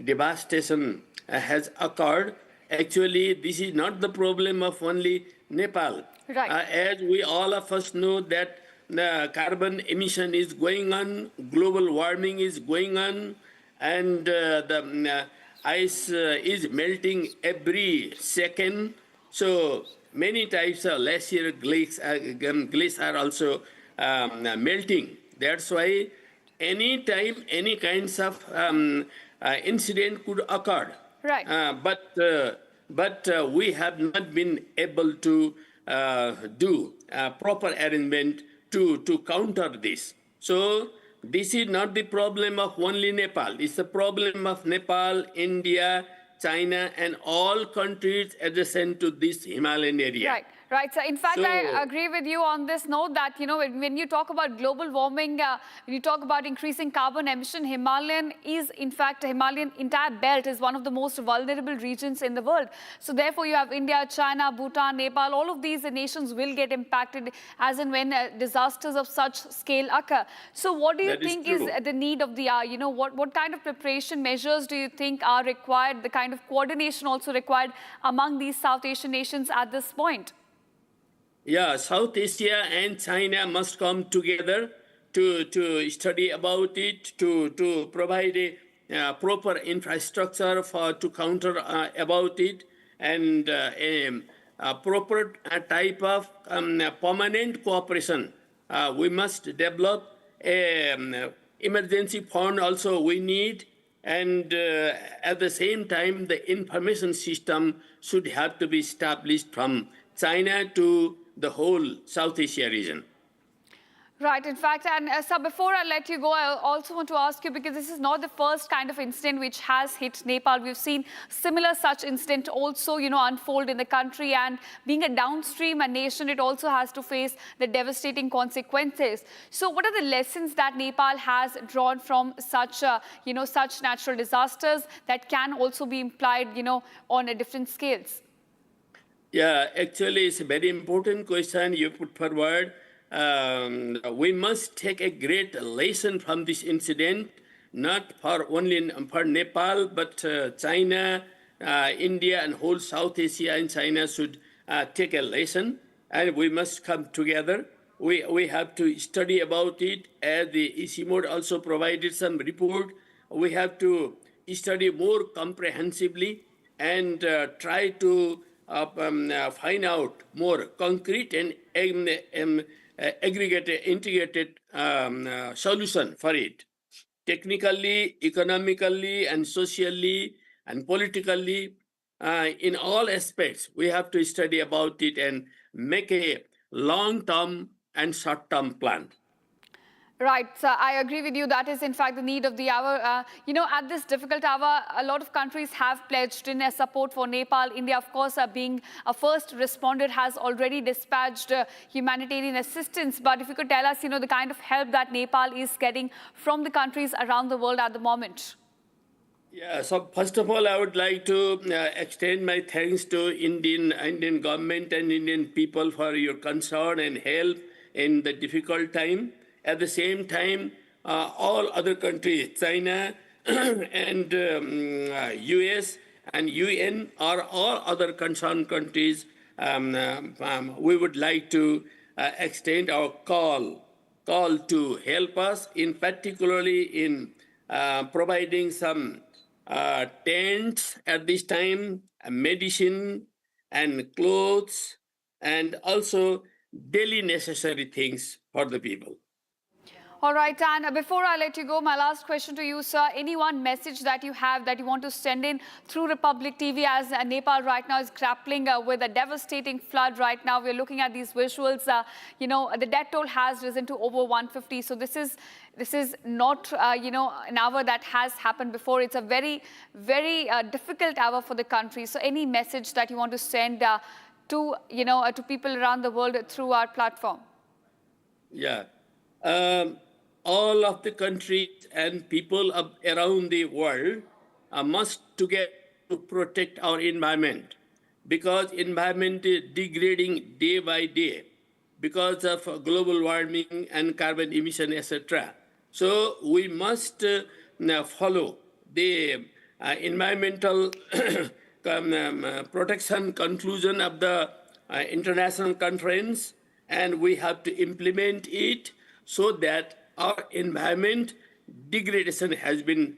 devastation has occurred. Actually, this is not the problem of only Nepal. Right. As we all of us know that the carbon emission is going on, global warming is going on, and the ice is melting every second. So many types of glacier glaciers are also melting. That's why any time any kinds of incident could occur. Right. But we have not been able to do proper arrangement to counter this. So this is not the problem of only Nepal. It's the problem of Nepal, India, China, and all countries adjacent to this Himalayan area. Right. Right. So, in fact, I agree with you on this note that, when you talk about global warming, when you talk about increasing carbon emission, Himalayan entire belt is one of the most vulnerable regions in the world. So, therefore, you have India, China, Bhutan, Nepal, all of these nations will get impacted as and when disasters of such scale occur. So, what do you think is the need of the hour? What kind of preparation measures do you think are required, the kind of coordination also required among these South Asian nations at this point? Yeah, South Asia and China must come together to study about it, to provide a proper infrastructure to counter about it, and a proper type of permanent cooperation. We must develop an emergency fund also we need, and at the same time the information system should have to be established from China to the whole South Asia region. Right, in fact, and so before I let you go, I also want to ask you, because this is not the first kind of incident which has hit Nepal. We've seen similar such incident also, unfold in the country, and being a downstream nation, it also has to face the devastating consequences. So what are the lessons that Nepal has drawn from such, such natural disasters that can also be implied, on a different scales? Yeah, actually, it's a very important question you put forward. We must take a great lesson from this incident, not for only for Nepal, but China, India, and whole South Asia and China should take a lesson, and we must come together. We have to study about it, as the ICIMOD also provided some report. We have to study more comprehensively and try to find out more concrete and aggregated, integrated solution for it. Technically, economically, and socially, and politically, in all aspects, we have to study about it and make a long-term and short-term plan. Right, so I agree with you. That is, in fact, the need of the hour. At this difficult hour, a lot of countries have pledged in support for Nepal. India, of course, being a first responder, has already dispatched humanitarian assistance. But if you could tell us, the kind of help that Nepal is getting from the countries around the world at the moment. Yeah, so first of all, I would like to extend my thanks to Indian government and Indian people for your concern and help in the difficult time. At the same time, all other countries, China and US and UN, or all other concerned countries, we would like to extend our call to help us, particularly in providing some tents at this time, medicine and clothes, and also daily necessary things for the people. All right, and before I let you go, my last question to you, sir. Any one message that you have that you want to send in through Republic TV, as Nepal right now is grappling with a devastating flood right now. We're looking at these visuals. You know, the death toll has risen to over 150. So this is not, you know, an hour that has happened before. It's a very, very difficult hour for the country. So any message that you want to send to, you know, to people around the world through our platform? Yeah. All of the countries and people around the world must together to protect our environment, because environment is degrading day by day because of global warming and carbon emission, etc. So we must follow the environmental protection conclusion of the international conference, and we have to implement it so that our environment degradation has been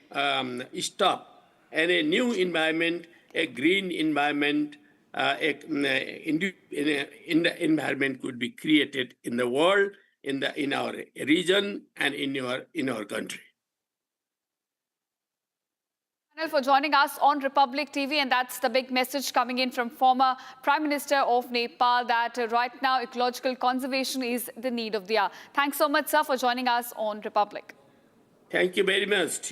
stopped, and a new environment, a green environment, environment could be created in the world, in our region, and in our country. For joining us on Republic TV, and that's the big message coming in from former Prime Minister of Nepal, that right now ecological conservation is the need of the hour. Thanks so much, sir, for joining us on Republic. Thank you very much.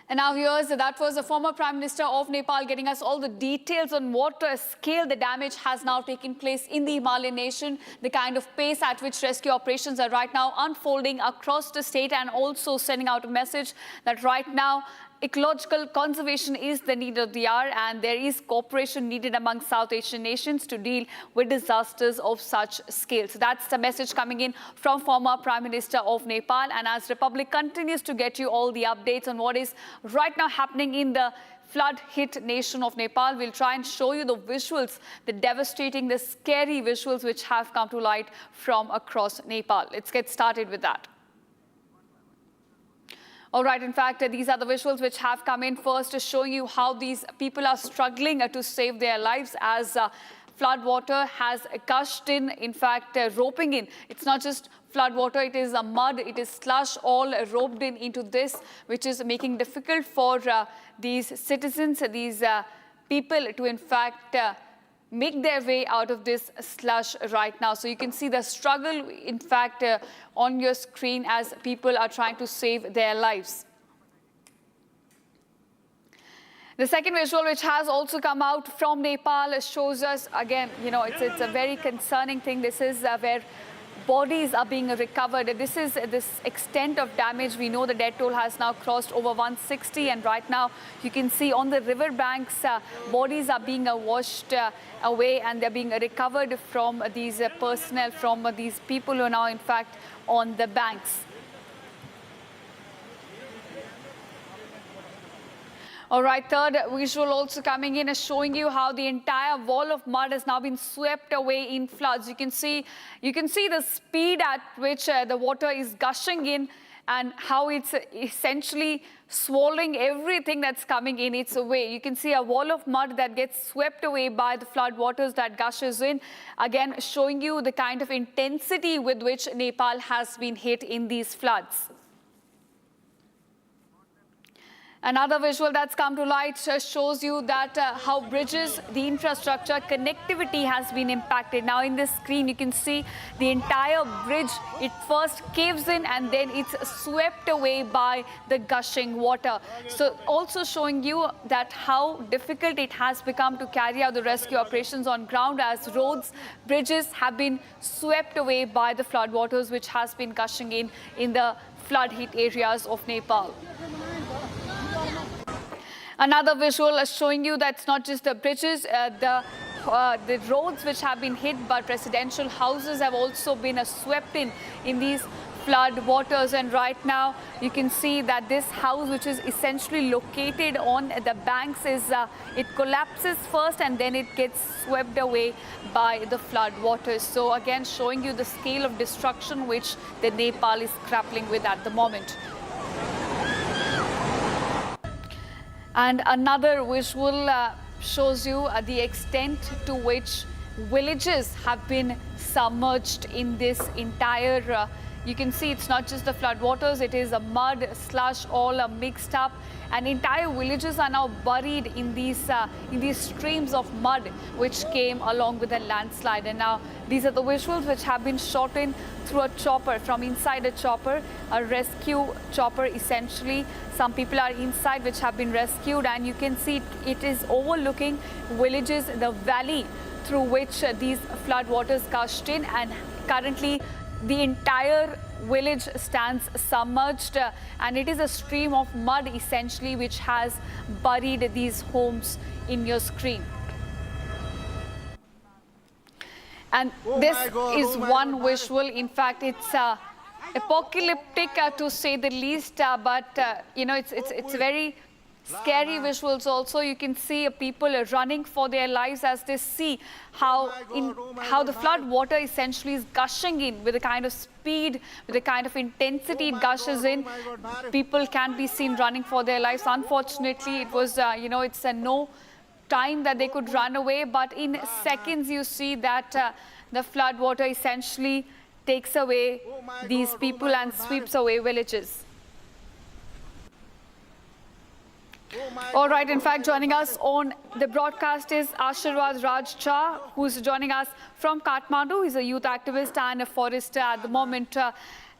And now, viewers, that was the former Prime Minister of Nepal getting us all the details on what scale the damage has now taken place in the Himalayan nation, the kind of pace at which rescue operations are right now unfolding across the state, and also sending out a message that right now ecological conservation is the need of the hour, and there is cooperation needed among South Asian nations to deal with disasters of such scale. So that's the message coming in from former Prime Minister of Nepal. And as Republic continues to get you all the updates on what is right now happening in the flood-hit nation of Nepal, we'll try and show you the visuals, the devastating, the scary visuals which have come to light from across Nepal. Let's get started with that. All right, in fact, these are the visuals which have come in first, showing you how these people are struggling to save their lives as flood water has gushed in fact, roping in. It's not just flood water, it is mud, it is slush, all roped in into this, which is making difficult for these citizens, these people to, in fact, make their way out of this slush right now. So you can see the struggle, in fact, on your screen as people are trying to save their lives. The second visual, which has also come out from Nepal, shows us, again, you know, it's a very concerning thing. This is where bodies are being recovered. This is this extent of damage. We know the death toll has now crossed over 160, and right now you can see on the river banks, bodies are being washed away, and they're being recovered from these personnel, from these people who are now in fact on the banks. All right, third visual also coming in is showing you how the entire wall of mud has now been swept away in floods. You can see the speed at which the water is gushing in, and how it's essentially swallowing everything that's coming in its way. You can see a wall of mud that gets swept away by the flood waters that gushes in, again showing you the kind of intensity with which Nepal has been hit in these floods. Another visual that's come to light shows you that how bridges, the infrastructure, connectivity has been impacted. Now in this screen, you can see the entire bridge. It first caves in and then it's swept away by the gushing water. So also showing you that how difficult it has become to carry out the rescue operations on ground, as roads, bridges have been swept away by the flood waters which has been gushing in the flood-hit areas of Nepal. Another visual showing you that it's not just the bridges, the roads which have been hit, but residential houses have also been swept in these flood waters. And right now you can see that this house, which is essentially located on the banks, it collapses first and then it gets swept away by the flood waters. So again, showing you the scale of destruction which the Nepal is grappling with at the moment. And another visual shows you the extent to which villages have been submerged in this entire you can see it's not just the flood waters, it is a mud, slush, all mixed up, and entire villages are now buried in these streams of mud which came along with the landslide. And now these are the visuals which have been shot in through a chopper, from inside a chopper, a rescue chopper essentially. Some people are inside which have been rescued, and you can see it is overlooking villages, the valley through which these flood waters gushed in, and currently the entire village stands submerged, and it is a stream of mud essentially which has buried these homes in your screen. And this is one visual. In fact, it's apocalyptic to say the least, but you know, it's very scary visuals also. You can see people running for their lives as they see how the flood water essentially is gushing in with a kind of speed, with a kind of intensity it gushes in. People can be seen running for their lives. Unfortunately, it was you know, it's no time that they could run away, but in seconds you see that the flood water essentially takes away these people and sweeps away villages. All right, in fact, joining us on the broadcast is Ashirwad Raj Jha, who's joining us from Kathmandu. He's a youth activist and a forester at the moment.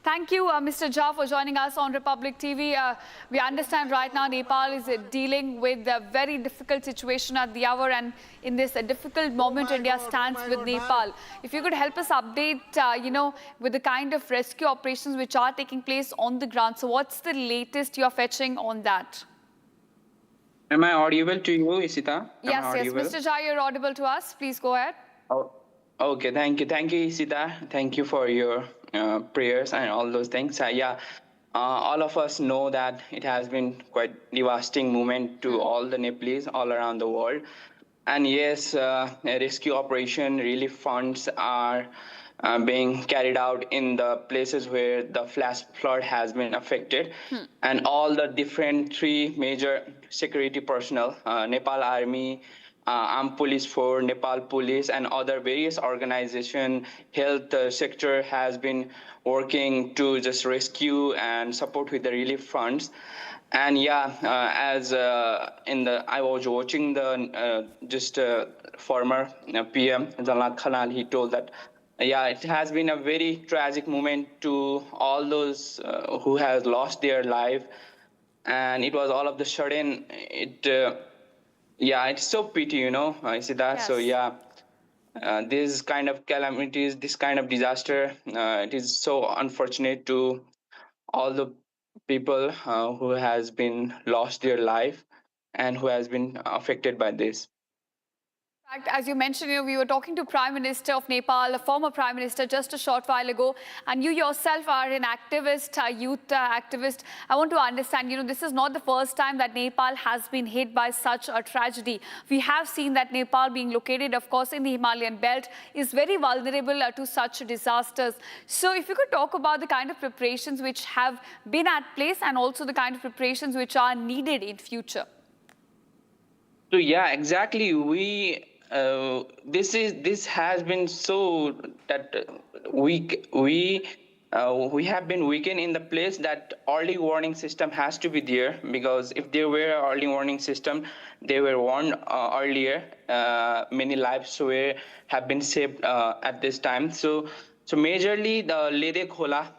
Thank you, Mr. Jha, for joining us on Republic TV. We understand right now Nepal is dealing with a very difficult situation at the hour, and in this difficult moment, India stands with Nepal. If you could help us update, you know, with the kind of rescue operations which are taking place on the ground. So what's the latest you're fetching on that? Am I audible to you, Isita? Yes, Mr. Jha, you're audible to us. Please go ahead. Oh, okay, thank you, Isita. Thank you for your prayers and all those things. All of us know that it has been quite devastating moment to all the Nepalese all around the world. And yes, a rescue operation, relief funds are being carried out in the places where the flash flood has been affected. And all the different three major security personnel, Nepal Army, Armed Police Force, Nepal Police, and other various organization, health sector has been working to just rescue and support with the relief funds. And as I was watching the former PM Jalnath Khanal, he told that it has been a very tragic moment to all those who has lost their life, and it was all of the sudden. It's so pity, you know. I see that. Yes. So this kind of calamities, this kind of disaster, it is so unfortunate to all the people who has been lost their life and who has been affected by this. In fact, as you mentioned, we were talking to Prime Minister of Nepal, a former Prime Minister, just a short while ago, and you yourself are an activist, a youth activist. I want to understand, this is not the first time that Nepal has been hit by such a tragedy. We have seen that Nepal, being located, of course, in the Himalayan belt, is very vulnerable to such disasters. So if you could talk about the kind of preparations which have been at place and also the kind of preparations which are needed in future. So exactly. This has been so that we have been weakened in the place that early warning system has to be there, because if there were an early warning system, they were warned earlier. Many lives have been saved at this time. So majorly the Lede Khola,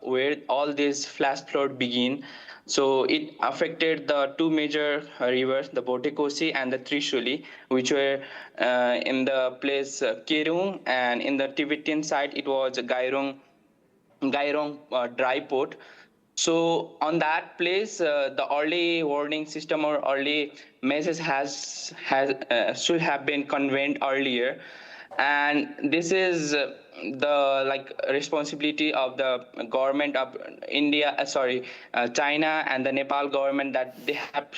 where all this flash flood begin. So it affected the two major rivers, the Botekosi and the Trishuli, which were in the place Kerung, and in the Tibetan side it was Gairong dry port. So on that place, the early warning system or early message should have been conveyed earlier. and this is the responsibility of the government of China and the Nepal government, that they have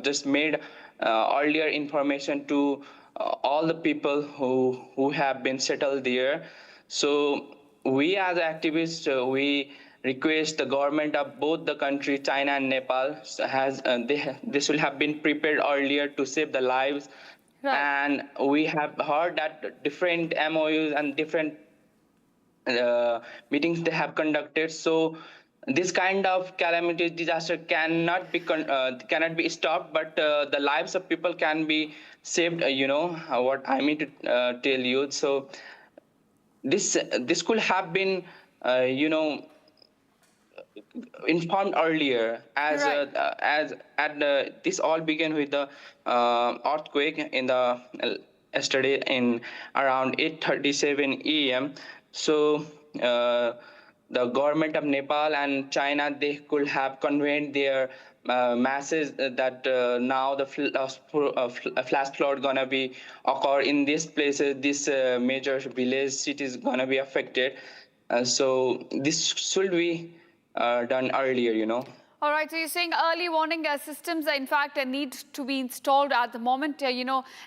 just made earlier information to all the people who have been settled there. So we as activists, we request the government of both the country, China and Nepal, this will have been prepared earlier to save the lives. Right. And we have heard that different MOUs and different meetings they have conducted. So this kind of calamity disaster cannot be stopped, but the lives of people can be saved. What I mean to tell you. So this could have been informed earlier, this all began with the earthquake in the yesterday in around 8:37 a.m. So the government of Nepal and China, they could have conveyed their message that now the flash flood gonna be occur in these places, this major village cities gonna be affected. So this should be done earlier, All right, so you're saying early warning systems, in fact, need to be installed at the moment,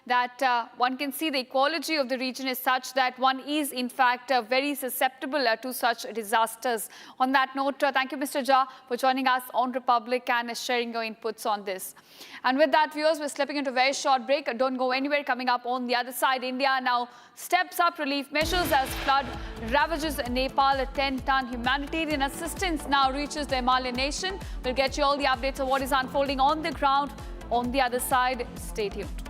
that one can see the ecology of the region is such that one is, in fact, very susceptible to such disasters. On that note, thank you, Mr. Jha, for joining us on Republic and sharing your inputs on this. And with that, viewers, we're slipping into a very short break. Don't go anywhere. Coming up on the other side, India now steps up relief measures as flood ravages Nepal. A 10-ton humanitarian assistance now reaches the Himalayan nation. We'll get you all the updates of what is unfolding on the ground on the other side. Stay tuned.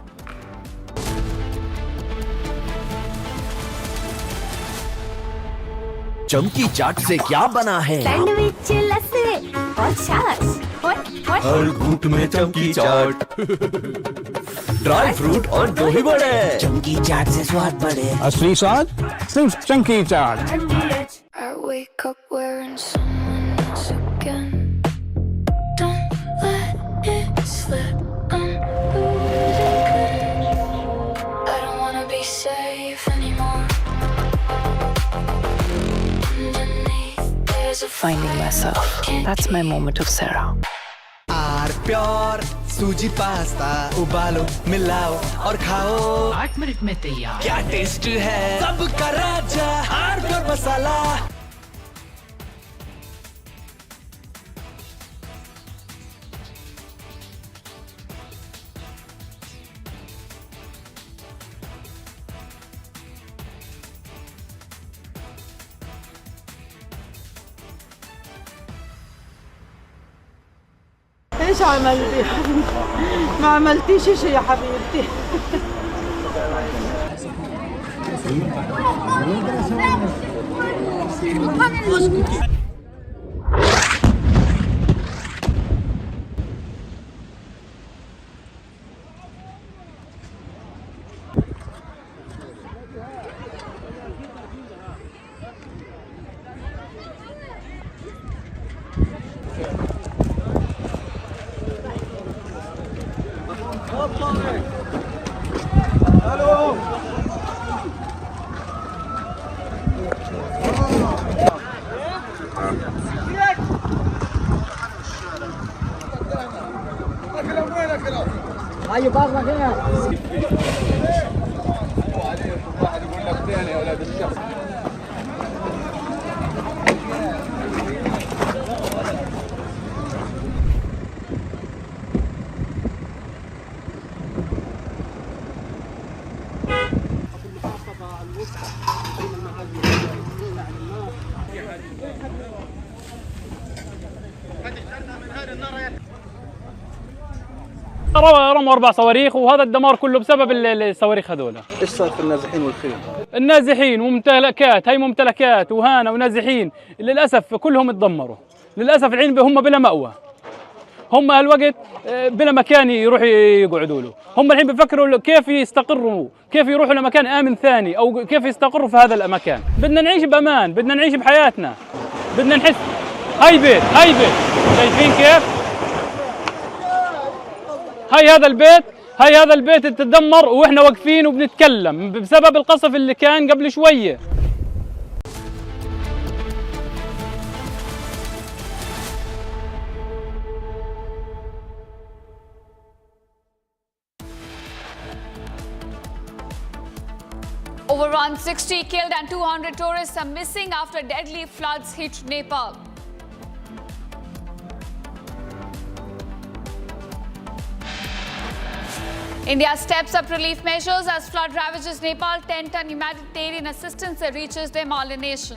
चमकी चाट से क्या बना है? Sandwich, लस्सी और छाछ। हर घूंट में चमकी चाट, ड्राई फ्रूट और दही बड़े। चमकी चाट से स्वाद बढ़े। असली स्वाद सिर्फ चमकी चाट। I wake up wearing someone else again. Don't let it slip. I'm losing. I don't wanna be safe anymore. Finding myself. That's my moment of Sarah. R pure सूजी पास्ता उबालो मिलाओ और खाओ 8 मिनट में तैयार। क्या टेस्ट है सबका राजा R pure masala. ايش عملتي؟ ما عملتيش شيء يا حبيبتي. رموا 4 صواريخ وهذا الدمار كله بسبب الصواريخ هذول. ايش صار في النازحين والخيم؟ النازحين وممتلكات، هي ممتلكات وهانه ونازحين للاسف كلهم تدمروا. للاسف الحين هم بلا مأوى. هم هالوقت بلا مكان يروحوا يقعدوا له. هم الحين بفكروا كيف يستقروا، كيف يروحوا لمكان آمن ثاني او كيف يستقروا في هذا المكان. بدنا نعيش بأمان، بدنا نعيش بحياتنا. بدنا نحس هاي بيت شايفين كيف؟ هاي هذا البيت هاي هذا البيت تدمر واحنا واقفين وبنتكلم بسبب القصف اللي كان قبل شويه. Over 160 killed and 200 tourists are missing after deadly floods hit Nepal. India steps up relief measures as flood ravages Nepal. 10-ton humanitarian assistance reaches the Himalayan nation.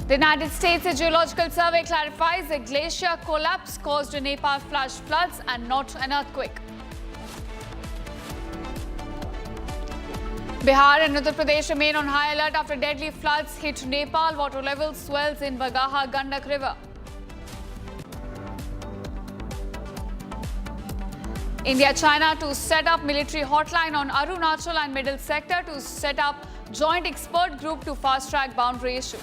The United States Geological Survey clarifies a glacier collapse caused Nepal flash floods and not an earthquake. Bihar and Uttar Pradesh remain on high alert after deadly floods hit Nepal. Water levels swells in Bagaha Gandak River. India-China to set up military hotline on Arunachal and Middle Sector to set up joint expert group to fast-track boundary issue.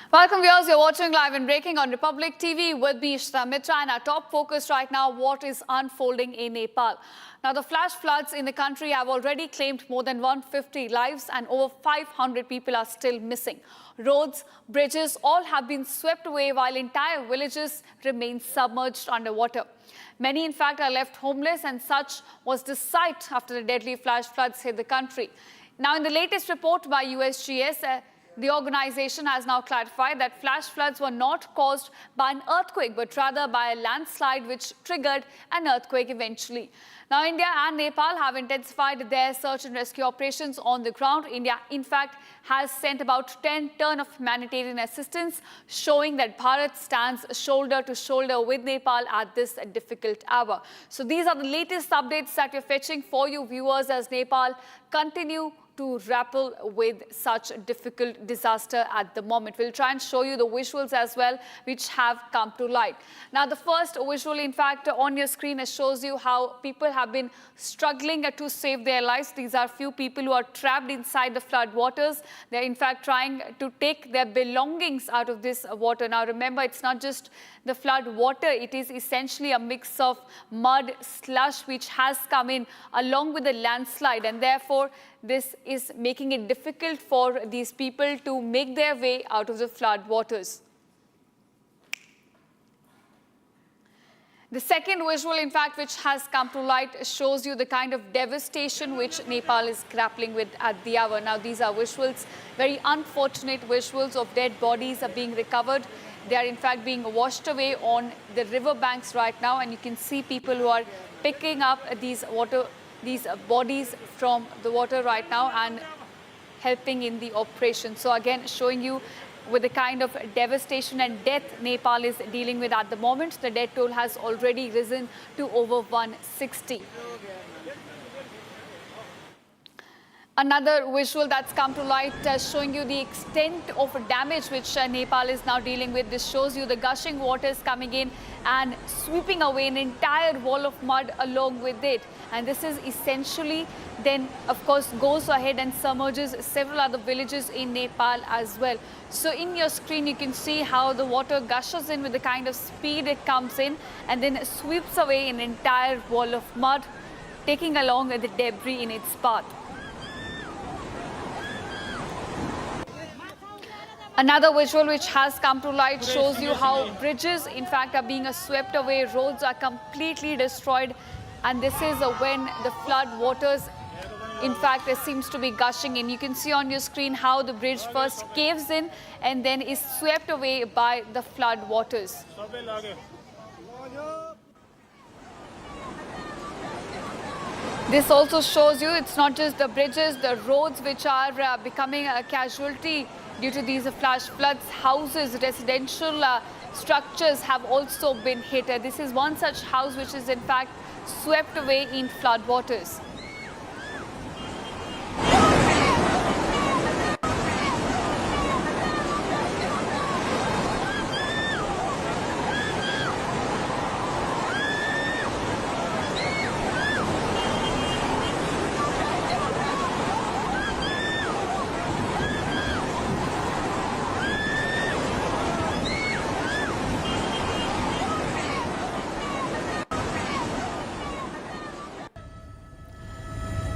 Welcome viewers, you're watching Live and Breaking on Republic TV with me, Ishita Mitra, and our top focus right now, what is unfolding in Nepal. Now, the flash floods in the country have already claimed more than 150 lives and over 500 people are still missing. Roads, bridges, all have been swept away while entire villages remain submerged underwater. Many, in fact, are left homeless, and such was the sight after the deadly flash floods hit the country. Now, in the latest report by USGS, the organization has now clarified that flash floods were not caused by an earthquake, but rather by a landslide which triggered an earthquake eventually. Now, India and Nepal have intensified their search and rescue operations on the ground. India, in fact, has sent about 10 tons of humanitarian assistance, showing that Bharat stands shoulder to shoulder with Nepal at this difficult hour. So these are the latest updates that we're fetching for you viewers as Nepal continue to grapple with such difficult disaster at the moment. We'll try and show you the visuals as well, which have come to light. Now, the first visual, in fact, on your screen shows you how people have been struggling to save their lives. These are few people who are trapped inside the flood waters. They're, in fact, trying to take their belongings out of this water. Now, remember, it's not just the flood water. It is essentially a mix of mud, slush, which has come in along with the landslide, and therefore, this is making it difficult for these people to make their way out of the flood waters. The second visual, in fact, which has come to light shows you the kind of devastation which Nepal is grappling with at the hour. Now, these are visuals, very unfortunate visuals of dead bodies are being recovered. They are, in fact, being washed away on the river banks right now, and you can see people who are picking up these bodies from the water right now and helping in the operation. So again, showing you with the kind of devastation and death Nepal is dealing with at the moment. The death toll has already risen to over 160. Another visual that's come to light showing you the extent of damage which Nepal is now dealing with. This shows you the gushing waters coming in and sweeping away an entire wall of mud along with it. And this is essentially then, of course, goes ahead and submerges several other villages in Nepal as well. So in your screen, you can see how the water gushes in with the kind of speed it comes in and then sweeps away an entire wall of mud, taking along the debris in its path. Another visual which has come to light shows you how bridges, in fact, are being swept away. Roads are completely destroyed. And this is when the flood waters, in fact, seems to be gushing in. You can see on your screen how the bridge first caves in and then is swept away by the flood waters. This also shows you it's not just the bridges, the roads which are becoming a casualty due to these flash floods. Houses, residential structures have also been hit. This is one such house which is in fact swept away in flood waters.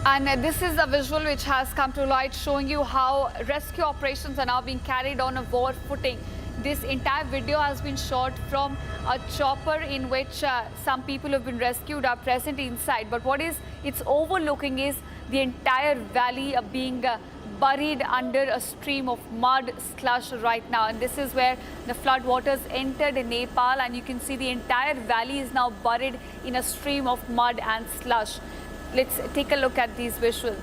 And this is a visual which has come to light showing you how rescue operations are now being carried on a war footing. This entire video has been shot from a chopper in which some people who have been rescued are present inside. But what it's overlooking is the entire valley being buried under a stream of mud slush right now. And this is where the flood waters entered in Nepal, and you can see the entire valley is now buried in a stream of mud and slush. Let's take a look at these visuals.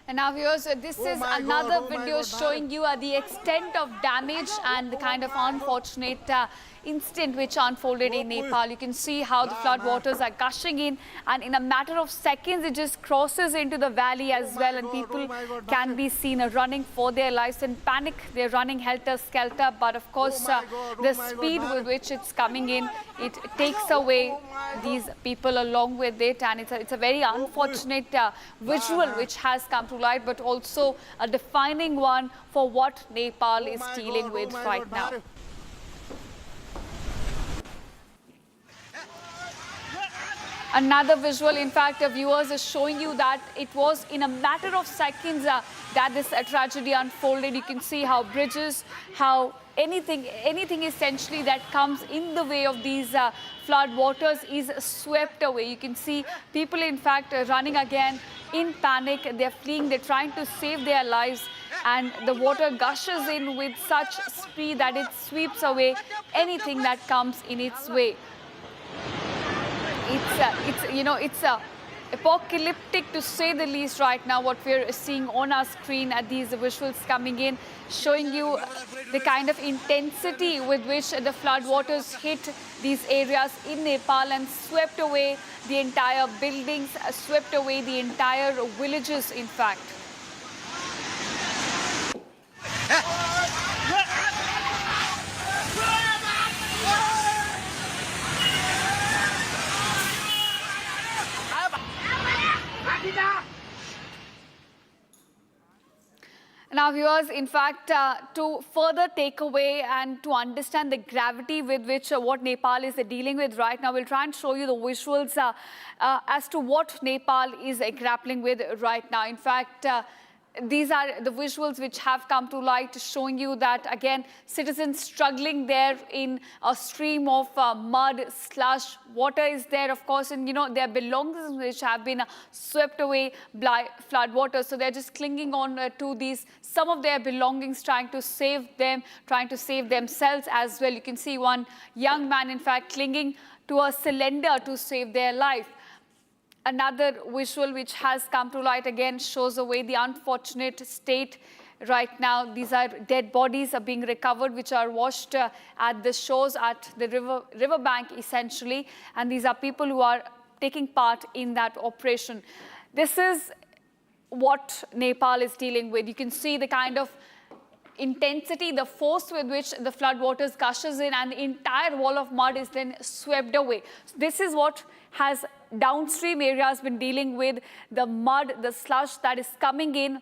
And now viewers, this is another video showing you the extent of damage and the kind of unfortunate incident which unfolded in Nepal. You can see how the flood waters are gushing in, and in a matter of seconds it just crosses into the valley as well, and people can be seen running for their lives in panic. They're running helter-skelter, but of course the speed with which it's coming in, it takes away these people along with it, and it's a very unfortunate visual which has come to light, but also a defining one for what Nepal is dealing with right now. Another visual, in fact, viewers, is showing you that it was in a matter of seconds that this tragedy unfolded. You can see how bridges, how anything essentially that comes in the way of these flood waters is swept away. You can see people, in fact, running again in panic. They're fleeing, they're trying to save their lives, and the water gushes in with such speed that it sweeps away anything that comes in its way. It's apocalyptic to say the least right now, what we're seeing on our screen at these visuals coming in, showing you the kind of intensity with which the flood waters hit these areas in Nepal and swept away the entire buildings, swept away the entire villages, in fact. Now, viewers, in fact, to further take away and to understand the gravity with which what Nepal is dealing with right now, we'll try and show you the visuals as to what Nepal is grappling with right now. In fact, these are the visuals which have come to light, showing you that, again, citizens struggling there in a stream of mud, slush. Water is there, of course, and, their belongings which have been swept away by flood water. So they're just clinging on to some of their belongings, trying to save them, trying to save themselves as well. You can see one young man, in fact, clinging to a cylinder to save their life. Another visual which has come to light again shows away the unfortunate state right now. These are dead bodies are being recovered, which are washed at the shores, at the riverbank essentially. And these are people who are taking part in that operation. This is what Nepal is dealing with. You can see the kind of intensity, the force with which the flood waters gushes in, and the entire wall of mud is then swept away. So this is what has downstream areas been dealing with, the mud, the slush that is coming in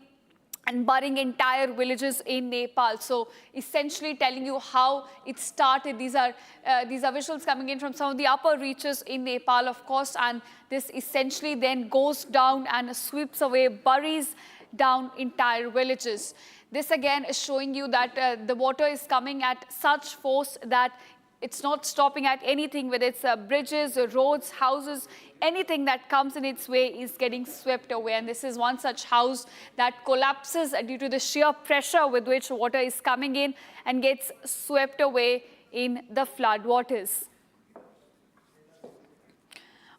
and burying entire villages in Nepal. So essentially telling you how it started. These are visuals coming in from some of the upper reaches in Nepal, of course, and this essentially then goes down and sweeps away, buries down entire villages. This again is showing you that the water is coming at such force that It's not stopping at anything, whether it's bridges, roads, houses, anything that comes in its way is getting swept away. And this is one such house that collapses due to the sheer pressure with which water is coming in and gets swept away in the flood waters.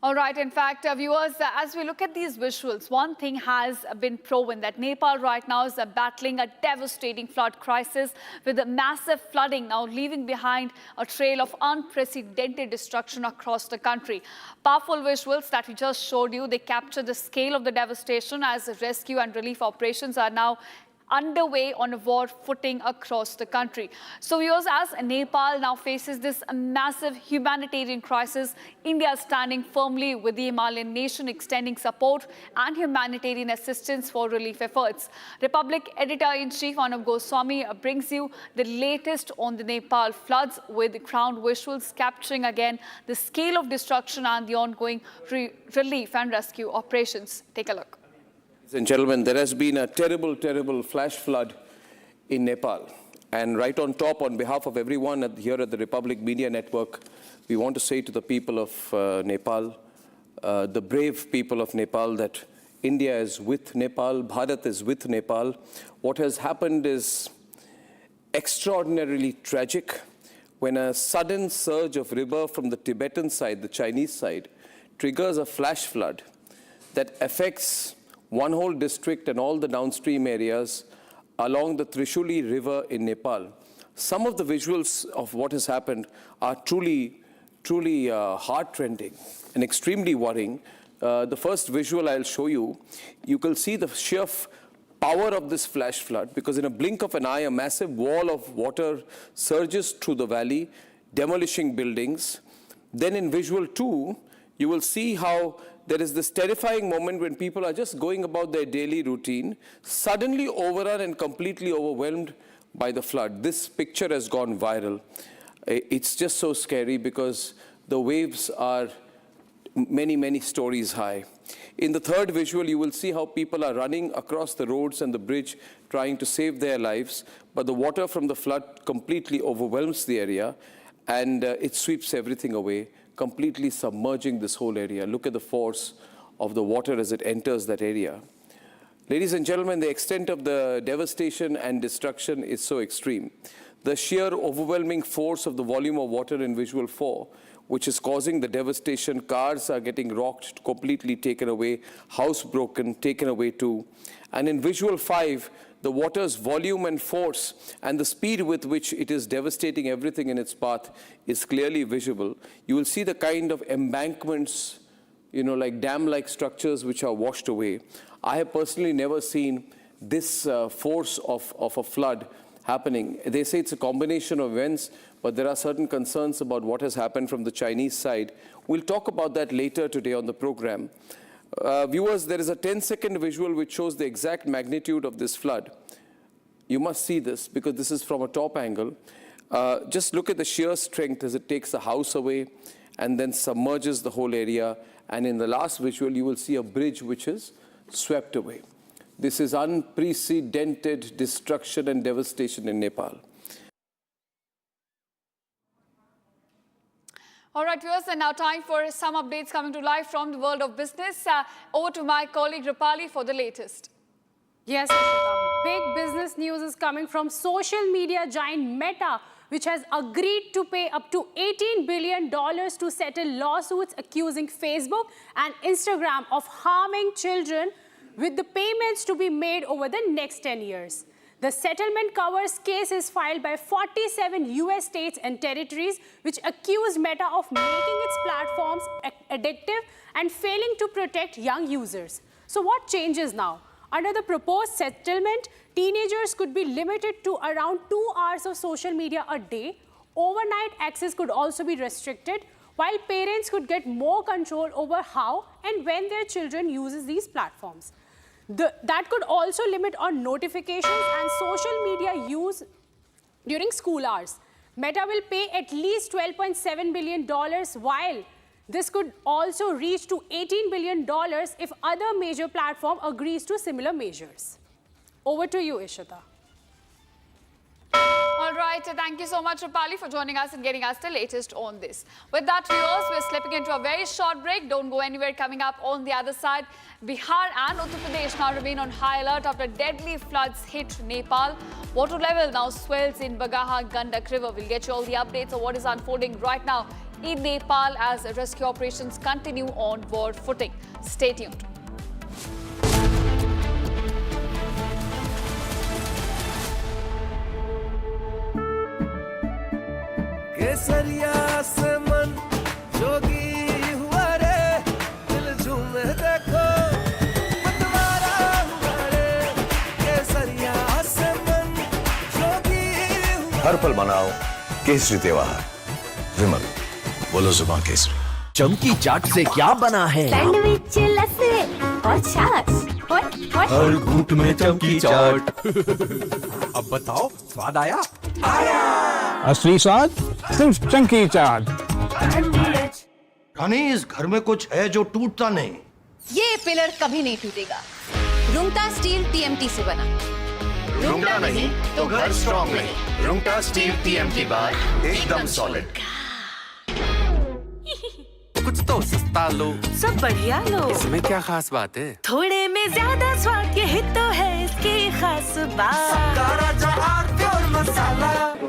All right, in fact, viewers, as we look at these visuals, one thing has been proven, that Nepal right now is battling a devastating flood crisis with a massive flooding now leaving behind a trail of unprecedented destruction across the country. Powerful visuals that we just showed you, they capture the scale of the devastation as rescue and relief operations are now underway on a war footing across the country. So viewers, as Nepal now faces this massive humanitarian crisis, India is standing firmly with the Himalayan nation, extending support and humanitarian assistance for relief efforts. Republic Editor-in-Chief Arnab Goswami brings you the latest on the Nepal floods with ground visuals capturing again the scale of destruction and the ongoing relief and rescue operations. Take a look. Ladies and gentlemen, there has been a terrible, terrible flash flood in Nepal. And right on top, on behalf of everyone here at the Republic Media Network, we want to say to the people of Nepal, the brave people of Nepal, that India is with Nepal, Bharat is with Nepal. What has happened is extraordinarily tragic. When a sudden surge of river from the Tibetan side, the Chinese side, triggers a flash flood that affects one whole district and all the downstream areas along the Trishuli River in Nepal. Some of the visuals of what has happened are truly heart-rending and extremely worrying. The first visual I'll show you, you can see the sheer power of this flash flood, because in a blink of an eye, a massive wall of water surges through the valley, demolishing buildings. Then in visual 2, you will see how there is this terrifying moment when people are just going about their daily routine, suddenly overrun and completely overwhelmed by the flood. This picture has gone viral. It's just so scary because the waves are many, many stories high. In the third visual, you will see how people are running across the roads and the bridge trying to save their lives, but the water from the flood completely overwhelms the area and it sweeps everything away, completely submerging this whole area. Look at the force of the water as it enters that area. Ladies and gentlemen, the extent of the devastation and destruction is so extreme. The sheer overwhelming force of the volume of water in visual 4, which is causing the devastation. Cars are getting rocked, completely taken away, house broken, taken away too. And in visual 5, the water's volume and force and the speed with which it is devastating everything in its path is clearly visible. You will see the kind of embankments, like dam-like structures which are washed away. I have personally never seen this force of a flood happening. They say it's a combination of events, but there are certain concerns about what has happened from the Chinese side. We'll talk about that later today on the program. Viewers, there is a 10-second visual which shows the exact magnitude of this flood. You must see this because this is from a top angle. Just look at the sheer strength as it takes the house away and then submerges the whole area. And in the last visual, you will see a bridge which is swept away. This is unprecedented destruction and devastation in Nepal. All right, viewers, and now time for some updates coming to life from the world of business. Over to my colleague Rupali for the latest. Yes, Ashita. Big business news is coming from social media giant Meta, which has agreed to pay up to $18 billion to settle lawsuits accusing Facebook and Instagram of harming children, with the payments to be made over the next 10 years. The settlement covers cases filed by 47 US states and territories which accuse Meta of making its platforms addictive and failing to protect young users. So what changes now? Under the proposed settlement, teenagers could be limited to around 2 hours of social media a day. Overnight access could also be restricted, while parents could get more control over how and when their children uses these platforms. That could also limit on notifications and social media use during school hours. Meta will pay at least $12.7 billion, while this could also reach to $18 billion if other major platform agrees to similar measures. Over to you, Ishita. All All right, thank you so much, Rupali, for joining us and getting us the latest on this. With that, viewers, we're slipping into a very short break. Don't go anywhere. Coming up on the other side, Bihar and Uttar Pradesh now remain on high alert after deadly floods hit Nepal. Water level now swells in Bagaha Gandak River. We'll get you all the updates of what is unfolding right now in Nepal as rescue operations continue on war footing. Stay tuned. केसरिया से मन जोगी हुआ रे दिल झूमे देखो मतवारा हुआ रे केसरिया से मन जोगी हर पल मनाओ केसरी त्योहार विमल बोलो जुबान केसरी चमकी चाट से क्या बना है सैंडविच लस्सी और छाछ हर घूंट में चमकी चाट अब बताओ स्वाद आया असली स्वाद सिर्फ चंकी चाट। रानी इस घर में कुछ है जो टूटता नहीं। ये पिलर कभी नहीं टूटेगा। रुंगटा स्टील टीएमटी से बना। रुंगटा नहीं तो घर स्ट्रॉन्ग नहीं। रुंगटा स्टील टीएमटी बार एकदम सॉलिड। कुछ तो सस्ता लो, सब बढ़िया लो। इसमें क्या खास बात है? थोड़े में ज्यादा स्वाद, यही तो है इसकी खास बात।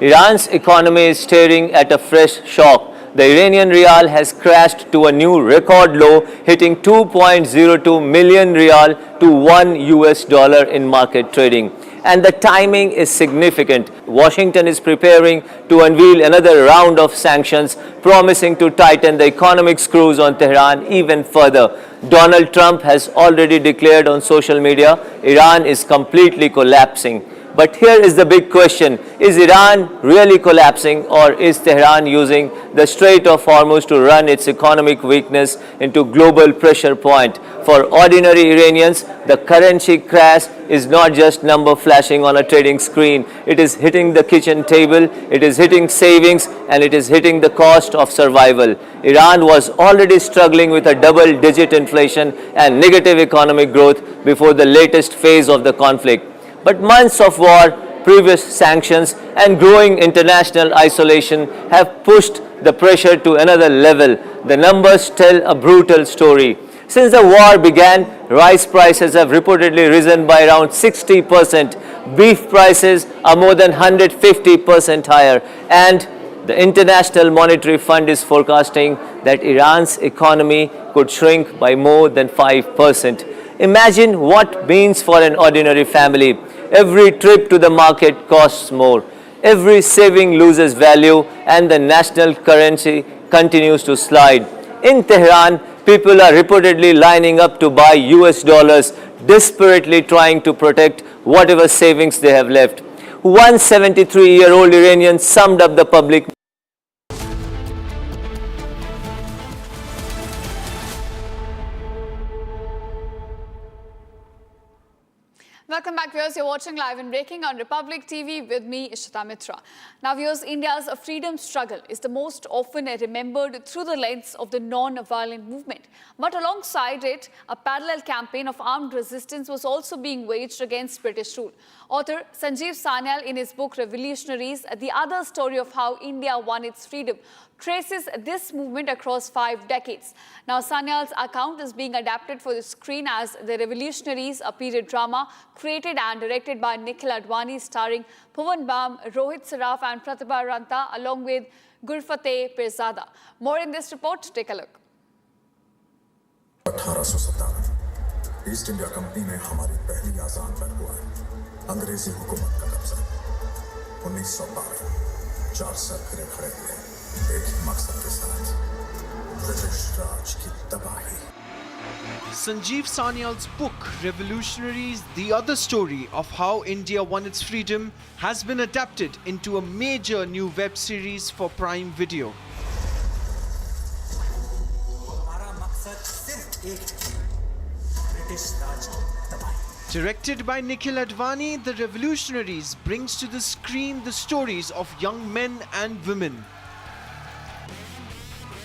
Iran's economy is staring at a fresh shock. The Iranian rial has crashed to a new record low, hitting 2.02 million rial to $1 in market trading. And the timing is significant. Washington is preparing to unveil another round of sanctions, promising to tighten the economic screws on Tehran even further. Donald Trump has already declared on social media, Iran is completely collapsing. But here is the big question, is Iran really collapsing, or is Tehran using the Strait of Hormuz to run its economic weakness into global pressure point? For ordinary Iranians, the currency crash is not just number flashing on a trading screen. It is hitting the kitchen table, it is hitting savings, and it is hitting the cost of survival. Iran was already struggling with a double-digit inflation and negative economic growth before the latest phase of the conflict. But months of war, previous sanctions, and growing international isolation have pushed the pressure to another level. The numbers tell a brutal story. Since the war began, rice prices have reportedly risen by around 60%. Beef prices are more than 150% higher. And the International Monetary Fund is forecasting that Iran's economy could shrink by more than 5%. Imagine what means for an ordinary family. Every trip to the market costs more. Every saving loses value and the national currency continues to slide. In Tehran, people are reportedly lining up to buy US dollars, desperately trying to protect whatever savings they have left. One 73-year-old Iranian summed up the public. Welcome back, viewers. You're watching Live and Breaking on Republic TV with me, Ishita Mitra. Now, viewers, India's freedom struggle is the most often remembered through the lens of the non-violent movement. But alongside it, a parallel campaign of armed resistance was also being waged against British rule. Author Sanjeev Sanyal, in his book Revolutionaries, The Other Story of How India Won Its Freedom, traces this movement across 5 decades. Now, Sanyal's account is being adapted for the screen as The Revolutionaries, a period drama created and directed by Nikhil Advani, starring Bhuvan Bam, Rohit Saraf and Pratibha Ranta, along with Gurfateh Pirzada. More in this report, take a look. 1857 east India company में हमारी पहली आजाद पर हुआ है अंग्रेजी हुकूमत का कब्जा 1912 4 सर फिरे खड़े हुए एक ही मकसद के साथ ब्रिटिश राज की तबाही Sanjeev Sanyal's book, Revolutionaries, The Other Story of How India Won Its Freedom, has been adapted into a major new web series for Prime Video. Directed by Nikhil Advani, The Revolutionaries brings to the screen the stories of young men and women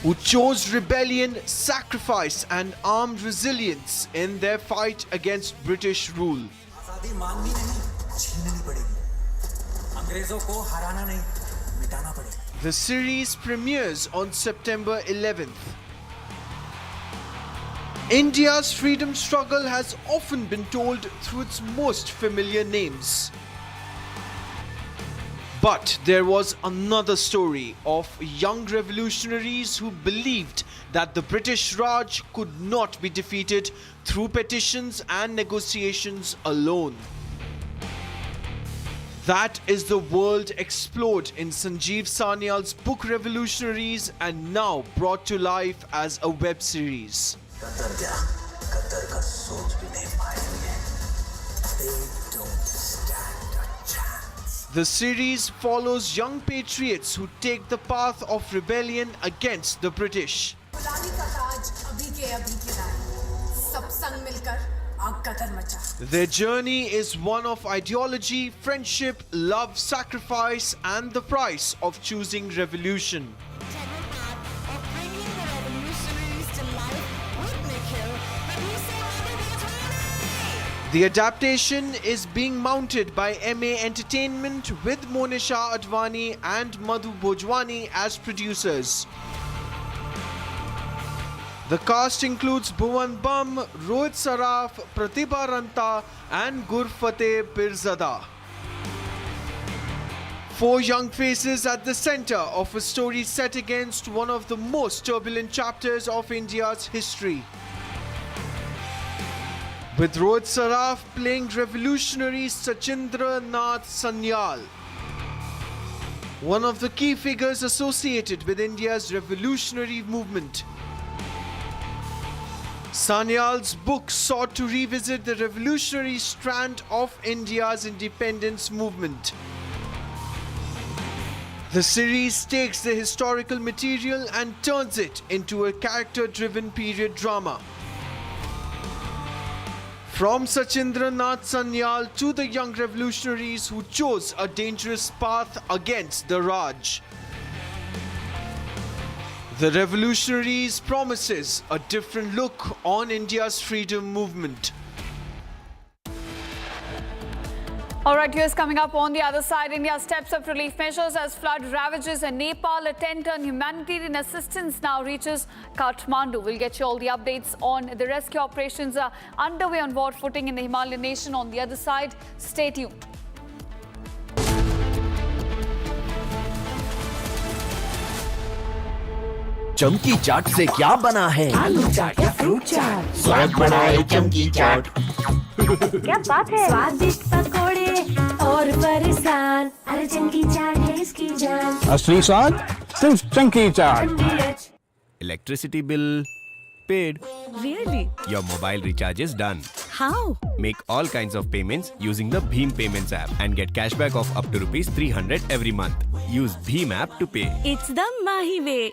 who chose rebellion, sacrifice and armed resilience in their fight against British rule. The series premieres on September 11th. India's freedom struggle has often been told through its most familiar names. But there was another story of young revolutionaries who believed that the British Raj could not be defeated through petitions and negotiations alone. That is the world explored in Sanjeev Sanyal's book Revolutionaries, and now brought to life as a web series. The series follows young patriots who take the path of rebellion against the British. Their journey is one of ideology, friendship, love, sacrifice, and the price of choosing revolution. The adaptation is being mounted by MA Entertainment with Monisha Advani and Madhu Bhojwani as producers. The cast includes Bhuvan Bam, Rohit Saraf, Pratibha Ranta and Gurfateh Pirzada. 4 young faces at the center of a story set against one of the most turbulent chapters of India's history. With Rohit Saraf playing revolutionary Sachindra Nath Sanyal, one of the key figures associated with India's revolutionary movement. Sanyal's book sought to revisit the revolutionary strand of India's independence movement. The series takes the historical material and turns it into a character-driven period drama. From Sachindra Nath Sanyal to the young revolutionaries who chose a dangerous path against the Raj. The Revolutionaries promises a different look on India's freedom movement. All right, here's coming up on the other side. India steps up relief measures as flood ravages in Nepal. A 10-ton humanitarian assistance now reaches Kathmandu. We'll get you all the updates on the rescue operations underway on war footing in the Himalayan nation. On the other side, stay tuned. चमकी चाट से क्या बना है? आलू चाट या fruit चाट, स्वाद बढ़ाए चमकी चाट। क्या बात है? स्वादिष्ट पकोड़े और परेशान, अरे चंकी चाट है इसकी जान। असली स्वाद सिर्फ चंकी चाट। Electricity bill paid. Really? Your mobile recharge is done. How? Make all kinds of payments using the Bheem Payments app and get cashback of up to ₹300 every month. Use Bheem app to pay. It's the Mahi way.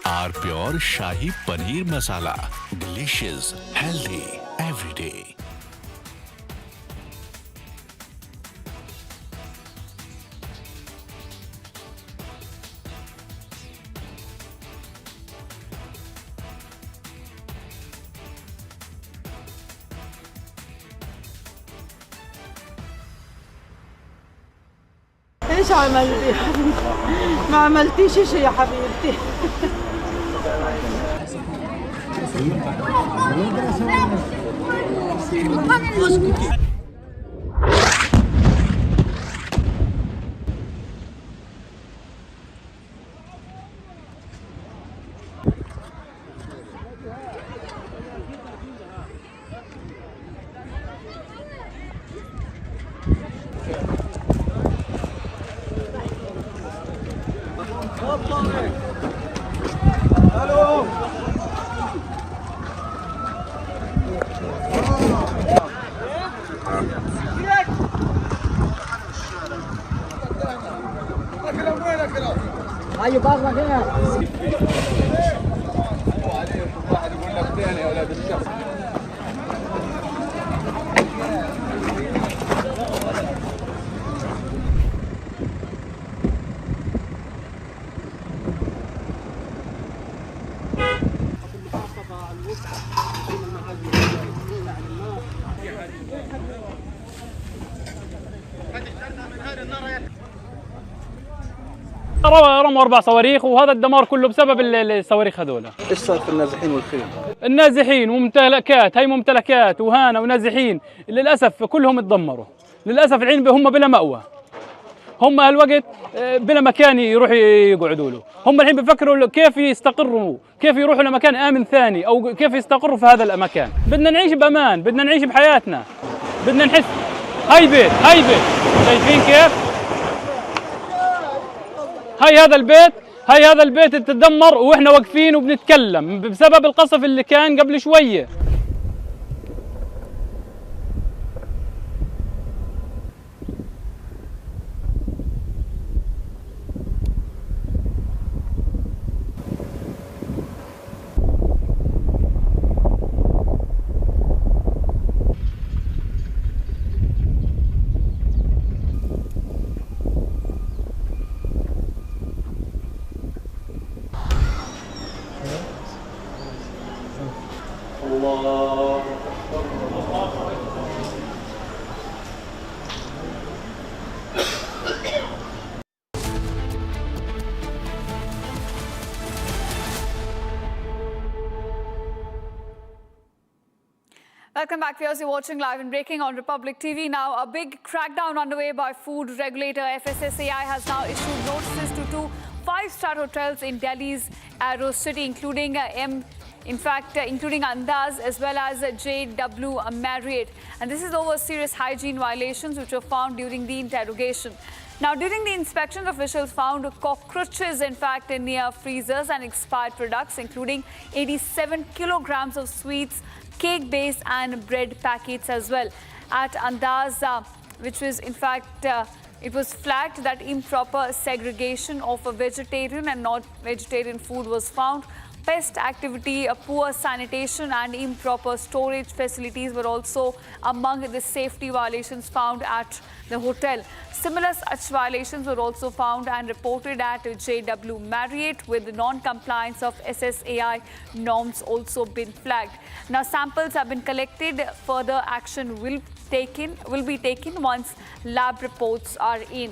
Our pure Shahi Paneer Masala. Delicious, healthy, every day. ايش عملتي؟ ما عملتيش شيء يا حبيبتي. رموا 4 صواريخ، وهذا الدمار كله بسبب الصواريخ هذول. ايش صار في النازحين والخيم؟ النازحين وممتلكات، هي ممتلكات وهانة ونازحين للأسف كلهم تدمروا. للأسف الحين هم بلا مأوى، هم هالوقت بلا مكان يروحوا يقعدوا له. هم الحين بفكروا كيف يستقروا، كيف يروحوا لمكان آمن ثاني، أو كيف يستقروا في هذا المكان. بدنا نعيش بأمان، بدنا نعيش بحياتنا، بدنا نحس. هاي بيت شايفين كيف؟ هاي هذا البيت تدمر، واحنا واقفين وبنتكلم بسبب القصف اللي كان قبل شويه. Welcome back, viewers. You're watching live and breaking on Republic TV. Now, a big crackdown underway by food regulator FSSAI has now issued notices to 2 5-star hotels in Delhi's Aero City, including including Andaz as well as JW Marriott. And this is over serious hygiene violations which were found during the interrogation. Now, during the inspection, officials found cockroaches, in fact, in near freezers and expired products, including 87 kilograms of sweets, cake base and bread packets as well. At Andaz, which was in fact, it was flagged that improper segregation of a vegetarian and non-vegetarian food was found. Pest activity, poor sanitation and improper storage facilities were also among the safety violations found at the hotel. Similar such violations were also found and reported at JW Marriott, with the non-compliance of SSAI norms also been flagged. Now, samples have been collected. Further action will be taken once lab reports are in.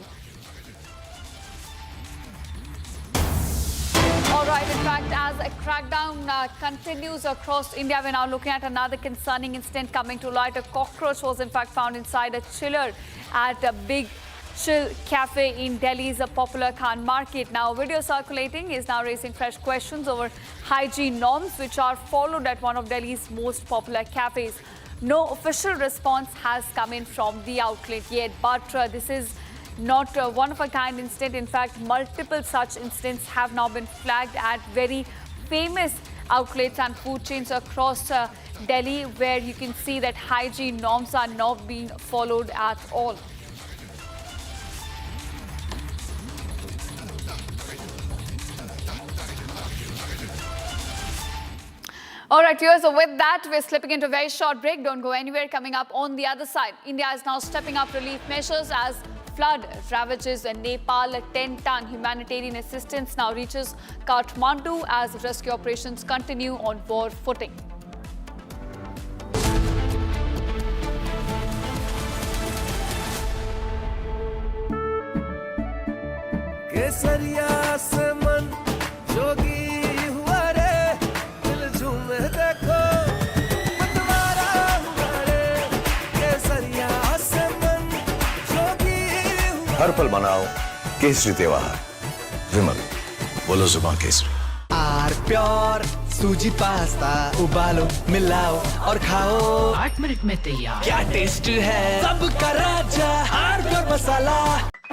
All right, in fact, as a crackdown continues across India, we're now looking at another concerning incident coming to light. A cockroach was in fact found inside a chiller at a Big Chill Cafe in Delhi's popular Khan Market. Now, a video circulating is now raising fresh questions over hygiene norms which are followed at one of Delhi's most popular cafes. No official response has come in from the outlet yet, but this is not one-of-a-kind incident. In fact, multiple such incidents have now been flagged at very famous outlets and food chains across Delhi, where you can see that hygiene norms are not being followed at all. All right, viewers, so with that, we're slipping into a very short break. Don't go anywhere. Coming up on the other side, India is now stepping up relief measures as flood ravages Nepal. A 10-ton humanitarian assistance now reaches Kathmandu as rescue operations continue on war footing. हर पल मनाओ केसरी त्योहार। विमल, बोलो जुबान केसरी। R pure सूजी pasta उबालो मिलाओ और खाओ 8 मिनट में तैयार। क्या टेस्ट है सबका राजा R pure masala.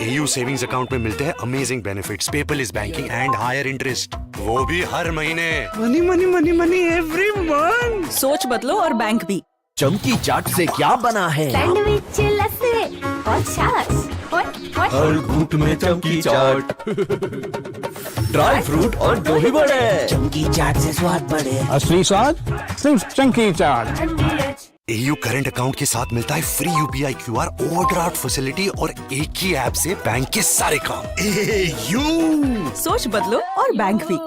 AU savings account में मिलते हैं amazing benefits, paperless banking and higher interest, वो भी हर महीने। Money money money money every month. सोच बदलो और बैंक भी। चमकी चाट से क्या बना है? सैंडविच लस्सी और छाछ। हर घूंट में चमकी चाट, ड्राई फ्रूट और दही बड़े। चमकी चाट से स्वाद बढ़े। असली स्वाद सिर्फ चंकी चाट। AU करंट अकाउंट के साथ मिलता है free UPI QR overdraft facility और एक ही ऐप से बैंक के सारे काम। AU सोच बदलो और बैंक भी।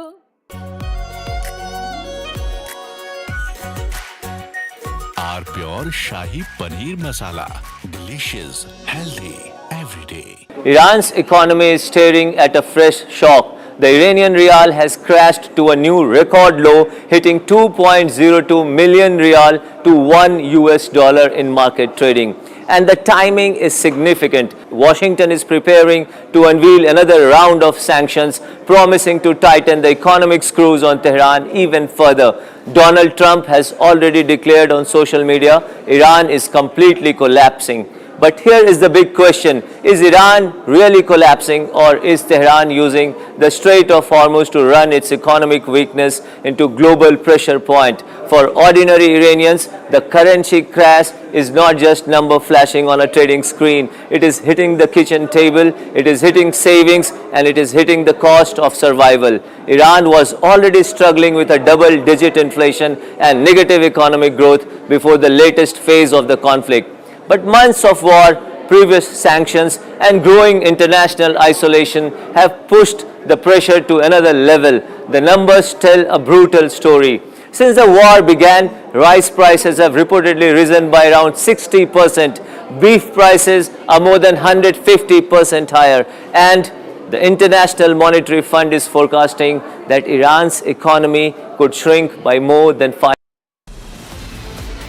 R pure shahi paneer masala, delicious, healthy every day. Iran's economy is staring at a fresh shock. The Iranian rial has crashed to a new record low, hitting 2.02 million rial to $1 in market trading. And the timing is significant. Washington is preparing to unveil another round of sanctions, promising to tighten the economic screws on Tehran even further. Donald Trump has already declared on social media, Iran is completely collapsing. But here is the big question, is Iran really collapsing, or is Tehran using the Strait of Hormuz to run its economic weakness into global pressure point? For ordinary Iranians, the currency crash is not just number flashing on a trading screen. It is hitting the kitchen table, it is hitting savings, and it is hitting the cost of survival. Iran was already struggling with a double-digit inflation and negative economic growth before the latest phase of the conflict. But months of war, previous sanctions, and growing international isolation have pushed the pressure to another level. The numbers tell a brutal story. Since the war began, rice prices have reportedly risen by around 60%. Beef prices are more than 150% higher. And the International Monetary Fund is forecasting that Iran's economy could shrink by more than 5%.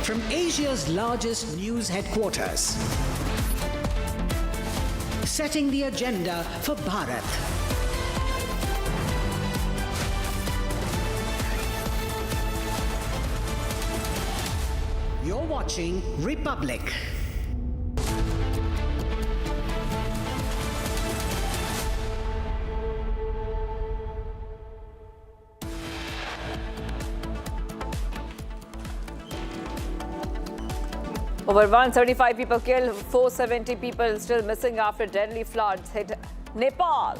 From Asia's largest news headquarters, setting the agenda for Bharat. You're watching Republic. Over 135 people killed, 470 people still missing after deadly floods hit Nepal.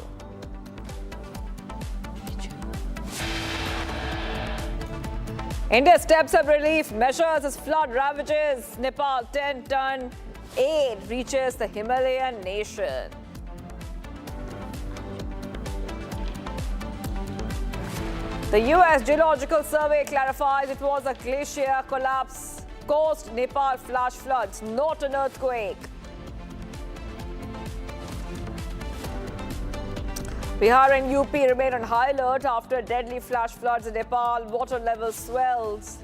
India steps up relief measures as flood ravages Nepal. 10-ton aid reaches the Himalayan nation. The US Geological Survey clarifies it was a glacier collapse caused Nepal flash floods, not an earthquake. Bihar and UP remain on high alert after deadly flash floods in Nepal. Water level swells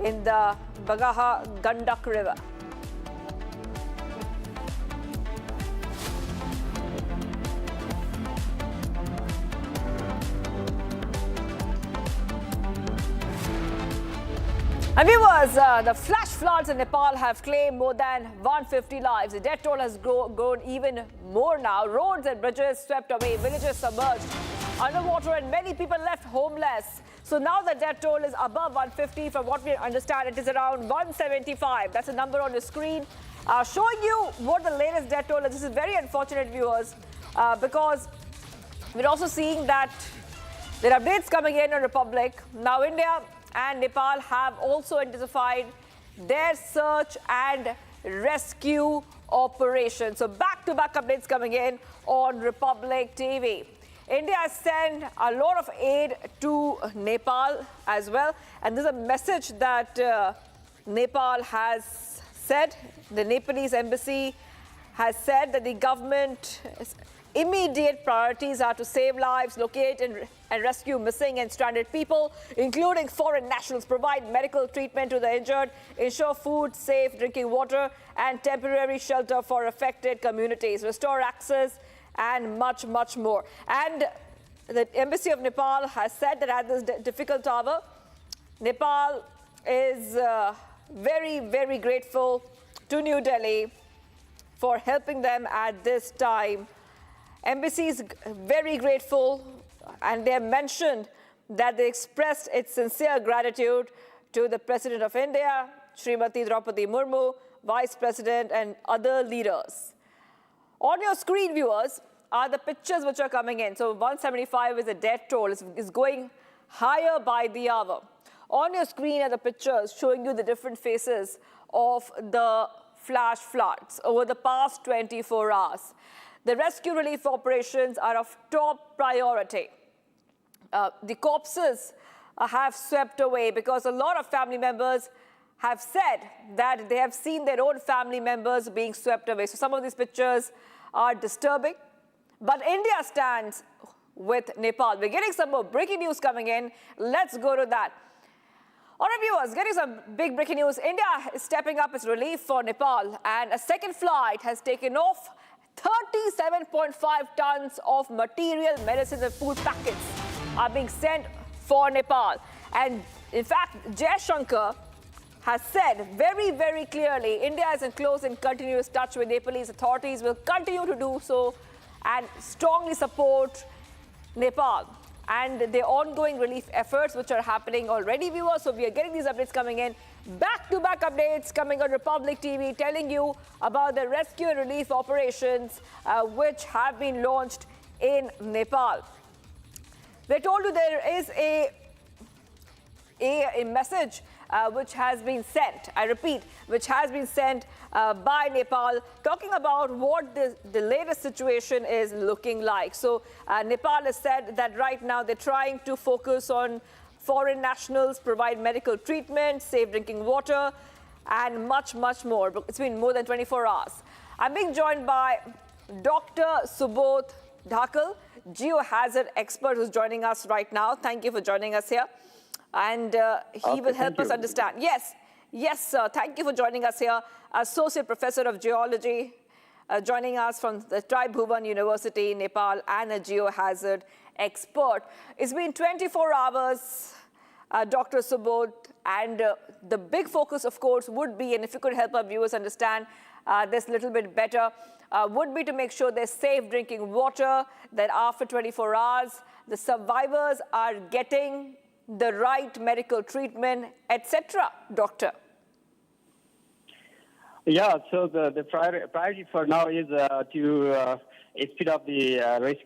in the Bagaha Gandak River. And viewers, the flash floods in Nepal have claimed more than 150 lives. The death toll has grown even more now. Roads and bridges swept away, villages submerged underwater, and many people left homeless. So now the death toll is above 150. From what we understand, it is around 175. That's a number on your screen. Showing you what the latest death toll is. This is very unfortunate, viewers, because we're also seeing that there are updates coming in on Republic. Now, India and Nepal have also intensified their search and rescue operation. So back-to-back updates coming in on Republic TV. India has sent a lot of aid to Nepal as well. And there's a message that Nepal has said. The Nepalese embassy has said that the government immediate priorities are to save lives, locate and rescue missing and stranded people, including foreign nationals, provide medical treatment to the injured, ensure food, safe drinking water, and temporary shelter for affected communities, restore access, and much, much more. And the Embassy of Nepal has said that at this difficult hour, Nepal is very, very grateful to New Delhi for helping them at this time. Embassy is very grateful, and they have mentioned that they expressed its sincere gratitude to the President of India, Srimati Draupadi Murmu, Vice President, and other leaders. On your screen, viewers, are the pictures which are coming in. So 175 is a death toll. It's going higher by the hour. On your screen are the pictures showing you the different phases of the flash floods over the past 24 hours. The rescue relief operations are of top priority. The corpses have swept away because a lot of family members have said that they have seen their own family members being swept away. So some of these pictures are disturbing. But India stands with Nepal. We're getting some more breaking news coming in. Let's go to that. All right, viewers, getting some big breaking news. India is stepping up its relief for Nepal, and a second flight has taken off. 37.5 tons of material, medicines and food packets are being sent for Nepal. And in fact, Jaishankar has said very, very clearly, India is in close and continuous touch with Nepalese authorities, will continue to do so and strongly support Nepal and the ongoing relief efforts which are happening already, viewers. So we are getting these updates coming in. Back-to-back updates coming on Republic TV, telling you about the rescue and relief operations which have been launched in Nepal. They told you there is a message which has been sent, I repeat, which has been sent by Nepal, talking about what the latest situation is looking like. So Nepal has said that right now they're trying to focus on foreign nationals, provide medical treatment, safe drinking water, and much, much more. It's been more than 24 hours. I'm being joined by Dr. Subodh Dhakal, geohazard expert who's joining us right now. Thank you for joining us here. And he will help us understand. Yes, sir. Thank you for joining us here. Associate Professor of Geology, joining us from the Tribhuvan University, Nepal, and a geohazard expert. It's been 24 hours, Dr. Subodh, and the big focus, of course, would be, and if you could help our viewers understand this a little bit better, would be to make sure there's safe drinking water, that after 24 hours, the survivors are getting the right medical treatment, etc., doctor? Yeah, so the priority for now is to speed up the rescue